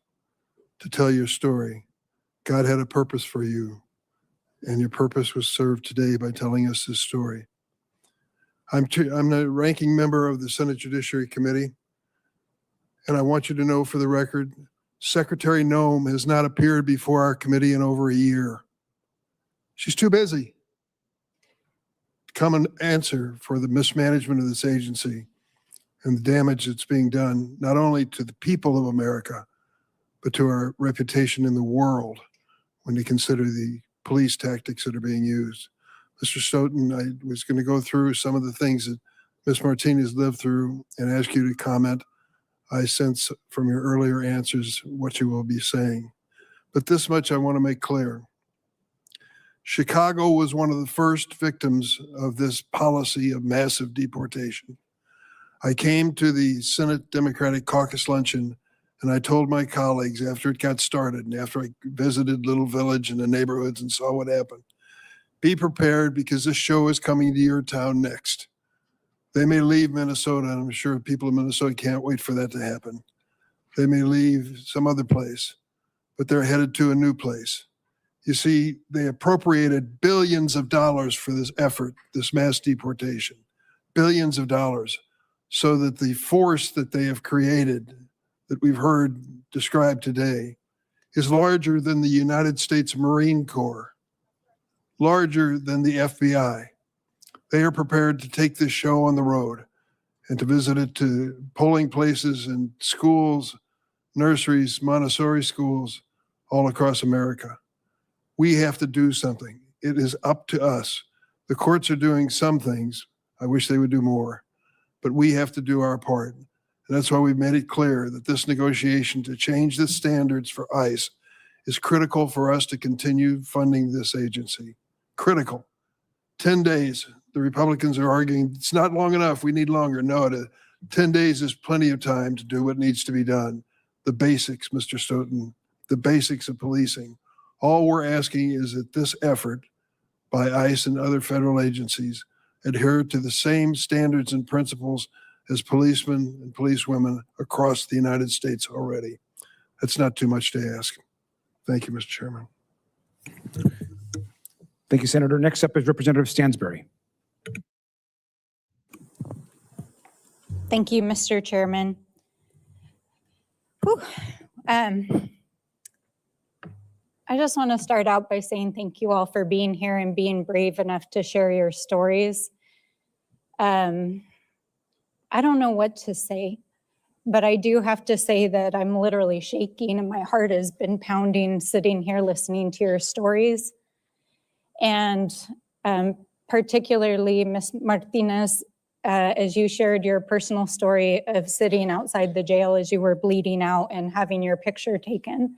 to tell your story. God had a purpose for you, and your purpose was served today by telling us this story. I'm the ranking member of the Senate Judiciary Committee, and I want you to know for the record, Secretary Noem has not appeared before our committee in over a year. She's too busy to come and answer for the mismanagement of this agency and the damage that's being done, not only to the people of America, but to our reputation in the world when you consider the police tactics that are being used. Mr. Stoughton, I was going to go through some of the things that Ms. Martinez lived through and ask you to comment. I sense from your earlier answers what you will be saying. But this much I want to make clear. Chicago was one of the first victims of this policy of massive deportation. I came to the Senate Democratic Caucus luncheon and I told my colleagues after it got started and after I visited Little Village and the neighborhoods and saw what happened, be prepared because this show is coming to your town next. They may leave Minnesota, and I'm sure people in Minnesota can't wait for that to happen. They may leave some other place, but they're headed to a new place. You see, they appropriated billions of dollars for this effort, this mass deportation, billions of dollars, so that the force that they have created, that we've heard described today, is larger than the United States Marine Corps, larger than the FBI. They are prepared to take this show on the road and to visit it to polling places and schools, nurseries, Montessori schools all across America. We have to do something. It is up to us. The courts are doing some things. I wish they would do more, but we have to do our part. And that's why we've made it clear that this negotiation to change the standards for ICE is critical for us to continue funding this agency. Critical. 10 days. The Republicans are arguing it's not long enough. We need longer. No, 10 days is plenty of time to do what needs to be done. The basics, Mr. Stoughton, the basics of policing. All we're asking is that this effort by ICE and other federal agencies adhere to the same standards and principles as policemen and policewomen across the United States already. That's not too much to ask. Thank you, Mr. Chairman. Thank you, Senator. Next up is Representative Stansbury. Thank you, Mr. Chairman. Whew. I just want to start out by saying thank you all for being here and being brave enough to share your stories. I don't know what to say, but I do have to say that I'm literally shaking and my heart has been pounding sitting here listening to your stories. And particularly, Ms. Martinez, as you shared your personal story of sitting outside the jail as you were bleeding out and having your picture taken.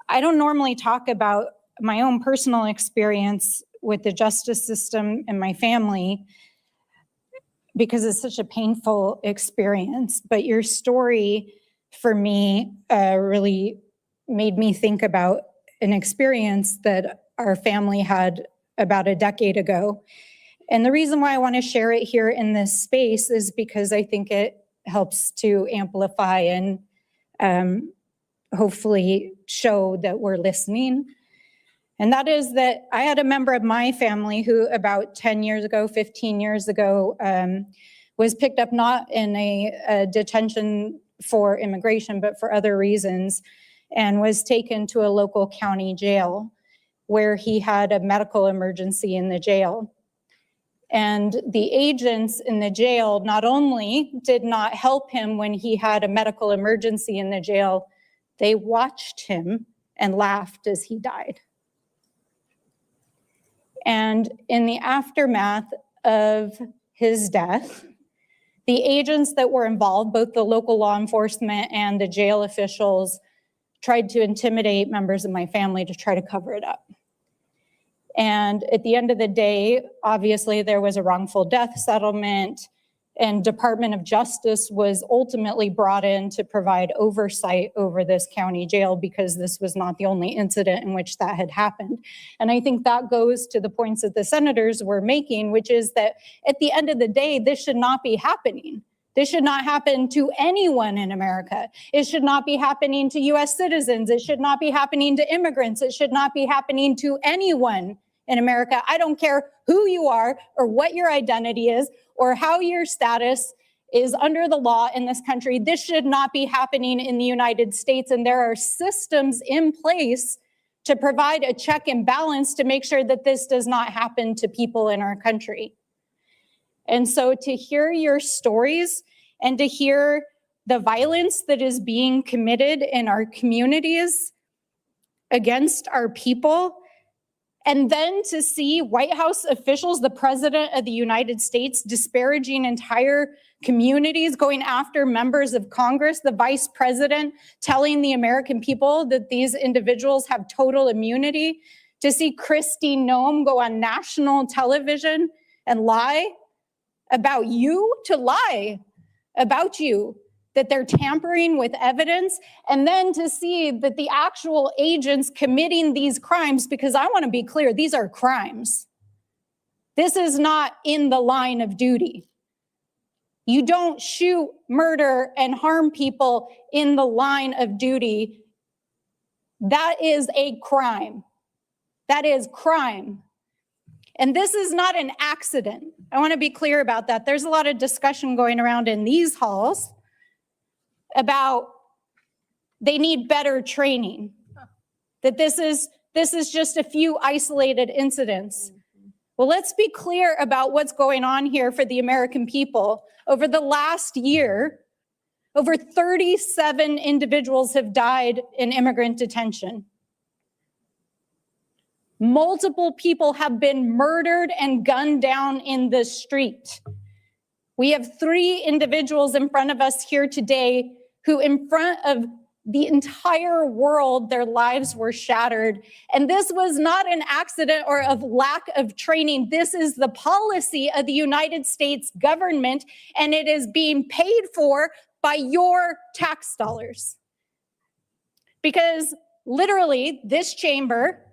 I don't normally talk about my own personal experience with the justice system and my family because it's such a painful experience, but your story for me really made me think about an experience that our family had about a decade ago. And the reason why I want to share it here in this space is because I think it helps to amplify and hopefully show that we're listening. And that is that I had a member of my family who about 10 years ago, 15 years ago, was picked up not in a detention for immigration, but for other reasons, and was taken to a local county jail where he had a medical emergency in the jail. And the agents in the jail not only did not help him when he had a medical emergency in the jail, they watched him and laughed as he died. And in the aftermath of his death, the agents that were involved, both the local law enforcement and the jail officials, tried to intimidate members of my family to try to cover it up. And at the end of the day, obviously there was a wrongful death settlement, and Department of Justice was ultimately brought in to provide oversight over this county jail because this was not the only incident in which that had happened. And I think that goes to the points that the senators were making, which is that at the end of the day, this should not be happening. This should not happen to anyone in America. It should not be happening to US citizens. It should not be happening to immigrants. It should not be happening to anyone in America. I don't care who you are or what your identity is or how your status is under the law in this country. This should not be happening in the United States. And there are systems in place to provide a check and balance to make sure that this does not happen to people in our country. And so to hear your stories and to hear the violence that is being committed in our communities against our people, and then to see White House officials, the President of the United States, disparaging entire communities, going after members of Congress, the Vice President telling the American people that these individuals have total immunity, to see Kristi Noem go on national television and lie about you, that they're tampering with evidence, and then to see that the actual agents committing these crimes, because I want to be clear, these are crimes. This is not in the line of duty. You don't shoot, murder, and harm people in the line of duty. That is a crime. That is crime. And this is not an accident. I want to be clear about that. There's a lot of discussion going around in these halls about they need better training, that this is just a few isolated incidents. Well, let's be clear about what's going on here for the American people. Over the last year, over 37 individuals have died in immigrant detention. Multiple people have been murdered and gunned down in the street. We have 3 individuals in front of us here today who, in front of the entire world, their lives were shattered. And this was not an accident or of lack of training. This is the policy of the United States government, and it is being paid for by your tax dollars. Because literally, this chamber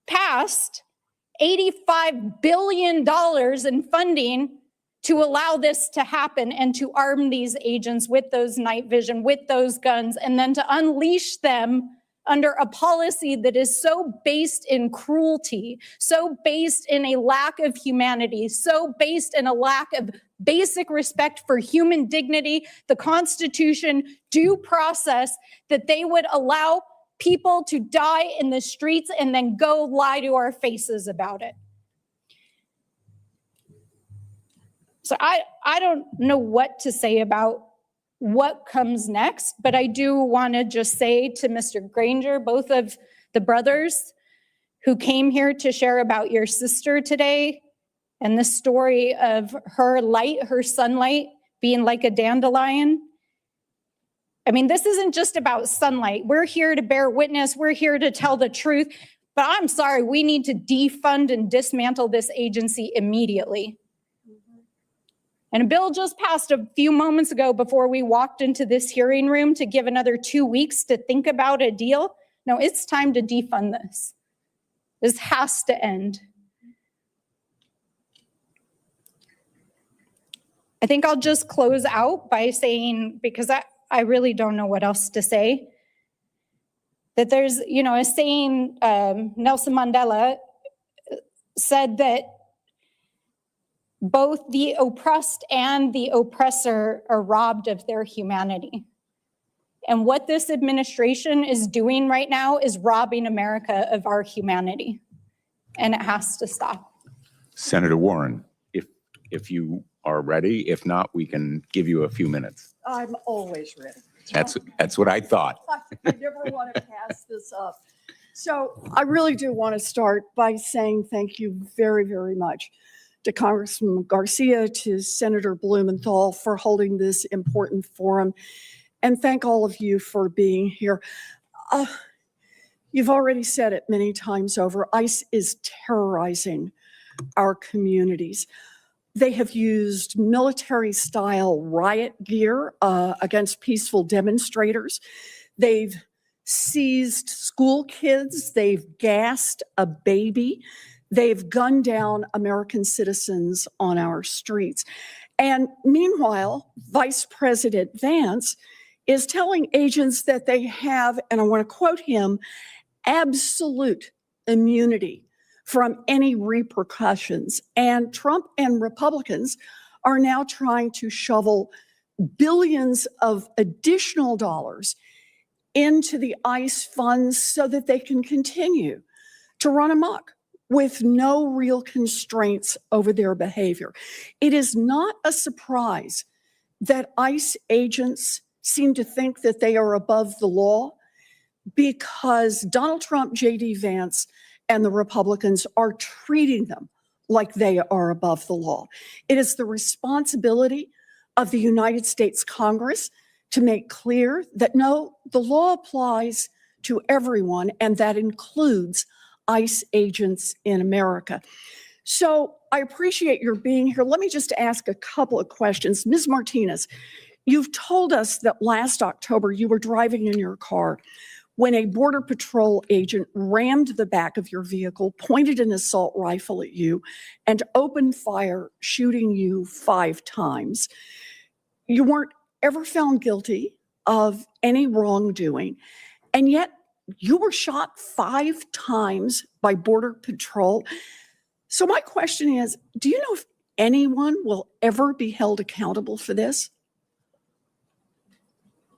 passed $85 billion in funding to allow this to happen and to arm these agents with those night vision, with those guns, and then to unleash them under a policy that is so based in cruelty, so based in a lack of humanity, so based in a lack of basic respect for human dignity, the Constitution, due process, that they would allow people to die in the streets and then go lie to our faces about it. So I don't know what to say about what comes next, but I do want to just say to Mr. Granger, both of the brothers who came here to share about your sister today and the story of her light, her sunlight being like a dandelion. I mean, this isn't just about sunlight. We're here to bear witness. We're here to tell the truth. But I'm sorry, we need to defund and dismantle this agency immediately. And a bill just passed a few moments ago before we walked into this hearing room to give another 2 weeks to think about a deal. No, it's time to defund this. This has to end. I think I'll just close out by saying, because I really don't know what else to say, that there's, a saying, Nelson Mandela said that both the oppressed and the oppressor are robbed of their humanity. And what this administration is doing right now is robbing America of our humanity. And it has to stop. Senator Warren, if you are ready. If not, we can give you a few minutes. I'm always ready. That's what I thought. I never want to pass this up. So I really do want to start by saying thank you very, very much to Congressman Garcia, to Senator Blumenthal for holding this important forum, and thank all of you for being here. You've already said it many times over, ICE is terrorizing our communities. They have used military-style riot gear against peaceful demonstrators. They've seized school kids. They've gassed a baby. They've gunned down American citizens on our streets. And meanwhile, Vice President Vance is telling agents that they have, and I want to quote him, absolute immunity from any repercussions. And Trump and Republicans are now trying to shovel billions of additional dollars into the ICE funds so that they can continue to run amok with no real constraints over their behavior. It is not a surprise that ICE agents seem to think that they are above the law, because Donald Trump, J.D. Vance, and the Republicans are treating them like they are above the law. It is the responsibility of the United States Congress to make clear that no, the law applies to everyone, and that includes ICE agents in America. So I appreciate your being here. Let me just ask a couple of questions. Ms. Martinez, you've told us that last October you were driving in your car when a Border Patrol agent rammed the back of your vehicle, pointed an assault rifle at you, and opened fire, shooting you 5 times. You weren't ever found guilty of any wrongdoing, and yet you were shot 5 times by Border Patrol. So my question is, do you know if anyone will ever be held accountable for this?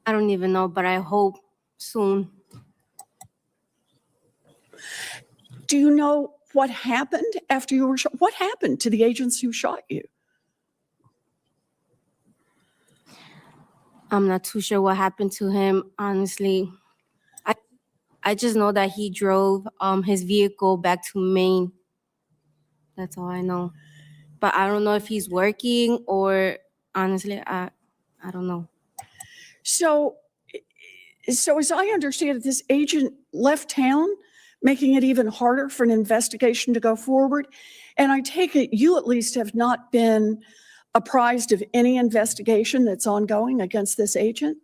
I don't even know, but I hope soon. Do you know what happened after you were shot? What happened to the agents who shot you? I'm not too sure what happened to him, honestly. I just know that he drove his vehicle back to Maine. That's all I know. But I don't know if he's working or honestly, I don't know. So as I understand it, this agent left town, making it even harder for an investigation to go forward. And I take it you at least have not been apprised of any investigation that's ongoing against this agent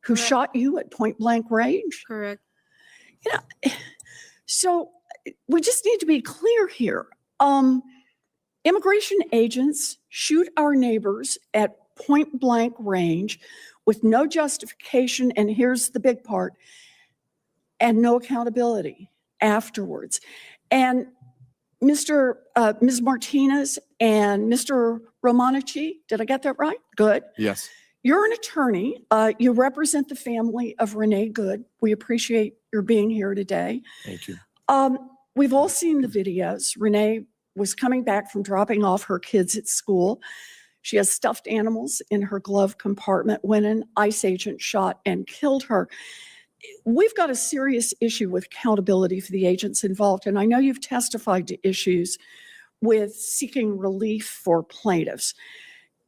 who shot you at point blank range? Correct. You know, so we just need to be clear here. Immigration agents shoot our neighbors at point blank range with no justification, and here's the big part, and no accountability afterwards. And Ms. Martinez and Mr. Romanici, did I get that right? Good. Yes. You're an attorney. You represent the family of Renee Good. We appreciate your being here today. Thank you. We've all seen the videos. Renee was coming back from dropping off her kids at school. She has stuffed animals in her glove compartment when an ICE agent shot and killed her. We've got a serious issue with accountability for the agents involved, and I know you've testified to issues with seeking relief for plaintiffs.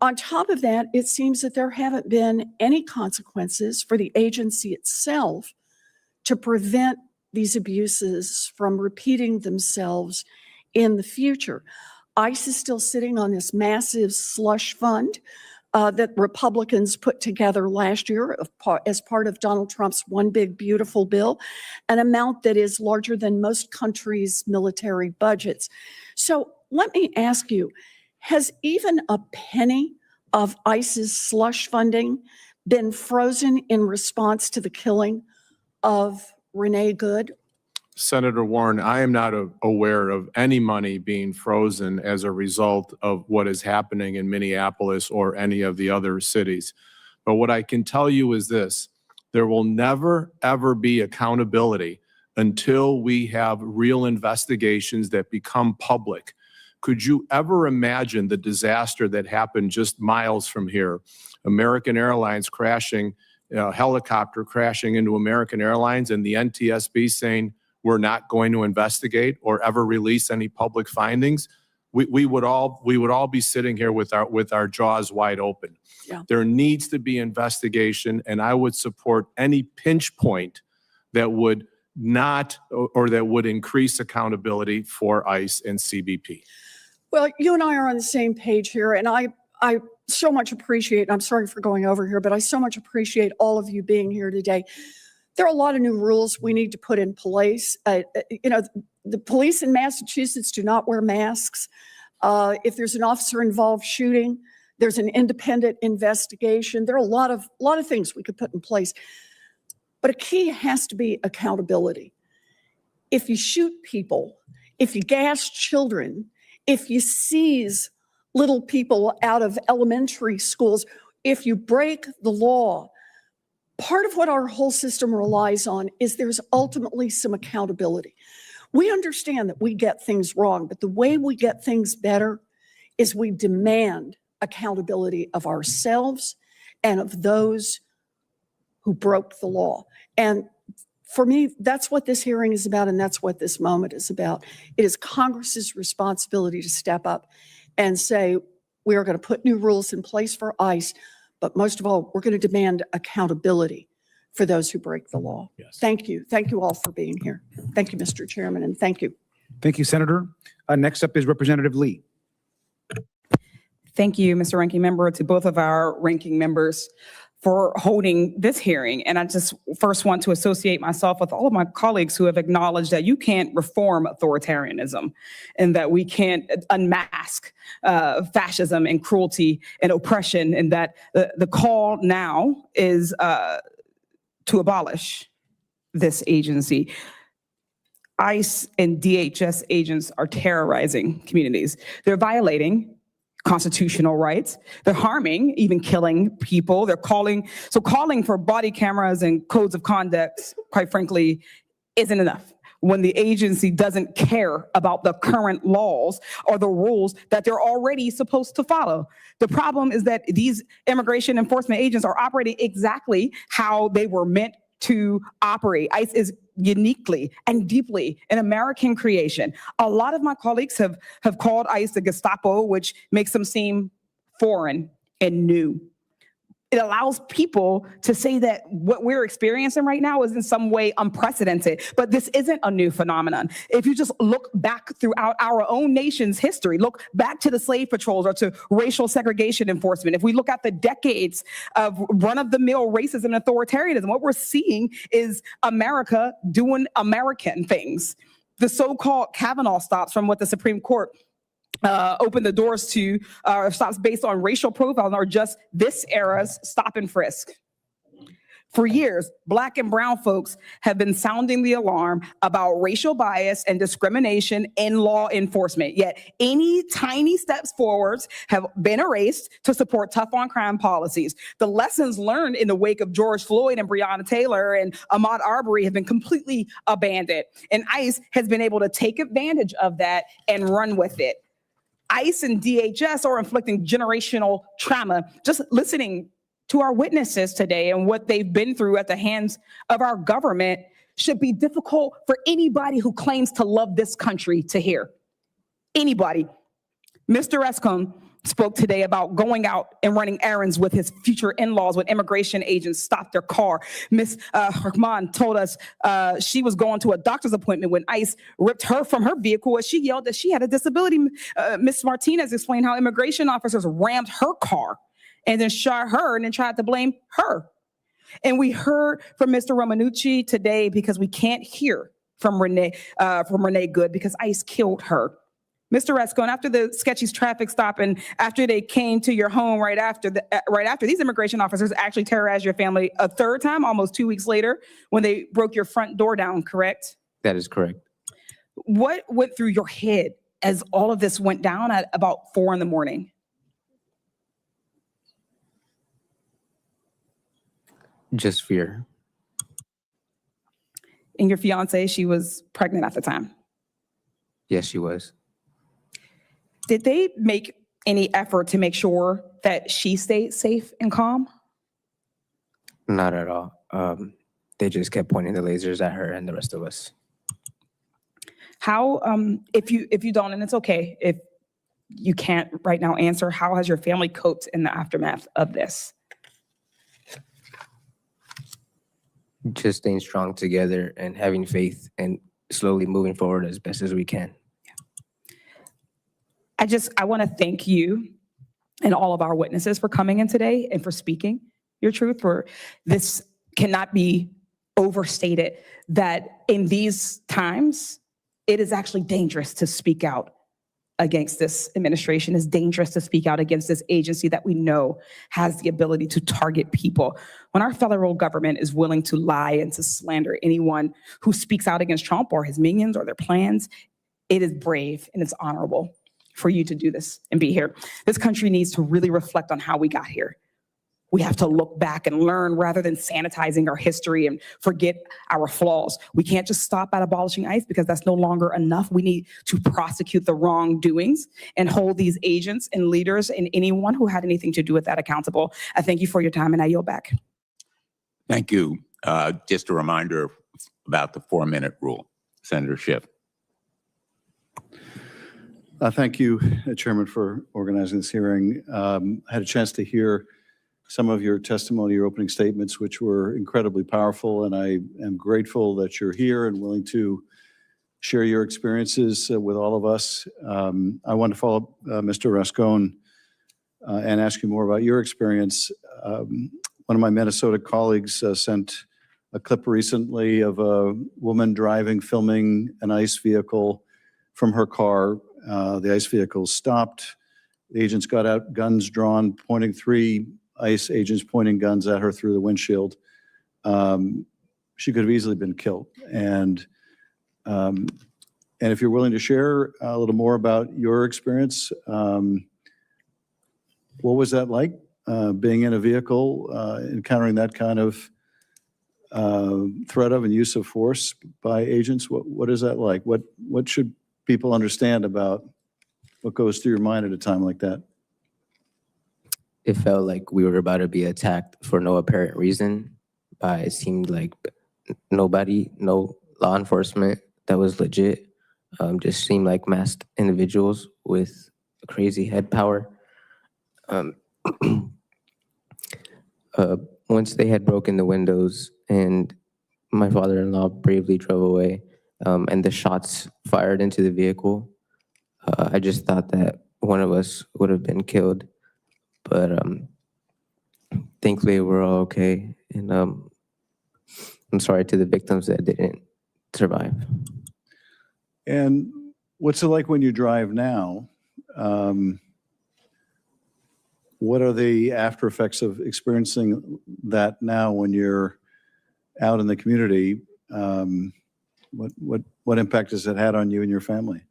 On top of that, it seems that there haven't been any consequences for the agency itself to prevent these abuses from repeating themselves in the future. ICE is still sitting on this massive slush fund that Republicans put together last year as part of Donald Trump's One Big Beautiful Bill, an amount that is larger than most countries' military budgets. So let me ask you, has even a penny of ICE's slush funding been frozen in response to the killing of Renee Good? Senator Warren, I am not aware of any money being frozen as a result of what is happening in Minneapolis or any of the other cities. But what I can tell you is this: there will never, ever be accountability until we have real investigations that become public. Could you ever imagine the disaster that happened just miles from here? American Airlines crashing, a helicopter crashing into American Airlines, and the NTSB saying, we're not going to investigate or ever release any public findings. We would all be sitting here with our jaws wide open. Yeah. There needs to be investigation, and I would support any pinch point that would not or that would increase accountability for ICE and CBP. Well, you and I are on the same page here, and I so much appreciate, and I'm sorry for going over here, but I so much appreciate all of you being here today. There are a lot of new rules we need to put in place. The police in Massachusetts do not wear masks. If there's an officer involved shooting, there's an independent investigation. There are a lot of things we could put in place. But a key has to be accountability. If you shoot people, if you gas children, if you seize little people out of elementary schools, if you break the law, part of what our whole system relies on is there's ultimately some accountability. We understand that we get things wrong, but the way we get things better is we demand accountability of ourselves and of those who broke the law. And for me, that's what this hearing is about, and that's what this moment is about. It is Congress's responsibility to step up and say, we are going to put new rules in place for ICE, but most of all, we're going to demand accountability for those who break the law. Thank you. Thank you all for being here. Thank you, Mr. Chairman, and thank you. Thank you, Senator. Next up is Representative Lee. Thank you, Mr. Ranking Member, to both of our ranking members for holding this hearing. And I just first want to associate myself with all of my colleagues who have acknowledged that you can't reform authoritarianism and that we can't unmask fascism and cruelty and oppression, and that the call now is to abolish this agency. ICE and DHS agents are terrorizing communities. They're violating constitutional rights. They're harming, even killing people. They're calling for body cameras and codes of conduct, quite frankly, isn't enough when the agency doesn't care about the current laws or the rules that they're already supposed to follow. The problem is that these immigration enforcement agents are operating exactly how they were meant to operate. ICE is uniquely and deeply an American creation. A lot of my colleagues have called ICE the Gestapo, which makes them seem foreign and new. It allows people to say that what we're experiencing right now is in some way unprecedented, but this isn't a new phenomenon. If you just look back throughout our own nation's history, look back to the slave patrols or to racial segregation enforcement, if we look at the decades of run-of-the-mill racism and authoritarianism, what we're seeing is America doing American things. The so-called Kavanaugh stops from what the Supreme Court open the doors to stops based on racial profiling or just this era's stop and frisk. For years, Black and brown folks have been sounding the alarm about racial bias and discrimination in law enforcement, yet any tiny steps forwards have been erased to support tough on crime policies. The lessons learned in the wake of George Floyd and Breonna Taylor and Ahmaud Arbery have been completely abandoned, and ICE has been able to take advantage of that and run with it. ICE and DHS are inflicting generational trauma. Just listening to our witnesses today and what they've been through at the hands of our government should be difficult for anybody who claims to love this country to hear. Anybody. Mr. Escom spoke today about going out and running errands with his future in-laws when immigration agents stopped their car. Ms. Rahman told us she was going to a doctor's appointment when ICE ripped her from her vehicle as she yelled that she had a disability. Ms. Martinez explained how immigration officers rammed her car and then shot her and then tried to blame her. And we heard from Mr. Romanucci today because we can't hear from Renee Good because ICE killed her. Mr. Rescon, after the sketchy traffic stop and after they came to your home right after, these immigration officers actually terrorized your family a third time, almost 2 weeks later, when they broke your front door down, correct? That is correct. What went through your head as all of this went down at about 4 a.m? Just fear. And your fiance, she was pregnant at the time? Yes, she was. Did they make any effort to make sure that she stayed safe and calm? Not at all. They just kept pointing the lasers at her and the rest of us. How, if you don't, and it's okay if you can't right now answer, how has your family coped in the aftermath of this? Just staying strong together and having faith and slowly moving forward as best as we can. I want to thank you and all of our witnesses for coming in today and for speaking your truth. For this cannot be overstated that in these times, it is actually dangerous to speak out against this administration. It's dangerous to speak out against this agency that we know has the ability to target people. When our federal government is willing to lie and to slander anyone who speaks out against Trump or his minions or their plans, it is brave and it's honorable for you to do this and be here. This country needs to really reflect on how we got here. We have to look back and learn rather than sanitizing our history and forget our flaws. We can't just stop at abolishing ICE because that's no longer enough. We need to prosecute the wrongdoings and hold these agents and leaders and anyone who had anything to do with that accountable. I thank you for your time and I yield back. Thank you. Just a reminder about the 4-minute rule. Senator Schiff. Thank you, Chairman, for organizing this hearing. I had a chance to hear some of your testimony, your opening statements, which were incredibly powerful, and I am grateful that you're here and willing to share your experiences with all of us. I want to follow up, Mr. Rascone, and ask you more about your experience. One of my Minnesota colleagues sent a clip recently of a woman filming an ICE vehicle from her car. The ICE vehicle stopped. The agents got out, guns drawn, three ICE agents pointing guns at her through the windshield. She could have easily been killed. And if you're willing to share a little more about your experience, what was that like, being in a vehicle, encountering that kind of threat of and use of force by agents? What is that like? What should people understand about what goes through your mind at a time like that? It felt like we were about to be attacked for no apparent reason by, it seemed like nobody, no law enforcement that was legit. Just seemed like masked individuals with crazy head power. Once they had broken the windows and my father-in-law bravely drove away, and the shots fired into the vehicle, I just thought that one of us would have been killed. But thankfully we're all okay. And I'm sorry to the victims that didn't survive. And what's it like when you drive now? What are the after effects of experiencing that now when you're out in the community? What impact has it had on you and your family?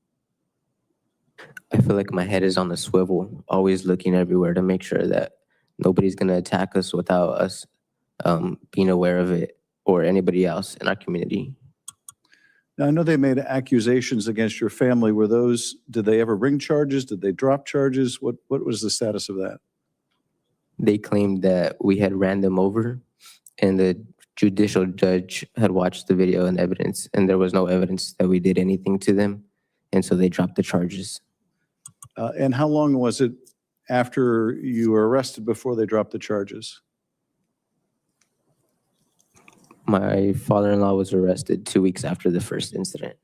I feel like my head is on a swivel, always looking everywhere to make sure that nobody's going to attack us without us being aware of it, or anybody else in our community. Now, I know they made accusations against your family. Did they ever bring charges? Did they drop charges? What was the status of that? They claimed that we had ran them over, and the judicial judge had watched the video and evidence, and there was no evidence that we did anything to them, and so they dropped the charges. And how long was it after you were arrested before they dropped the charges? My father-in-law was arrested 2 weeks after the first incident.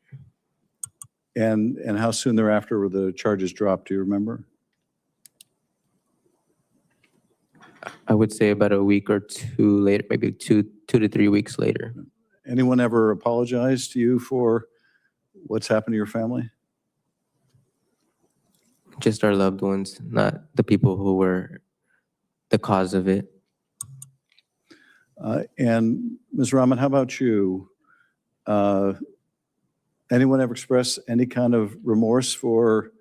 And how soon thereafter were the charges dropped? Do you remember? I would say about a week or two later, maybe two to 3 weeks later. Anyone ever apologize to you for what's happened to your family? Just our loved ones, not the people who were the cause of it. And Ms. Rahman, how about you? Anyone ever express any kind of remorse for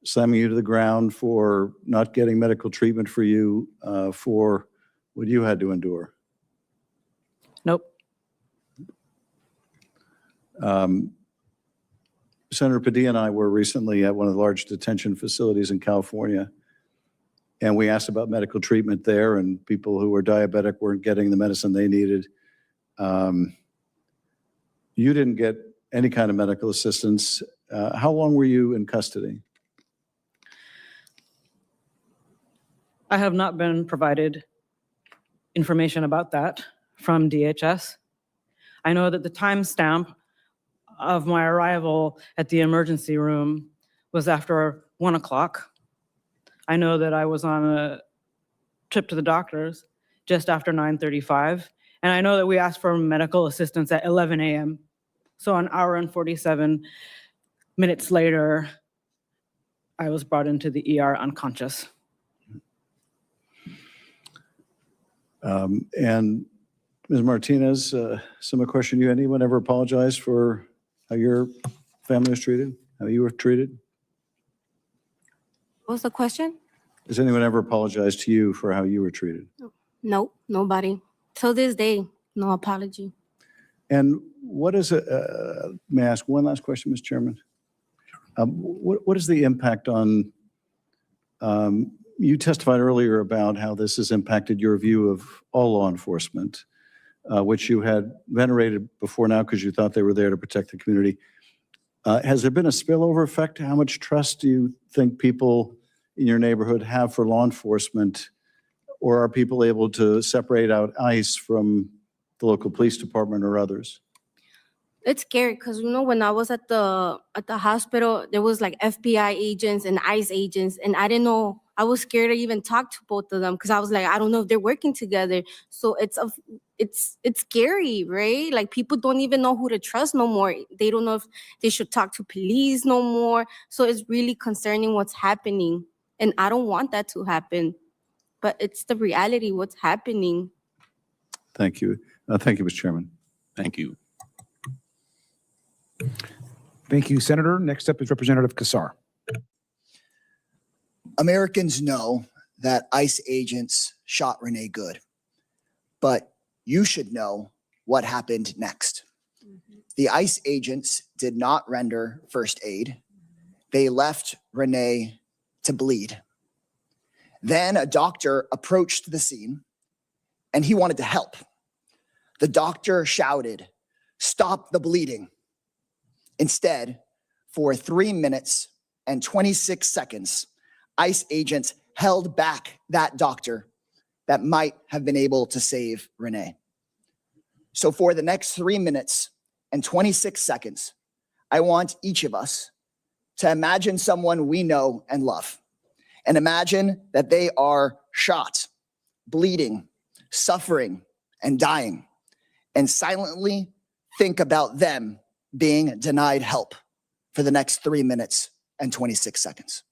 slamming you to the ground, for not getting medical treatment for you, for what you had to endure? Nope. Senator Padilla and I were recently at one of the large detention facilities in California, and we asked about medical treatment there, and people who were diabetic weren't getting the medicine they needed. You didn't get any kind of medical assistance. How long were you in custody? I have not been provided information about that from DHS. I know that the timestamp of my arrival at the emergency room was after 1 o'clock. I know that I was on a trip to the doctors just after 9:35, and I know that we asked for medical assistance at 11 a.m. So an hour and 47 minutes later, I was brought into the ER unconscious. And Ms. Martinez, similar question to you. Anyone ever apologize for how your family was treated, how you were treated? What was the question? Has anyone ever apologized to you for how you were treated? Nope, nobody. Till this day, no apology. And what is it, may I ask one last question, Mr. Chairman? What is the impact on, you testified earlier about how this has impacted your view of all law enforcement, which you had venerated before now because you thought they were there to protect the community. Has there been a spillover effect? How much trust do you think people in your neighborhood have for law enforcement or are people able to separate out ICE from the local police department or others? It's scary because when I was at the hospital, there was like FBI agents and ICE agents, and I didn't know. I was scared to even talk to both of them because I was like, I don't know if they're working together. So it's scary, right? Like people don't even know who to trust no more. They don't know if they should talk to police no more. So it's really concerning what's happening, and I don't want that to happen. But it's the reality what's happening. Thank you. Thank you, Mr. Chairman. Thank you. Thank you, Senator. Next up is Representative Kassar. Americans know that ICE agents shot Renee Good, but you should know what happened next. The ICE agents did not render first aid. They left Renee to bleed. Then a doctor approached the scene and he wanted to help. The doctor shouted, "Stop the bleeding." Instead, for 3 minutes and 26 seconds, ICE agents held back that doctor that might have been able to save Renee. So for the next 3 minutes and 26 seconds, I want each of us to imagine someone we know and love, and imagine that they are shot, bleeding, suffering, and dying, and silently think about them being denied help for the next 3 minutes and 26 seconds.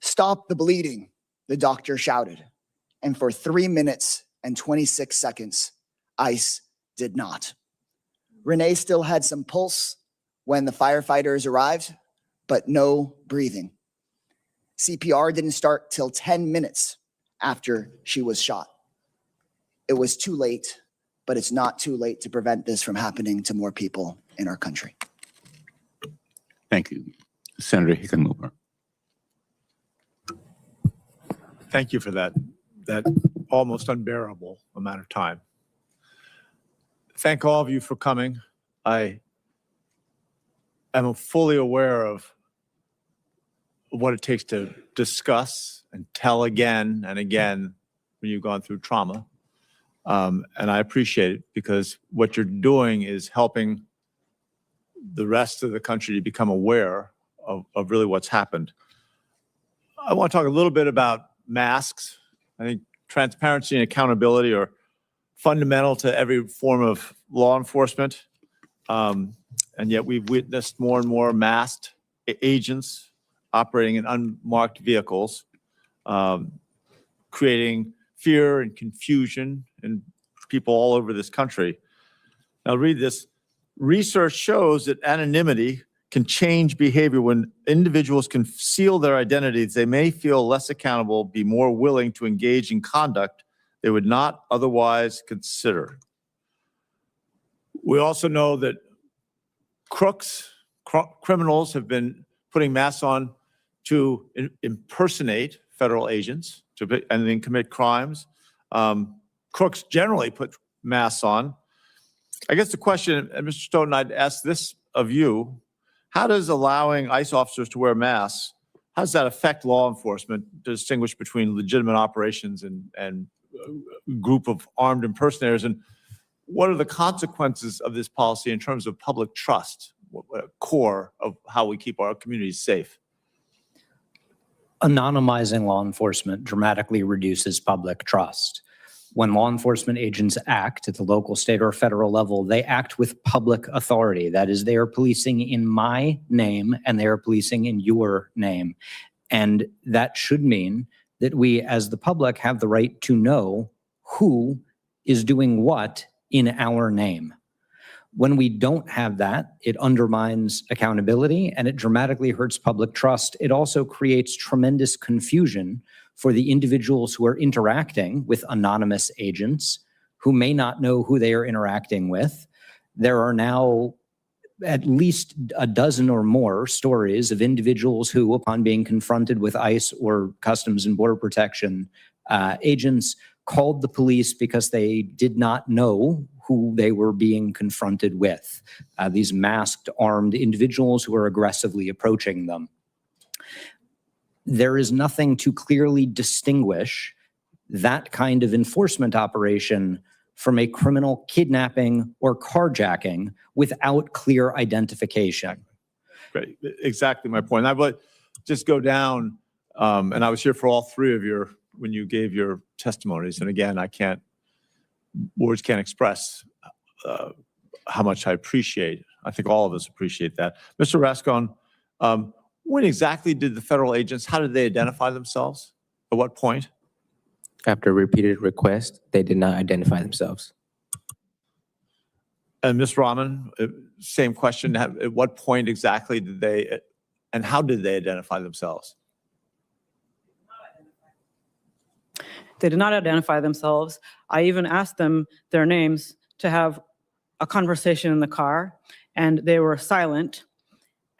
"Stop the bleeding," the doctor shouted. And for 3 minutes and 26 seconds, ICE did not. Renee still had some pulse when the firefighters arrived, but no breathing. CPR didn't start till 10 minutes after she was shot. It was too late, but it's not too late to prevent this from happening to more people in our country. Thank you. Senator Hickenlooper. Thank you for that almost unbearable amount of time. Thank all of you for coming. I am fully aware of what it takes to discuss and tell again and again when you've gone through trauma. And I appreciate it because what you're doing is helping the rest of the country to become aware of really what's happened. I want to talk a little bit about masks. I think transparency and accountability are fundamental to every form of law enforcement. And yet we've witnessed more and more masked agents operating in unmarked vehicles, creating fear and confusion in people all over this country. Now read this. Research shows that anonymity can change behavior. When individuals conceal their identities, they may feel less accountable, be more willing to engage in conduct they would not otherwise consider. We also know that criminals have been putting masks on to impersonate federal agents and then commit crimes. Crooks generally put masks on. I guess the question, and Mr. Stoughton, I'd ask this of you, how does allowing ICE officers to wear masks, how does that affect law enforcement to distinguish between legitimate operations and a group of armed impersonators? And what are the consequences of this policy in terms of public trust, core of how we keep our communities safe? Anonymizing law enforcement dramatically reduces public trust. When law enforcement agents act at the local, state, or federal level, they act with public authority. That is, they are policing in my name and they are policing in your name. And that should mean that we, as the public, have the right to know who is doing what in our name. When we don't have that, it undermines accountability and it dramatically hurts public trust. It also creates tremendous confusion for the individuals who are interacting with anonymous agents who may not know who they are interacting with. There are now at least a dozen or more stories of individuals who, upon being confronted with ICE or Customs and Border Protection agents, called the police because they did not know who they were being confronted with. These masked, armed individuals who are aggressively approaching them. There is nothing to clearly distinguish that kind of enforcement operation from a criminal kidnapping or carjacking without clear identification. Great, exactly my point. I would just go down, and I was here for all three of your, when you gave your testimonies. And again, words can't express how much I appreciate. I think all of us appreciate that. Mr. Rascon, when exactly did the federal agents, how did they identify themselves? At what point? After repeated requests, they did not identify themselves. And Ms. Rahman, same question. At what point exactly did they, and how did they identify themselves? They did not identify themselves. I even asked them their names to have a conversation in the car, and they were silent.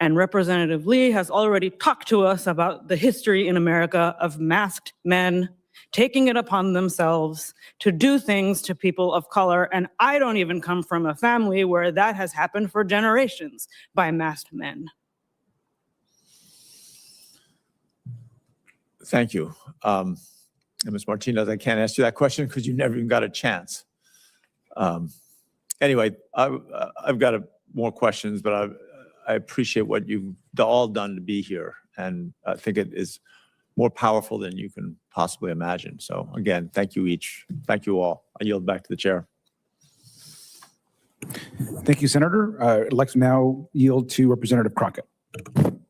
And Representative Lee has already talked to us about the history in America of masked men taking it upon themselves to do things to people of color. And I don't even come from a family where that has happened for generations by masked men. Thank you. And Ms. Martinez, I can't ask you that question because you never even got a chance. Anyway, I've got more questions, but I appreciate what you've all done to be here. And I think it is more powerful than you can possibly imagine. So again, thank you each. Thank you all. I yield back to the chair. Thank you, Senator. I'd like to now yield to Representative Crockett.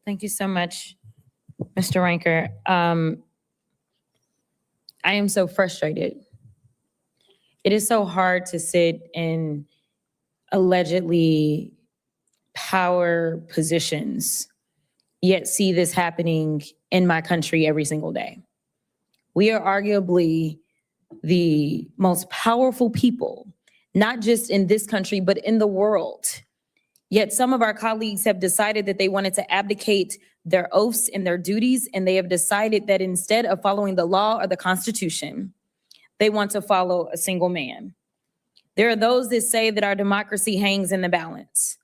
Thank you so much, Mr. Ranker. I am so frustrated. It is so hard to sit in allegedly power positions, yet see this happening in my country every single day. We are arguably the most powerful people not just in this country, but in the world. Yet some of our colleagues have decided that they wanted to abdicate their oaths and their duties, and they have decided that instead of following the law or the Constitution, they want to follow a single man. There are those that say that our democracy hangs in the balance.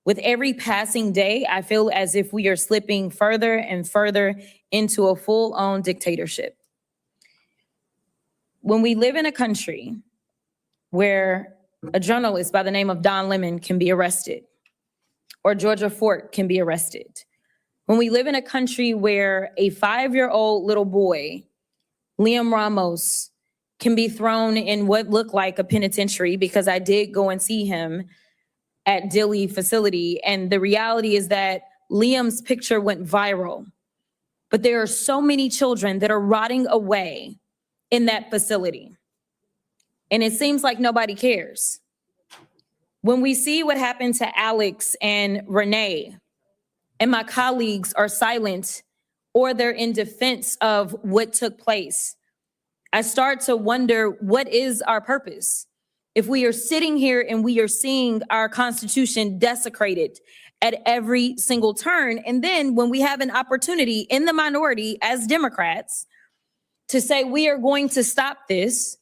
With every passing day, I feel as if we are slipping further and further into a full-on dictatorship. When we live in a country where a journalist by the name of Don Lemon can be arrested, or Georgia Fort can be arrested, when we live in a country where a 5-year-old little boy, Liam Ramos, can be thrown in what looked like a penitentiary, because I did go and see him at Dilley facility, and the reality is that Liam's picture went viral. But there are so many children that are rotting away in that facility, and it seems like nobody cares. When we see what happened to Alex and Renee, and my colleagues are silent or they're in defense of what took place, I start to wonder, what is our purpose? If we are sitting here and we are seeing our Constitution desecrated at every single turn, and then when we have an opportunity in the minority as Democrats to say we are going to stop this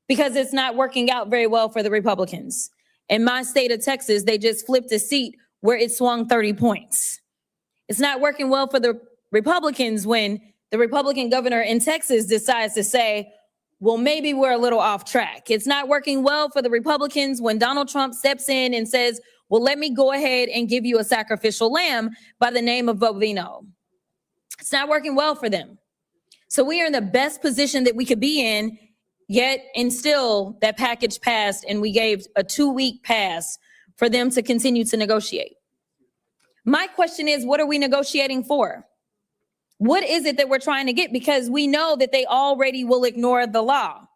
because it's not working out very well for the Republicans. In my state of Texas, they just flipped a seat where it swung 30 points. It's not working well for the Republicans when the Republican governor in Texas decides to say, well, maybe we're a little off track. It's not working well for the Republicans when Donald Trump steps in and says, well, let me go ahead and give you a sacrificial lamb by the name of Bovino. It's not working well for them. So we are in the best position that we could be in, yet and still that package passed, and we gave a 2-week pass for them to continue to negotiate. My question is, what are we negotiating for? What is it that we're trying to get? Because we know that they already will ignore the law.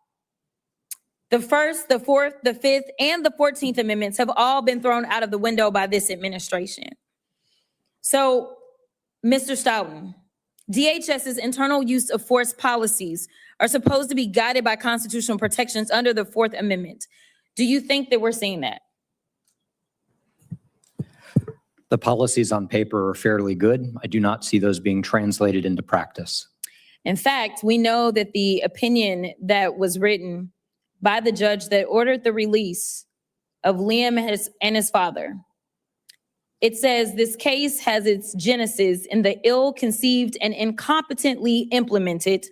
The First, the Fourth, the Fifth, and the 14th Amendments have all been thrown out of the window by this administration. So, Mr. Stoughton, DHS's internal use of force policies are supposed to be guided by constitutional protections under the Fourth Amendment. Do you think that we're seeing that? The policies on paper are fairly good. I do not see those being translated into practice. In fact, we know that the opinion that was written by the judge that ordered the release of Liam and his father, it says this case has its genesis in the ill-conceived and incompetently implemented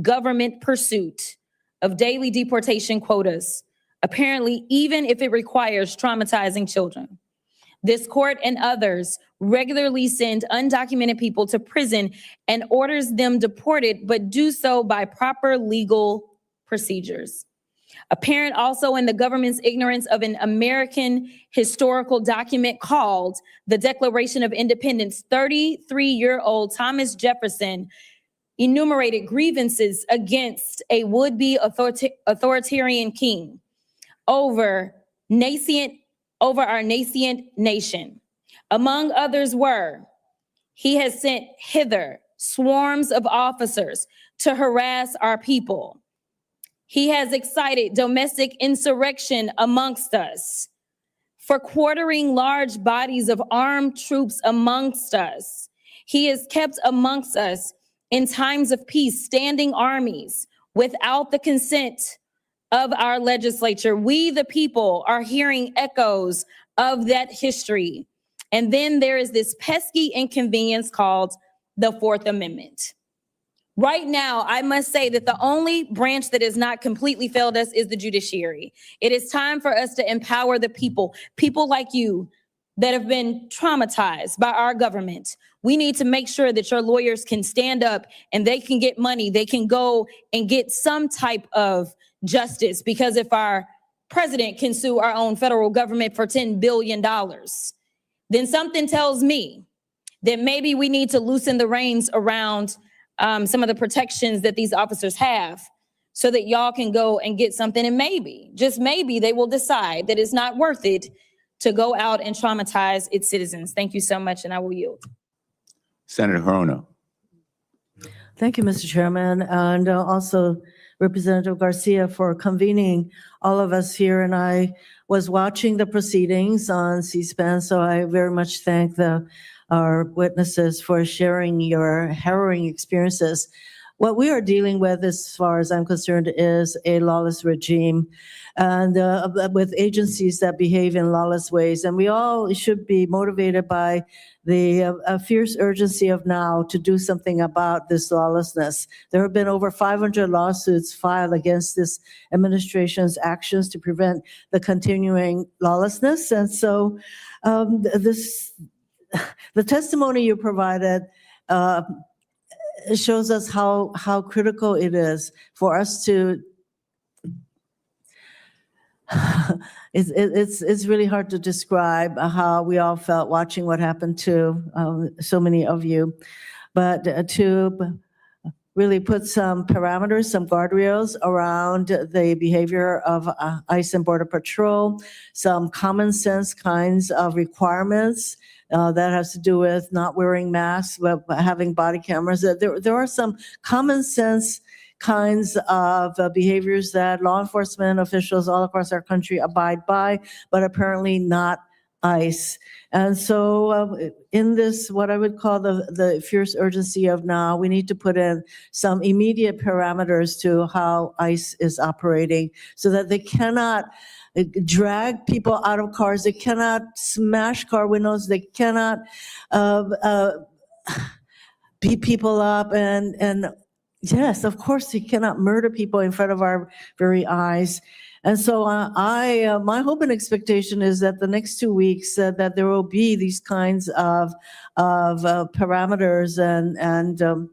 government pursuit of daily deportation quotas, apparently even if it requires traumatizing children. This court and others regularly send undocumented people to prison and orders them deported, but do so by proper legal procedures. Apparent also in the government's ignorance of an American historical document called the Declaration of Independence, 33-year-old Thomas Jefferson enumerated grievances against a would-be authoritarian king over our nascent nation. Among others were, he has sent hither swarms of officers to harass our people. He has excited domestic insurrection amongst us, for quartering large bodies of armed troops amongst us. He has kept amongst us in times of peace standing armies without the consent of our legislature. We, the people, are hearing echoes of that history. And then there is this pesky inconvenience called the Fourth Amendment. Right now, I must say that the only branch that has not completely failed us is the judiciary. It is time for us to empower the people like you that have been traumatized by our government. We need to make sure that your lawyers can stand up and they can get money. They can go and get some type of justice, because if our president can sue our own federal government for $10 billion, then something tells me that maybe we need to loosen the reins around some of the protections that these officers have so that y'all can go and get something. And maybe, just maybe, they will decide that it's not worth it to go out and traumatize its citizens. Thank you so much, and I will yield. Senator Hirono. Thank you, Mr. Chairman. And also, Representative Garcia for convening all of us here. And I was watching the proceedings on C-SPAN, so I very much thank our witnesses for sharing your harrowing experiences. What we are dealing with, as far as I'm concerned, is a lawless regime and with agencies that behave in lawless ways. And we all should be motivated by the fierce urgency of now to do something about this lawlessness. There have been over 500 lawsuits filed against this administration's actions to prevent the continuing lawlessness. And so the testimony you provided shows us how critical it is for us to it's really hard to describe how we all felt watching what happened to so many of you, but to really put some parameters, some guardrails around the behavior of ICE and Border Patrol, some common sense kinds of requirements that has to do with not wearing masks, but having body cameras. There are some common sense kinds of behaviors that law enforcement officials all across our country abide by, but apparently not ICE. And so in this, what I would call the fierce urgency of now, we need to put in some immediate parameters to how ICE is operating so that they cannot drag people out of cars, they cannot smash car windows, they cannot beat people up, and yes, of course, they cannot murder people in front of our very eyes. And so my hope and expectation is that the next 2 weeks that there will be these kinds of parameters and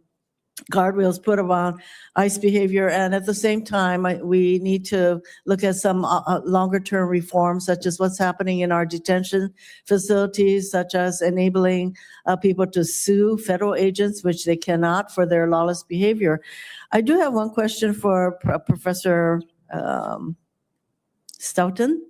guardrails put around ICE behavior. And at the same time, we need to look at some longer term reforms, such as what's happening in our detention facilities, such as enabling people to sue federal agents, which they cannot for their lawless behavior. I do have one question for Professor Stoughton.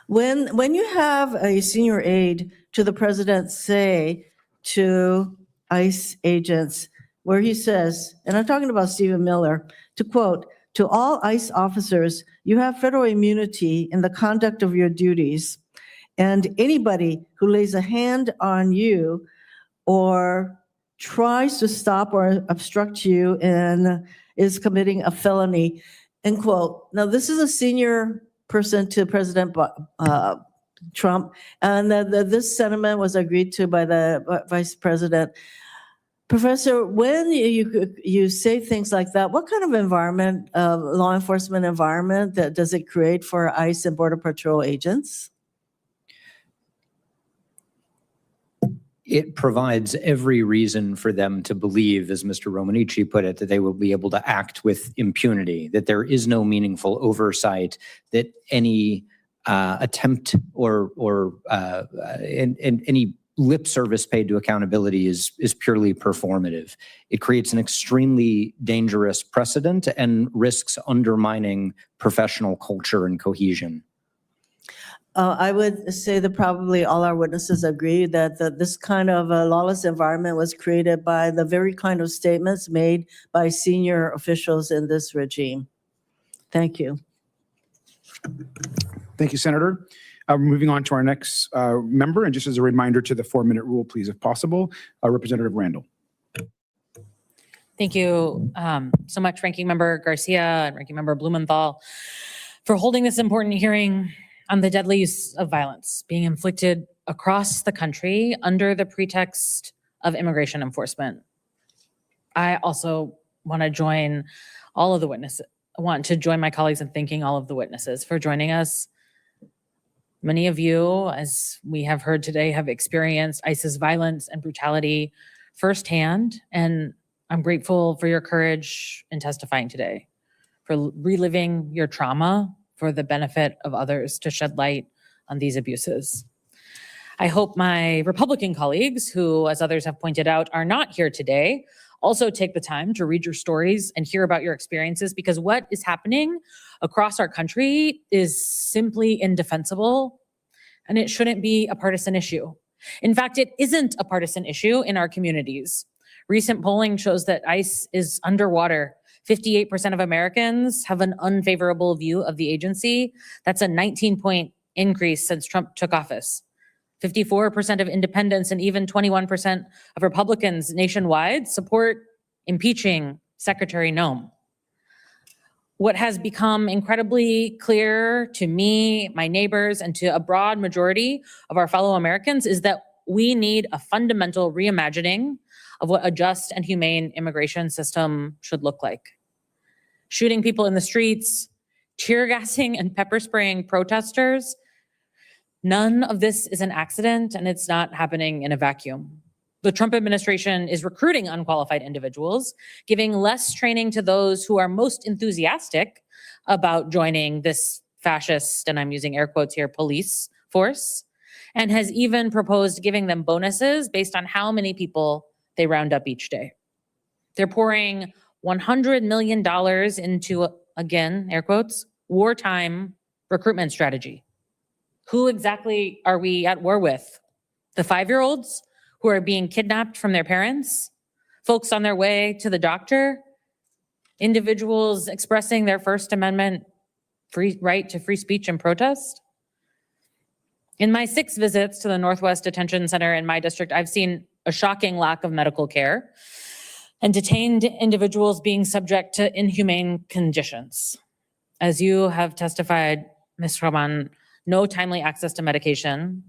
When you have a senior aide to the president say to ICE agents, where he says, and I'm talking about Stephen Miller, to quote, "To all ICE officers, you have federal immunity in the conduct of your duties, and anybody who lays a hand on you or tries to stop or obstruct you and is committing a felony," end quote. Now, this is a senior person to President Trump, and this sentiment was agreed to by the Vice President. Professor, when you say things like that, what kind of environment, law enforcement environment, does it create for ICE and Border Patrol agents? It provides every reason for them to believe, as Mr. Romanici put it, that they will be able to act with impunity, that there is no meaningful oversight, that any attempt or any lip service paid to accountability is purely performative. It creates an extremely dangerous precedent and risks undermining professional culture and cohesion. I would say that probably all our witnesses agree that this kind of lawless environment was created by the very kind of statements made by senior officials in this regime. Thank you. Thank you, Senator. Moving on to our next member, and just as a reminder to the 4-minute rule, please, if possible, Representative Randall. Thank you so much, Ranking Member Garcia and Ranking Member Blumenthal, for holding this important hearing on the deadly use of violence being inflicted across the country under the pretext of immigration enforcement. I also want to join all of the witnesses. I want to join my colleagues in thanking all of the witnesses for joining us. Many of you, as we have heard today, have experienced ICE's violence and brutality firsthand, and I'm grateful for your courage in testifying today, for reliving your trauma for the benefit of others, to shed light on these abuses. I hope my Republican colleagues, who, as others have pointed out, are not here today, also take the time to read your stories and hear about your experiences, because what is happening across our country is simply indefensible, and it shouldn't be a partisan issue. In fact, it isn't a partisan issue in our communities. Recent polling shows that ICE is underwater 58% of Americans have an unfavorable view of the agency. That's a 19-point increase since Trump took office. 54% of independents and even 21% of Republicans nationwide support impeaching Secretary Noem. What has become incredibly clear to me, my neighbors, and to a broad majority of our fellow Americans is that we need a fundamental reimagining of what a just and humane immigration system should look like. Shooting people in the streets, tear gassing and pepper spraying protesters, none of this is an accident, and it's not happening in a vacuum. The Trump administration is recruiting unqualified individuals, giving less training to those who are most enthusiastic about joining this fascist, and I'm using air quotes here, police force, and has even proposed giving them bonuses based on how many people they round up each day. They're pouring $100 million into, again, air quotes, wartime recruitment strategy. Who exactly are we at war with? The 5-year-olds who are being kidnapped from their parents? Folks on their way to the doctor? Individuals expressing their First Amendment right to free speech and protest? In my 6 visits to the Northwest Detention Center in my district, I've seen a shocking lack of medical care and detained individuals being subject to inhumane conditions. As you have testified, Ms. Roman, no timely access to medication,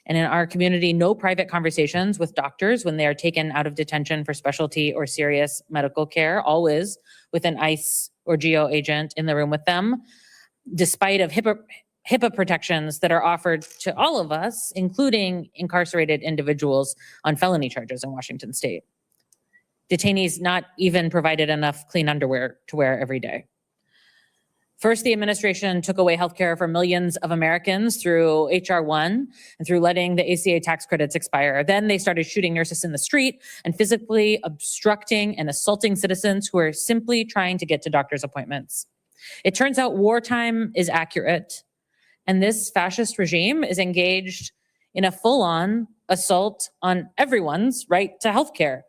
and in our community, no private conversations with doctors when they are taken out of detention for specialty or serious medical care, always with an ICE or GO agent in the room with them, despite of HIPAA protections that are offered to all of us, including incarcerated individuals on felony charges in Washington state. Detainees not even provided enough clean underwear to wear every day. First, the administration took away healthcare for millions of Americans through HR 1 and through letting the ACA tax credits expire. Then they started shooting nurses in the street and physically obstructing and assaulting citizens who are simply trying to get to doctor's appointments. It turns out wartime is accurate, and this fascist regime is engaged in a full-on assault on everyone's right to healthcare,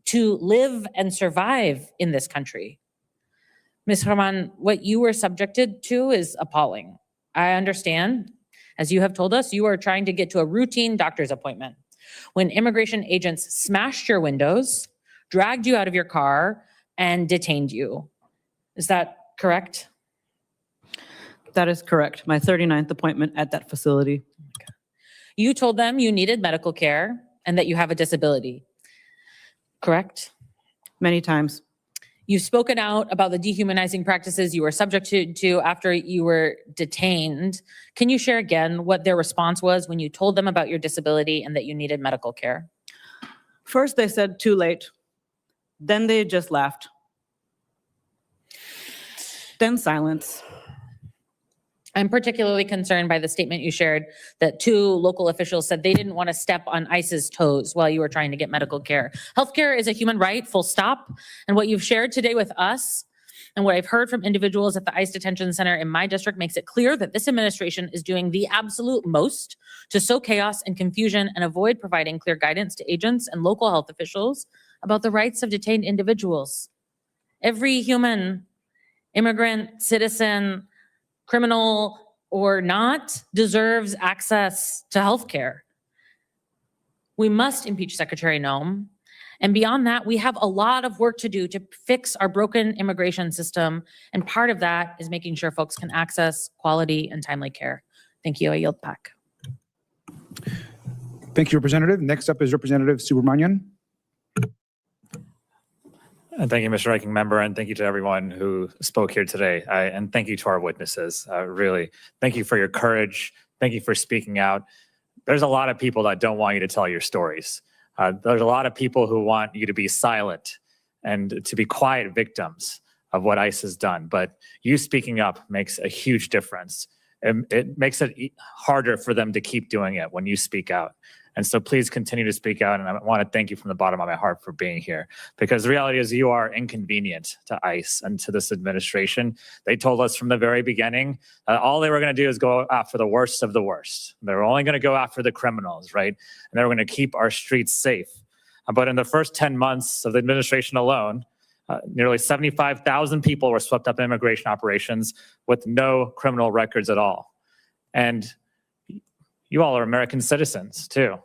to live and survive in this country. Ms. Roman, what you were subjected to is appalling. I understand, as you have told us, you are trying to get to a routine doctor's appointment when immigration agents smashed your windows, dragged you out of your car, and detained you. Is that correct? That is correct. My 39th appointment at that facility. Okay. You told them you needed medical care and that you have a disability, correct? Many times. You've spoken out about the dehumanizing practices you were subjected to after you were detained. Can you share again what their response was when you told them about your disability and that you needed medical care? First, they said too late. Then they just laughed. Then silence. I'm particularly concerned by the statement you shared that 2 local officials said they didn't want to step on ICE's toes while you were trying to get medical care. Healthcare is a human right, full stop. And what you've shared today with us and what I've heard from individuals at the ICE detention center in my district makes it clear that this administration is doing the absolute most to sow chaos and confusion and avoid providing clear guidance to agents and local health officials about the rights of detained individuals. Every human, immigrant, citizen, criminal or not, deserves access to healthcare. We must impeach Secretary Noem. And beyond that, we have a lot of work to do to fix our broken immigration system. And part of that is making sure folks can access quality and timely care. Thank you. I yield back. Thank you, Representative. Next up is Representative Subramanian. And thank you, Mr. Ranking Member, and thank you to everyone who spoke here today. And thank you to our witnesses. Really, thank you for your courage. Thank you for speaking out. There's a lot of people that don't want you to tell your stories. There's a lot of people who want you to be silent and to be quiet victims of what ICE has done. But you speaking up makes a huge difference. It makes it harder for them to keep doing it when you speak out. And so please continue to speak out. And I want to thank you from the bottom of my heart for being here, because the reality is you are inconvenient to ICE and to this administration. They told us from the very beginning that all they were going to do is go after the worst of the worst. They were only going to go after the criminals, right? And they were going to keep our streets safe. But in the first 10 months of the administration alone, Nearly 75,000 people were swept up in immigration operations with no criminal records at all. And you all are American citizens too.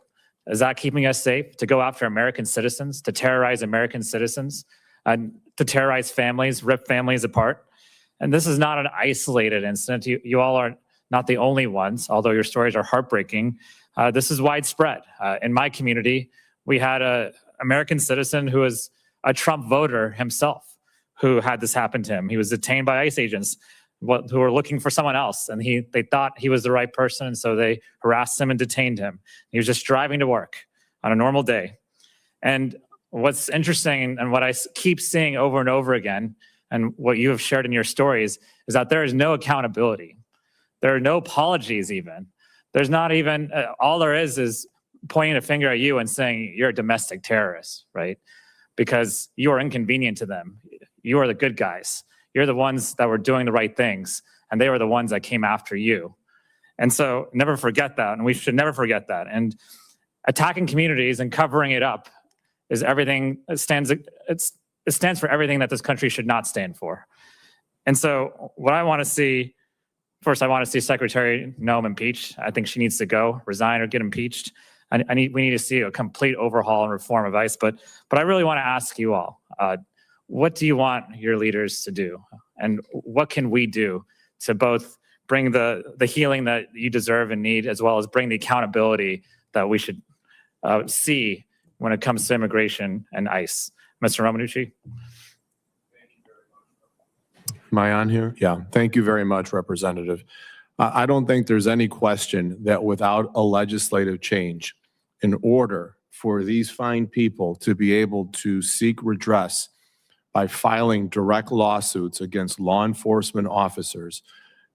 Is that keeping us safe to go after American citizens, to terrorize American citizens, and to terrorize families, rip families apart? And this is not an isolated incident. You all are not the only ones, although your stories are heartbreaking. This is widespread. In my community, we had an American citizen who was a Trump voter himself who had this happen to him. He was detained by ICE agents who were looking for someone else, and they thought he was the right person, and so they harassed him and detained him. He was just driving to work on a normal day. And what's interesting, and what I keep seeing over and over again, and what you have shared in your stories, is that there is no accountability. There are no apologies even. There's not even, all there is pointing a finger at you and saying you're a domestic terrorist, right? Because you are inconvenient to them. You are the good guys. You're the ones that were doing the right things, and they were the ones that came after you. And so never forget that, and we should never forget that. And attacking communities and covering it up is everything, it stands for everything that this country should not stand for. And so what I want to see, first I want to see Secretary Noem impeached. I think she needs to go, resign, or get impeached. We need to see a complete overhaul and reform of ICE. But I really want to ask you all, what do you want your leaders to do? And what can we do to both bring the healing that you deserve and need, as well as bring the accountability that we should see when it comes to immigration and ICE? Mr. Romanucci? Am I on here? Yeah. Thank you very much, Representative. I don't think there's any question that without a legislative change, in order for these fine people to be able to seek redress by filing direct lawsuits against law enforcement officers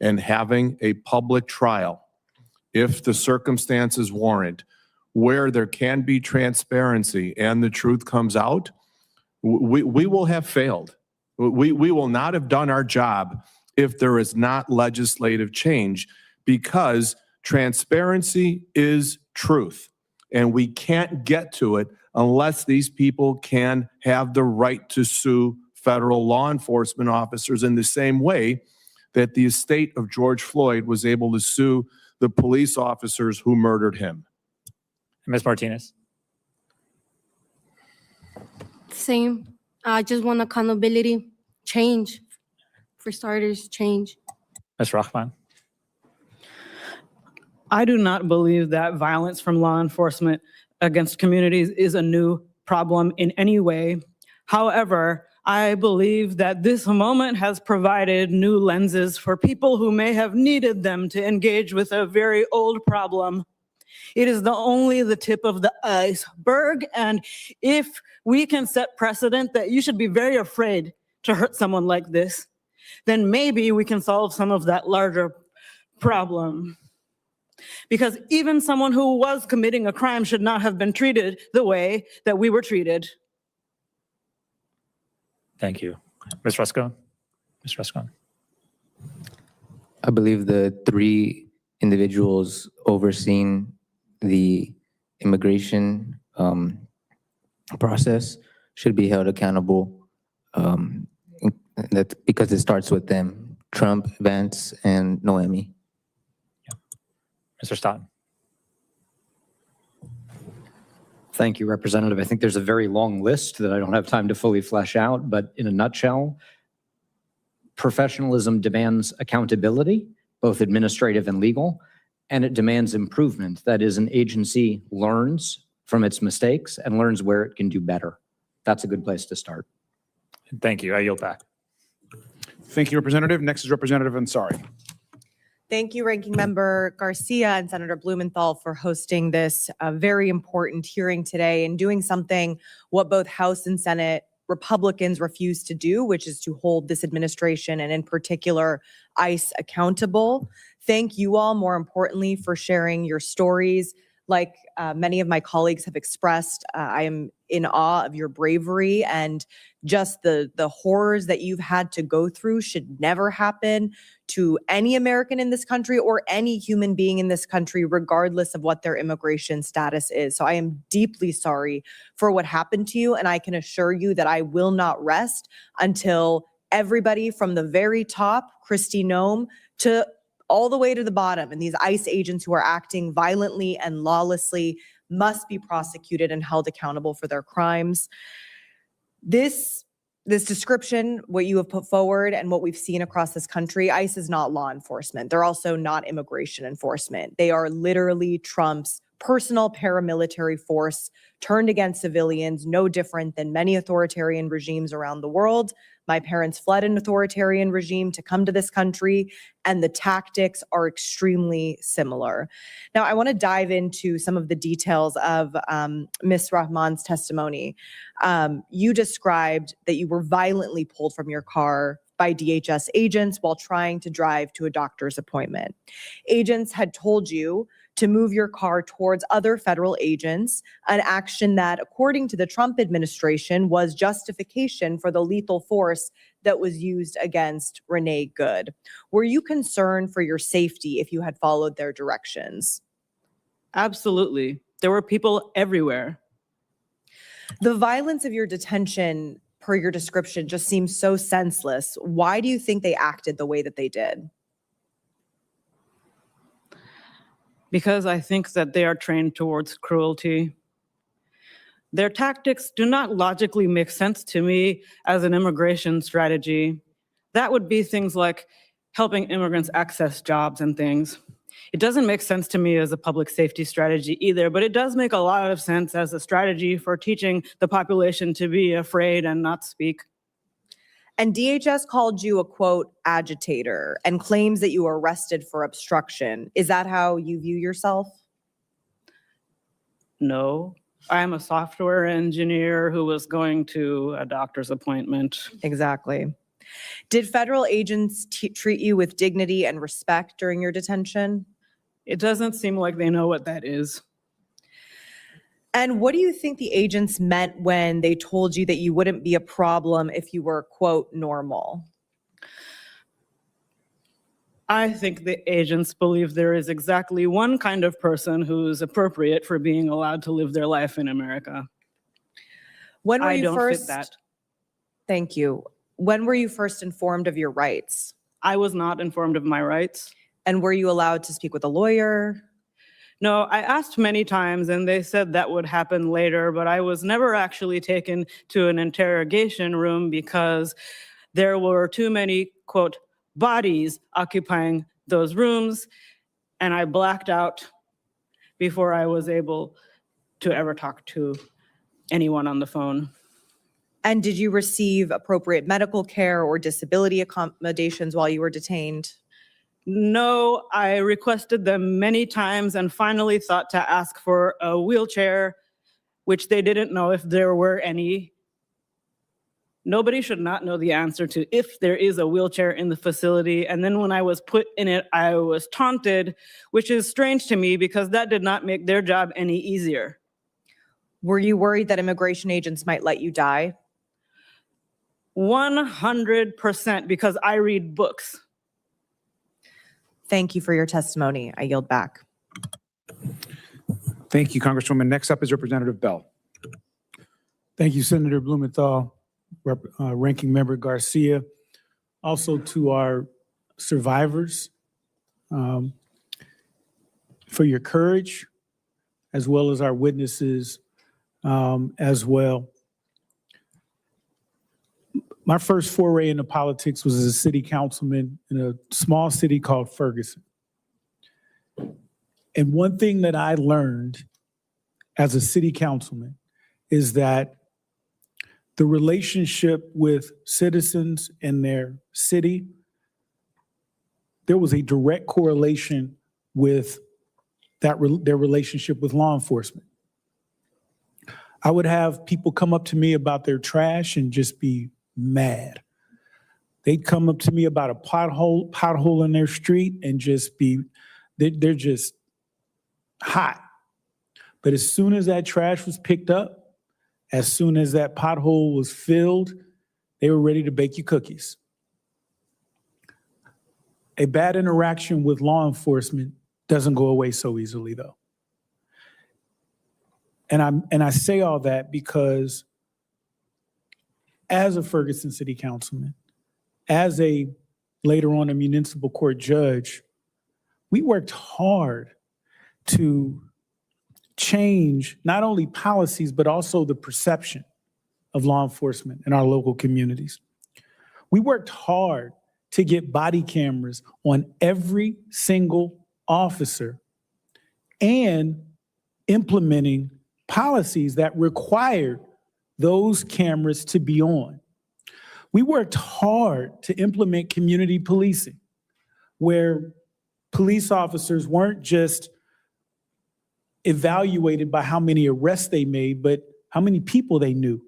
and having a public trial, if the circumstances warrant, where there can be transparency and the truth comes out, we will have failed. We will not have done our job if there is not legislative change, because transparency is truth. And we can't get to it unless these people can have the right to sue federal law enforcement officers in the same way that the estate of George Floyd was able to sue the police officers who murdered him. Ms. Martinez? Same. I just want accountability, change. For starters, change. Ms. Rahman? I do not believe that violence from law enforcement against communities is a new problem in any way. However, I believe that this moment has provided new lenses for people who may have needed them to engage with a very old problem. It is only the tip of the iceberg, and if we can set precedent that you should be very afraid to hurt someone like this, then maybe we can solve some of that larger problem. Because even someone who was committing a crime should not have been treated the way that we were treated. Thank you. Ms. Ruscone? Ms. Ruscone? I believe the 3 individuals overseeing the immigration process should be held accountable, because it starts with them, Trump, Vance, and Noemi. Mr. Stoughton? Thank you, Representative. I think there's a very long list that I don't have time to fully flesh out, but in a nutshell, professionalism demands accountability, both administrative and legal, and it demands improvement. That is, an agency learns from its mistakes and learns where it can do better. That's a good place to start. Thank you. I yield back. Thank you, Representative. Next is Representative Ansari. Thank you, Ranking Member Garcia and Senator Blumenthal, for hosting this very important hearing today and doing something what both House and Senate Republicans refuse to do, which is to hold this administration and in particular ICE accountable. Thank you all, more importantly, for sharing your stories Like many of my colleagues have expressed, I am in awe of your bravery, and just the horrors that you've had to go through should never happen to any American in this country or any human being in this country, regardless of what their immigration status is. So I am deeply sorry for what happened to you, and I can assure you that I will not rest until everybody from the very top, Kristi Noem, to all the way to the bottom, and these ICE agents who are acting violently and lawlessly must be prosecuted and held accountable for their crimes. This description, what you have put forward and what we've seen across this country, ICE is not law enforcement. They're also not immigration enforcement. They are literally Trump's personal paramilitary force turned against civilians, no different than many authoritarian regimes around the world. My parents fled an authoritarian regime to come to this country, and the tactics are extremely similar. Now, I want to dive into some of the details of Ms. Rahman's testimony. You described that you were violently pulled from your car by DHS agents while trying to drive to a doctor's appointment. Agents had told you to move your car towards other federal agents, an action that, according to the Trump administration, was justification for the lethal force that was used against Renee Good. Were you concerned for your safety if you had followed their directions? Absolutely. There were people everywhere. The violence of your detention, per your description, just seems so senseless. Why do you think they acted the way that they did? Because I think that they are trained towards cruelty. Their tactics do not logically make sense to me as an immigration strategy. That would be things like helping immigrants access jobs and things. It doesn't make sense to me as a public safety strategy either, but it does make a lot of sense as a strategy for teaching the population to be afraid and not speak. And DHS called you a, quote, agitator, and claims that you were arrested for obstruction. Is that how you view yourself? No, I'm a software engineer who was going to a doctor's appointment. Exactly. Did federal agents treat you with dignity and respect during your detention? It doesn't seem like they know what that is. And what do you think the agents meant when they told you that you wouldn't be a problem if you were, quote, normal? I think the agents believe there is exactly one kind of person who's appropriate for being allowed to live their life in America. When were I you don't first? fit that. Thank you. When were you first informed of your rights? I was not informed of my rights. And were you allowed to speak with a lawyer? No, I asked many times and they said that would happen later, but I was never actually taken to an interrogation room because there were too many, quote, bodies occupying those rooms, and I blacked out before I was able to ever talk to anyone on the phone. And did you receive appropriate medical care or disability accommodations while you were detained? No, I requested them many times and finally thought to ask for a wheelchair, which they didn't know if there were any. Nobody should not know the answer to if there is a wheelchair in the facility. And then when I was put in it, I was taunted, which is strange to me because that did not make their job any easier. Were you worried that immigration agents might let you die? 100%, because I read books. Thank you for your testimony. I yield back. Thank you, Congresswoman. Next up is Representative Bell. Thank you, Senator Blumenthal, Ranking Member Garcia. Also to our survivors, for your courage, as well as our witnesses as well. My first foray into politics was as a city councilman in a small city called Ferguson. And one thing that I learned as a city councilman is that the relationship with citizens in their city, there was a direct correlation with their relationship with law enforcement. I would have people come up to me about their trash and just be mad. They'd come up to me about a pothole in their street and just be, they're just hot. But as soon as that trash was picked up, as soon as that pothole was filled, they were ready to bake you cookies. A bad interaction with law enforcement doesn't go away so easily, though. And I say all that because as a Ferguson City Councilman, as a later on a municipal court judge, we worked hard to change not only policies, but also the perception of law enforcement in our local communities. We worked hard to get body cameras on every single officer and implementing policies that required those cameras to be on. We worked hard to implement community policing, where police officers weren't just evaluated by how many arrests they made, but how many people they knew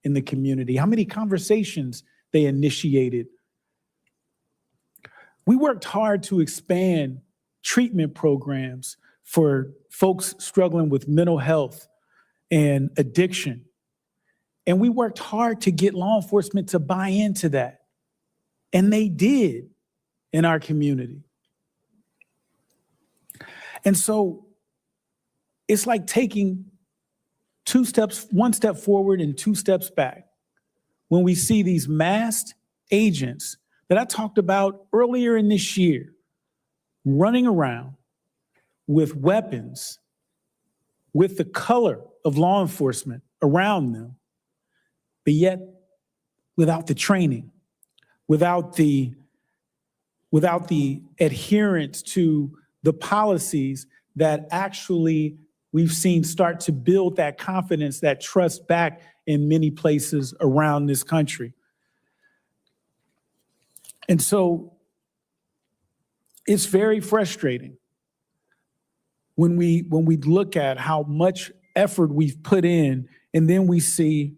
in the community, how many conversations they initiated. We worked hard to expand treatment programs for folks struggling with mental health and addiction. And we worked hard to get law enforcement to buy into that. And they did in our community. And so it's like taking one step forward and 2 steps back when we see these masked agents that I talked about earlier in this year running around with weapons, with the color of law enforcement around them, but yet without the training, without the adherence to the policies that actually we've seen start to build that confidence, that trust back in many places around this country. And so it's very frustrating when we look at how much effort we've put in, and then we see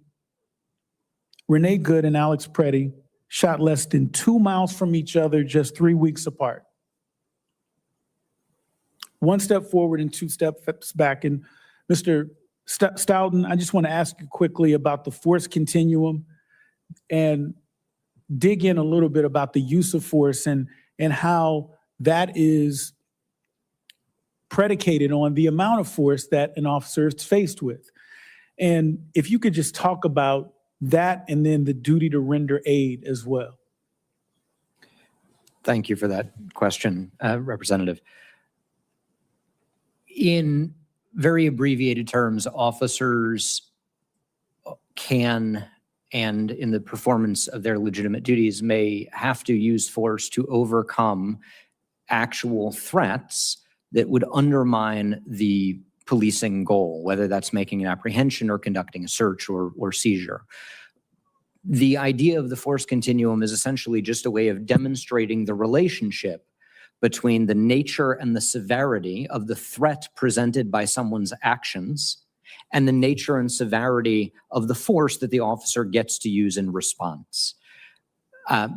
Renee Good and Alex Preddy shot less than 2 miles from each other, just 3 weeks apart. 1 step forward and 2 steps back. And Mr. Stoughton, I just want to ask you quickly about the force continuum and dig in a little bit about the use of force and how that is predicated on the amount of force that an officer is faced with. And if you could just talk about that and then the duty to render aid as well. Thank you for that question, Representative. In very abbreviated terms, officers can, and in the performance of their legitimate duties, may have to use force to overcome actual threats that would undermine the policing goal, whether that's making an apprehension or conducting a search or seizure. The idea of the force continuum is essentially just a way of demonstrating the relationship between the nature and the severity of the threat presented by someone's actions and the nature and severity of the force that the officer gets to use in response.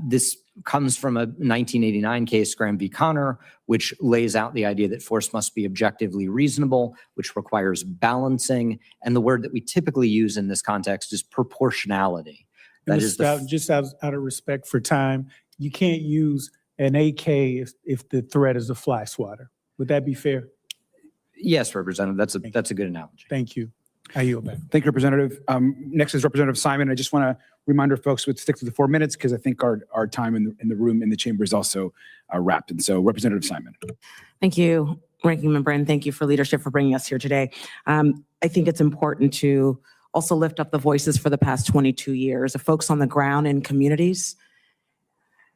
This comes from a 1989 case, Graham v. Connor, which lays out the idea that force must be objectively reasonable, which requires balancing. And the word that we typically use in this context is proportionality. That is just out of respect for time, you can't use an AK if the threat is a fly swatter. Would that be fair? Yes, Representative. That's a good analogy. Thank you. I yield back. Thank you, Representative. Next is Representative Simon. I just want to remind our folks to stick to the 4 minutes because I think our time in the room, in the chamber is also wrapped. And so Representative Simon. Thank you, Ranking Member, and thank you for leadership for bringing us here today. I think it's important to also lift up the voices for the past 22 years of folks on the ground in communities,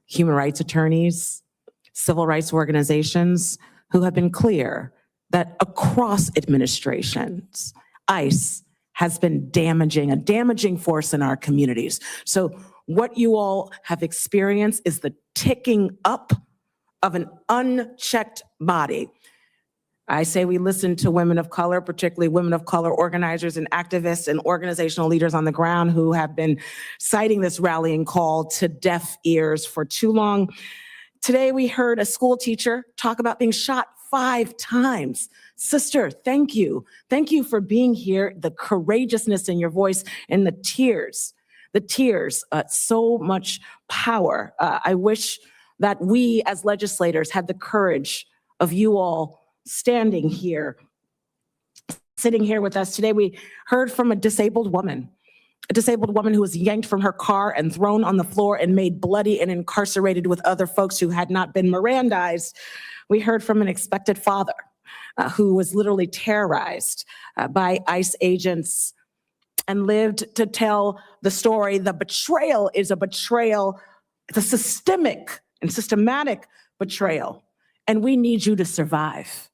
human rights attorneys, civil rights organizations who have been clear that across administrations, ICE has been a damaging force in our communities. So what you all have experienced is the ticking up of an unchecked body. I say we listen to women of color, particularly women of color organizers and activists and organizational leaders on the ground who have been citing this rallying call to deaf ears for too long. Today we heard a school teacher talk about being shot 5 times. Sister, thank you. Thank you for being here, the courageousness in your voice and the tears, so much power. I wish that we as legislators had the courage of you all standing here, sitting here with us today. We heard from a disabled woman who was yanked from her car and thrown on the floor and made bloody and incarcerated with other folks who had not been Mirandized. We heard from an expected father who was literally terrorized by ICE agents and lived to tell the story. The betrayal is a betrayal. It's a systemic and systematic betrayal. And we need you to survive.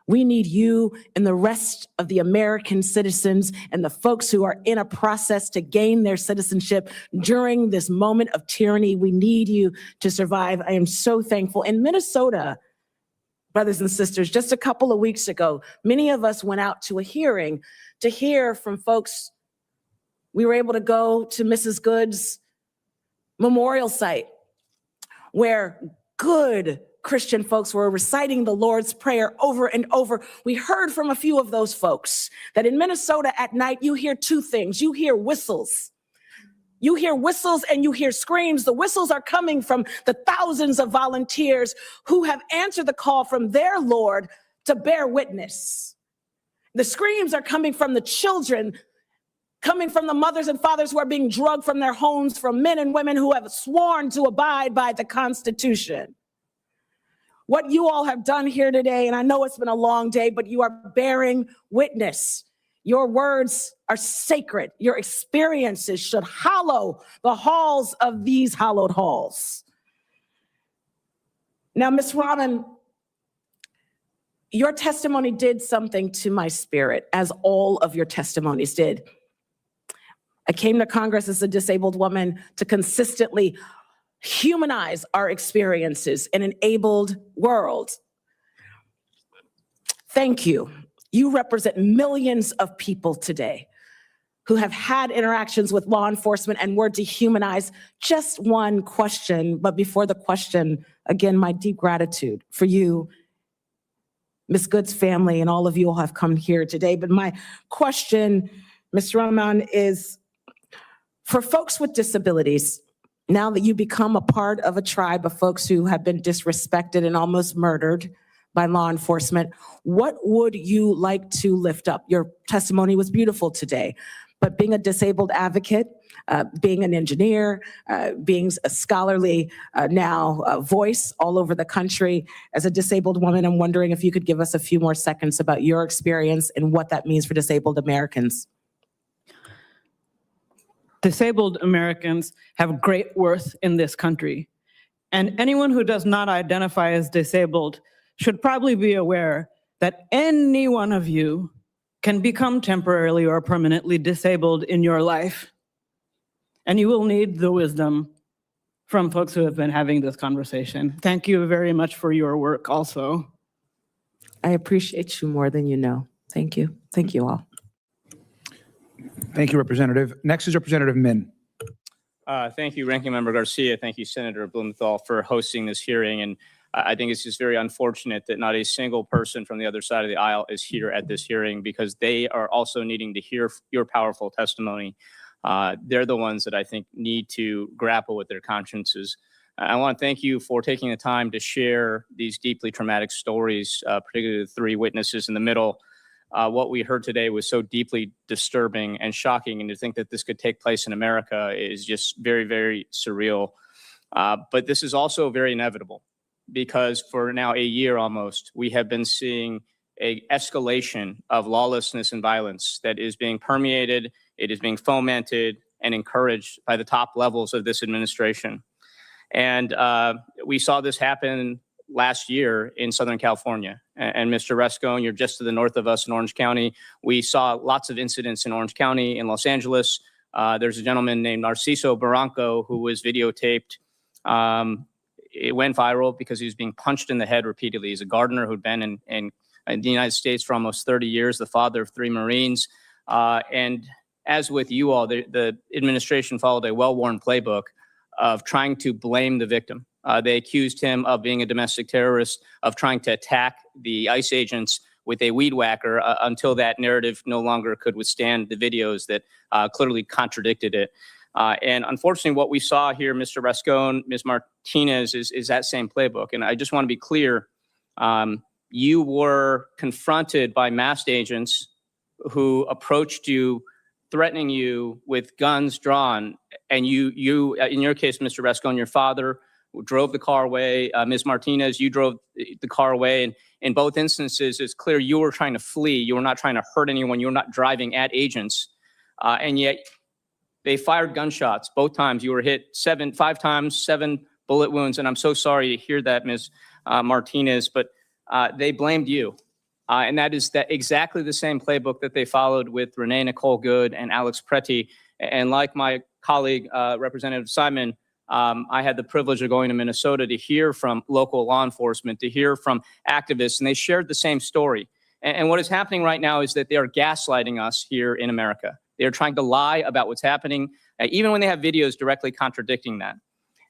We need you and the rest of the American citizens and the folks who are in a process to gain their citizenship during this moment of tyranny. We need you to survive. I am so thankful. In Minnesota, brothers and sisters, just a couple of weeks ago, many of us went out to a hearing to hear from folks. We were able to go to Mrs. Good's memorial site where good Christian folks were reciting the Lord's Prayer over and over. We heard from a few of those folks that in Minnesota at night, you hear 2 things. You hear whistles. You hear whistles and you hear screams. The whistles are coming from the thousands of volunteers who have answered the call from their Lord to bear witness. The screams are coming from the children, coming from the mothers and fathers who are being drugged from their homes, from men and women who have sworn to abide by the Constitution. What you all have done here today, and I know it's been a long day, but you are bearing witness. Your words are sacred. Your experiences should hallow the halls of these hallowed halls. Now, Ms. Robin, your testimony did something to my spirit, as all of your testimonies did. I came to Congress as a disabled woman to consistently humanize our experiences in an abled world. Thank you. You represent millions of people today who have had interactions with law enforcement and were dehumanized. Just one question, but before the question, again, my deep gratitude for you, Ms. Good's family, and all of you all have come here today. But my question, Mr. Rahman, is for folks with disabilities. Now that you become a part of a tribe of folks who have been disrespected and almost murdered by law enforcement, what would you like to lift up? Your testimony was beautiful today, but being a disabled advocate, being an engineer, being a scholarly voice all over the country, as a disabled woman, I'm wondering if you could give us a few more seconds about your experience and what that means for disabled Americans. Disabled Americans have great worth in this country, and anyone who does not identify as disabled should probably be aware that any one of you can become temporarily or permanently disabled in your life, and you will need the wisdom from folks who have been having this conversation. Thank you very much for your work also. I appreciate you more than you know. Thank you. Thank you all. Thank you, Representative. Next is Representative Min. Thank you, Ranking Member Garcia. Thank you, Senator Blumenthal, for hosting this hearing. And I think it's just very unfortunate that not a single person from the other side of the aisle is here at this hearing, because they are also needing to hear your powerful testimony. They're the ones that I think need to grapple with their consciences. I want to thank you for taking the time to share these deeply traumatic stories, particularly the 3 witnesses in the middle. What we heard today was so deeply disturbing and shocking, and to think that this could take place in America is just very, very surreal. But this is also very inevitable, because for now a year almost, we have been seeing an escalation of lawlessness and violence that is being permeated, it is being fomented and encouraged by the top levels of this administration. And we saw this happen last year in Southern California. And Mr. Rescone, you're just to the north of us in Orange County. We saw lots of incidents in Orange County, in Los Angeles. There's a gentleman named Narciso Barranco who was videotaped. It went viral because he was being punched in the head repeatedly. He's a gardener who'd been in the United States for almost 30 years, the father of 3 Marines. And as with you all, the administration followed a well-worn playbook of trying to blame the victim. They accused him of being a domestic terrorist, of trying to attack the ICE agents with a weed whacker until that narrative no longer could withstand the videos that clearly contradicted it. And unfortunately, what we saw here, Mr. Rascon, Ms. Martinez, is that same playbook. And I just want to be clear, you were confronted by masked agents who approached you, threatening you with guns drawn. And you in your case, Mr. Rascon, your father drove the car away. Ms. Martinez, you drove the car away. And in both instances, it's clear you were trying to flee. You were not trying to hurt anyone. You were not driving at agents. And yet they fired gunshots both times. You were hit 5 times, 7 bullet wounds. And I'm so sorry to hear that, Ms. Martinez, but they blamed you. And that is exactly the same playbook that they followed with Renee Nicole Good and Alex Pretty. And like my colleague, Representative Simon, I had the privilege of going to Minnesota to hear from local law enforcement, to hear from activists, and they shared the same story. And what is happening right now is that they are gaslighting us here in America. They are trying to lie about what's happening, even when they have videos directly contradicting that.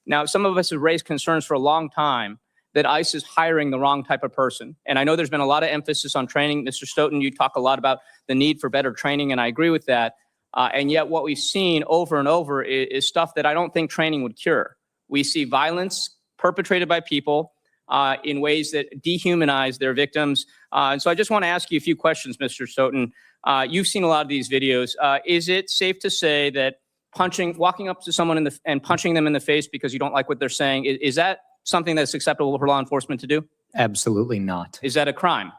Now, some of us have raised concerns for a long time that ICE is hiring the wrong type of person. And I know there's been a lot of emphasis on training. Mr. Stoughton, you talk a lot about the need for better training, and I agree with that. And yet what we've seen over and over is stuff that I don't think training would cure. We see violence perpetrated by people in ways that dehumanize their victims. And so I just want to ask you a few questions, Mr. Stoughton. You've seen a lot of these videos. Is it safe to say that walking up to someone and punching them in the face because you don't like what they're saying, is that something that's acceptable for law enforcement to do? Absolutely not. Is that a crime?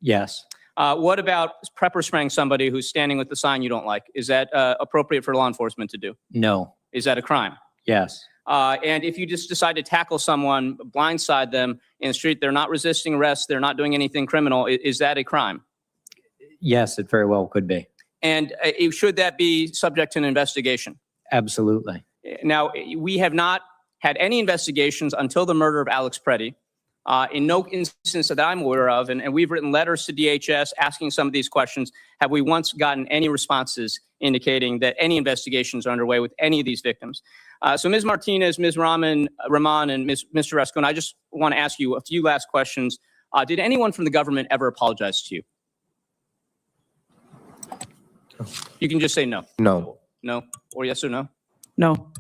Yes. What about pepper spraying somebody who's standing with the sign you don't like? Is that appropriate for law enforcement to do? No. Is that a crime? Yes. And if you just decide to tackle someone, blindside them in the street, they're not resisting arrest, they're not doing anything criminal, is that a crime? Yes, it very well could be. And should that be subject to an investigation? Absolutely. Now, we have not had any investigations until the murder of Alex Pretty. In no instance that I'm aware of, and we've written letters to DHS asking some of these questions, have we once gotten any responses indicating that any investigations are underway with any of these victims? So Ms. Martinez, Ms. Rahman, and Mr. Rascon, I just want to ask you a few last questions. Did anyone from the government ever apologize to you? You can just say no. No. No, or yes or no? No.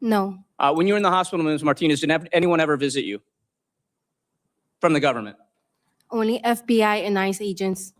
No. When you were in the hospital, Ms. Martinez, did anyone ever visit you from the government? Only FBI and ICE agents.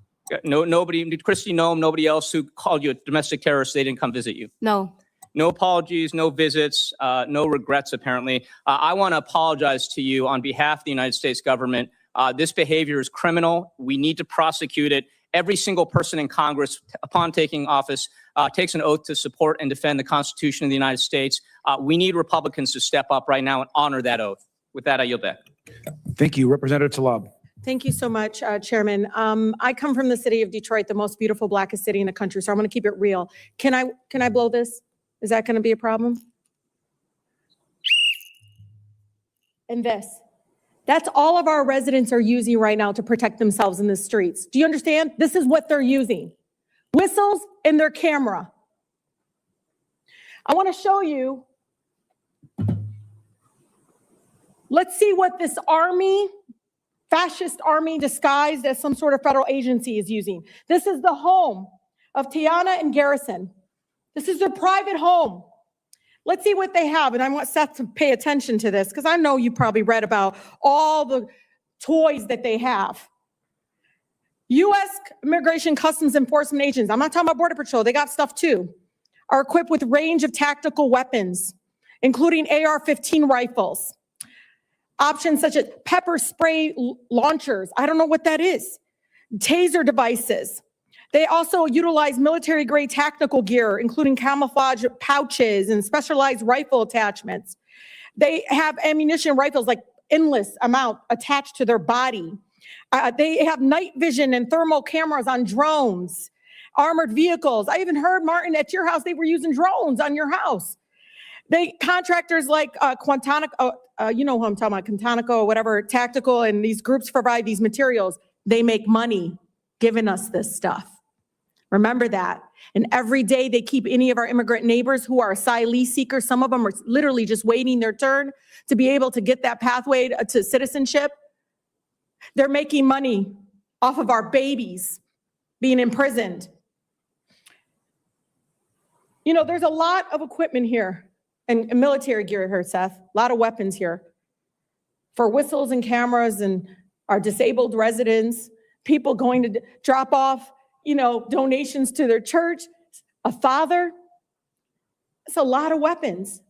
No, nobody, did Christy Noem, nobody else who called you a domestic terrorist, they didn't come visit you? No. No apologies, no visits, no regrets, apparently. I want to apologize to you on behalf of the United States government. This behavior is criminal. We need to prosecute it. Every single person in Congress, upon taking office, takes an oath to support and defend the Constitution of the United States. We need Republicans to step up right now and honor that oath. With that, I yield back. Thank you, Representative Tlaib. Thank you so much, Chairman. I come from the city of Detroit, the most beautiful, blackest city in the country, so I'm going to keep it real. Can I blow this? Is that going to be a problem? And this. That's all of our residents are using right now to protect themselves in the streets. Do you understand? This is what they're using. Whistles and their camera. I want to show you. Let's see what this army, fascist army disguised as some sort of federal agency is using. This is the home of Tiana and Garrison. This is their private home. Let's see what they have. And I want Seth to pay attention to this because I know you probably read about all the toys that they have. U.S. Immigration Customs Enforcement agents, I'm not talking about Border Patrol, they got stuff too, are equipped with a range of tactical weapons, including AR-15 rifles. Options such as pepper spray launchers, I don't know what that is, taser devices. They also utilize military-grade tactical gear, including camouflage pouches and specialized rifle attachments. They have ammunition rifles, like endless amount attached to their body. They have night vision and thermal cameras on drones, armored vehicles. I even heard, Martin, at your house, they were using drones on your house. Contractors like Quantico, you know who I'm talking about, Quantico or whatever, tactical, and these groups provide these materials. They make money giving us this stuff. Remember that. And every day they keep any of our immigrant neighbors who are asylee seekers, some of them are literally just waiting their turn to be able to get that pathway to citizenship. They're making money off of our babies being imprisoned. You know, there's a lot of equipment here and military gear here, Seth, a lot of weapons here for whistles and cameras and our disabled residents, people going to drop off, you know, donations to their church, a father. It's a lot of weapons.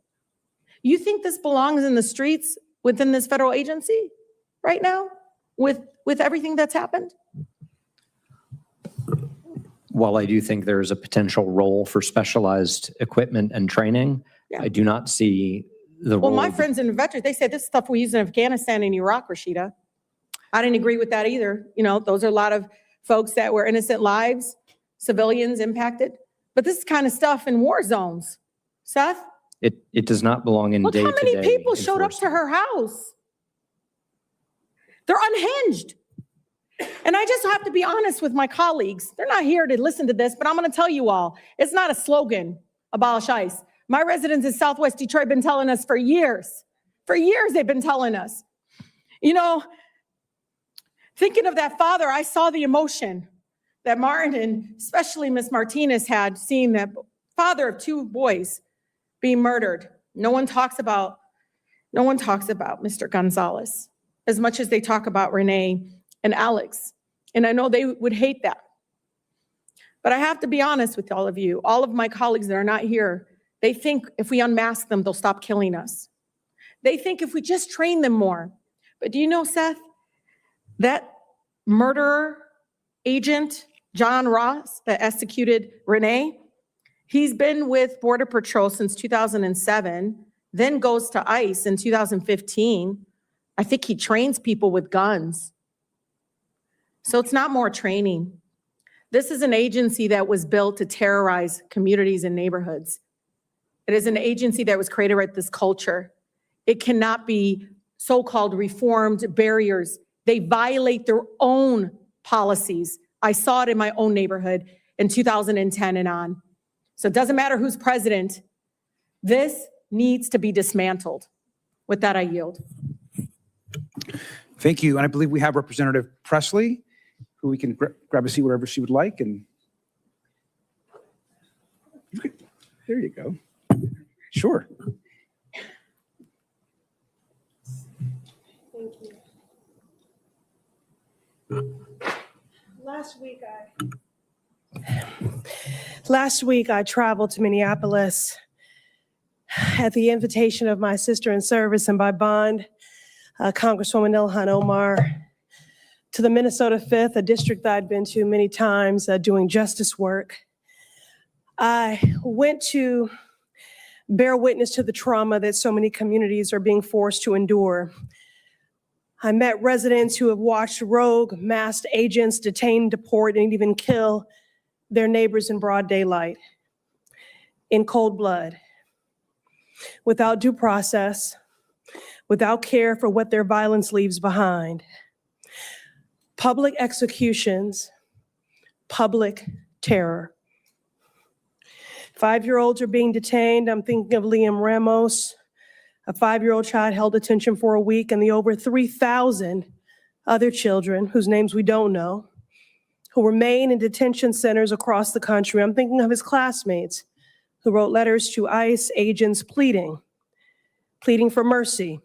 You think this belongs in the streets within this federal agency right now with everything that's happened? While I do think there is a potential role for specialized equipment and training, Yeah. I do not see the Well, role. my friends in the veterans, they said this stuff we use in Afghanistan and Iraq, Rashida. I didn't agree with that either. You know, those are a lot of folks that were innocent lives, civilians impacted. But this is kind of stuff in war zones. Seth? It does not belong in Look how day-to-day many people showed up to her house. They're unhinged. And I just have to be honest with my colleagues. They're not here to listen to this, but I'm going to tell you all, it's not a slogan, abolish ICE. My residents in Southwest Detroit have been telling us for years. For years they've been telling us. You know, thinking of that father, I saw the emotion that Martin and especially Miss Martinez had seeing that father of two boys being murdered. No one talks about Mr. Gonzalez as much as they talk about Renee and Alex. And I know they would hate that. But I have to be honest with all of you, all of my colleagues that are not here, they think if we unmask them, they'll stop killing us. They think if we just train them more. But do you know, Seth, that murderer agent, John Ross, that executed Renee, he's been with Border Patrol since 2007, then goes to ICE in 2015. I think he trains people with guns. So it's not more training. This is an agency that was built to terrorize communities and neighborhoods. It is an agency that was created with this culture. It cannot be so-called reformed barriers. They violate their own policies. I saw it in my own neighborhood in 2010 and on. So it doesn't matter who's president. This needs to be dismantled. With that, I yield. Thank you. And I believe we have Representative Presley, who we can grab a seat wherever she would like. And there you go. Sure. Thank you. Last week I traveled to Minneapolis at the invitation of my sister in service and by bond, Congresswoman Ilhan Omar, to the Minnesota 5th, a district that I'd been to many times doing justice work. I went to bear witness to the trauma that so many communities are being forced to endure. I met residents who have watched rogue masked agents detain, deport, and even kill their neighbors in broad daylight, in cold blood, without due process, without care for what their violence leaves behind. Public executions, public terror. 5-year-olds are being detained. I'm thinking of Liam Ramos, a 5-year-old child held detention for a week, and the over 3,000 other children whose names we don't know, who remain in detention centers across the country. I'm thinking of his classmates who wrote letters to ICE agents pleading for mercy,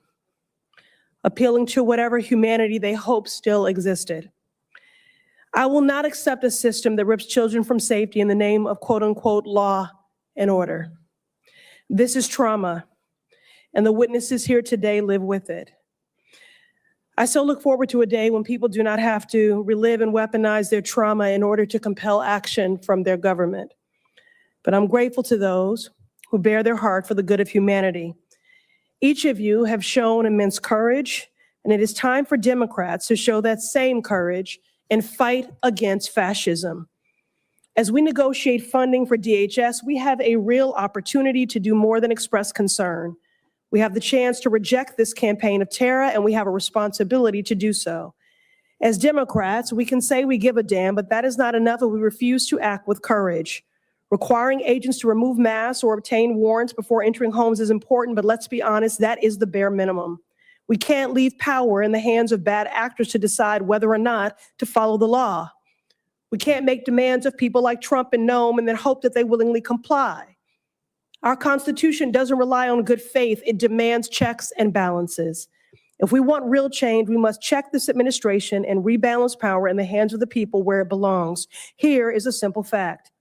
appealing to whatever humanity they hope still existed. I will not accept a system that rips children from safety in the name of quote unquote law and order. This is trauma, and the witnesses here today live with it. I so look forward to a day when people do not have to relive and weaponize their trauma in order to compel action from their government. But I'm grateful to those who bear their heart for the good of humanity. Each of you have shown immense courage, and it is time for Democrats to show that same courage and fight against fascism. As we negotiate funding for DHS, we have a real opportunity to do more than express concern. We have the chance to reject this campaign of terror, and we have a responsibility to do so. As Democrats, we can say we give a damn, but that is not enough if we refuse to act with courage. Requiring agents to remove masks or obtain warrants before entering homes is important, but let's be honest, that is the bare minimum. We can't leave power in the hands of bad actors to decide whether or not to follow the law. We can't make demands of people like Trump and Nome and then hope that they willingly comply. Our Constitution doesn't rely on good faith. It demands checks and balances. If we want real change, we must check this administration and rebalance power in the hands of the people where it belongs. Here is a simple fact.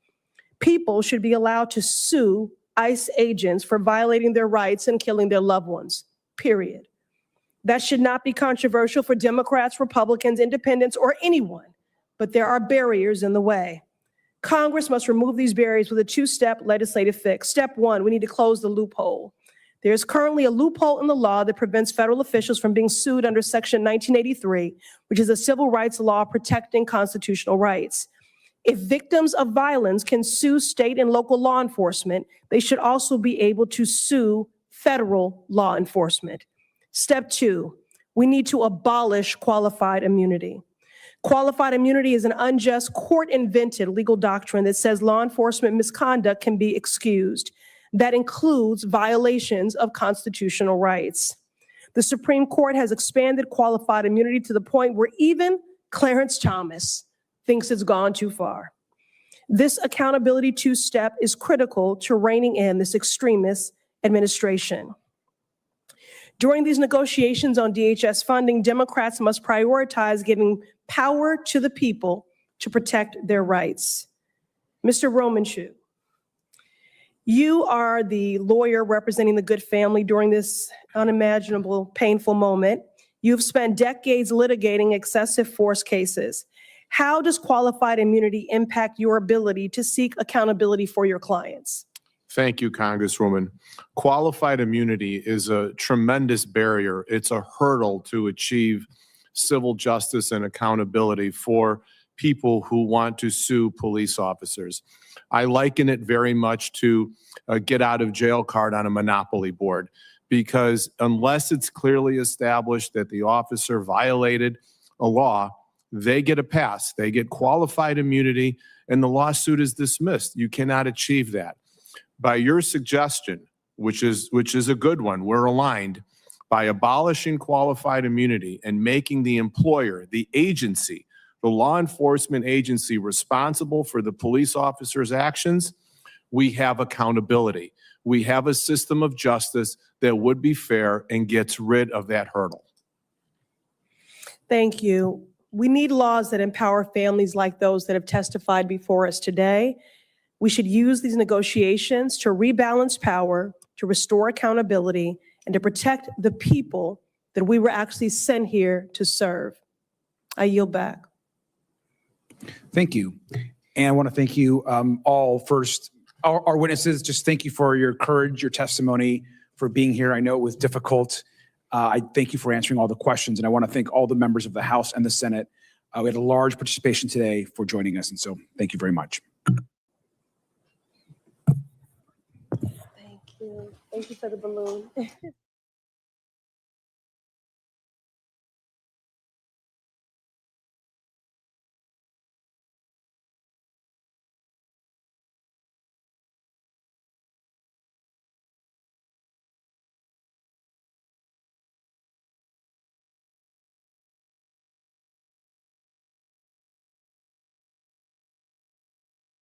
People should be allowed to sue ICE agents for violating their rights and killing their loved ones, period. That should not be controversial for Democrats, Republicans, independents, or anyone, but there are barriers in the way. Congress must remove these barriers with a two-step legislative fix. Step one, we need to close the loophole. There is currently a loophole in the law that prevents federal officials from being sued under Section 1983, which is a civil rights law protecting constitutional rights. If victims of violence can sue state and local law enforcement, they should also be able to sue federal law enforcement. Step two, we need to abolish qualified immunity. Qualified immunity is an unjust, court-invented legal doctrine that says law enforcement misconduct can be excused. That includes violations of constitutional rights. The Supreme Court has expanded qualified immunity to the point where even Clarence Thomas thinks it's gone too far. This accountability two-step is critical to reining in this extremist administration. During these negotiations on DHS funding, Democrats must prioritize giving power to the people to protect their rights. Mr. Romanshu, you are the lawyer representing the Good family during this unimaginable, painful moment. You've spent decades litigating excessive force cases. How does qualified immunity impact your ability to seek accountability for your clients? Thank you, Congresswoman. Qualified immunity is a tremendous barrier. It's a hurdle to achieve civil justice and accountability for people who want to sue police officers. I liken it very much to a get out of jail card on a monopoly board, because unless it's clearly established that the officer violated a law, they get a pass. They get qualified immunity and the lawsuit is dismissed. You cannot achieve that. By your suggestion, which is a good one, we're aligned, by abolishing qualified immunity and making the employer, the agency, the law enforcement agency responsible for the police officer's actions, we have accountability. We have a system of justice that would be fair and gets rid of that hurdle. Thank you. We need laws that empower families like those that have testified before us today. We should use these negotiations to rebalance power, to restore accountability, and to protect the people that we were actually sent here to serve. I yield back. Thank you. And I want to thank you all first, our witnesses, just thank you for your courage, your testimony, for being here. I know it was difficult. I thank you for answering all the questions, and I want to thank all the members of the House and the Senate. We had a large participation today for joining us, and so thank you very much. Thank you. Thank you for the balloon.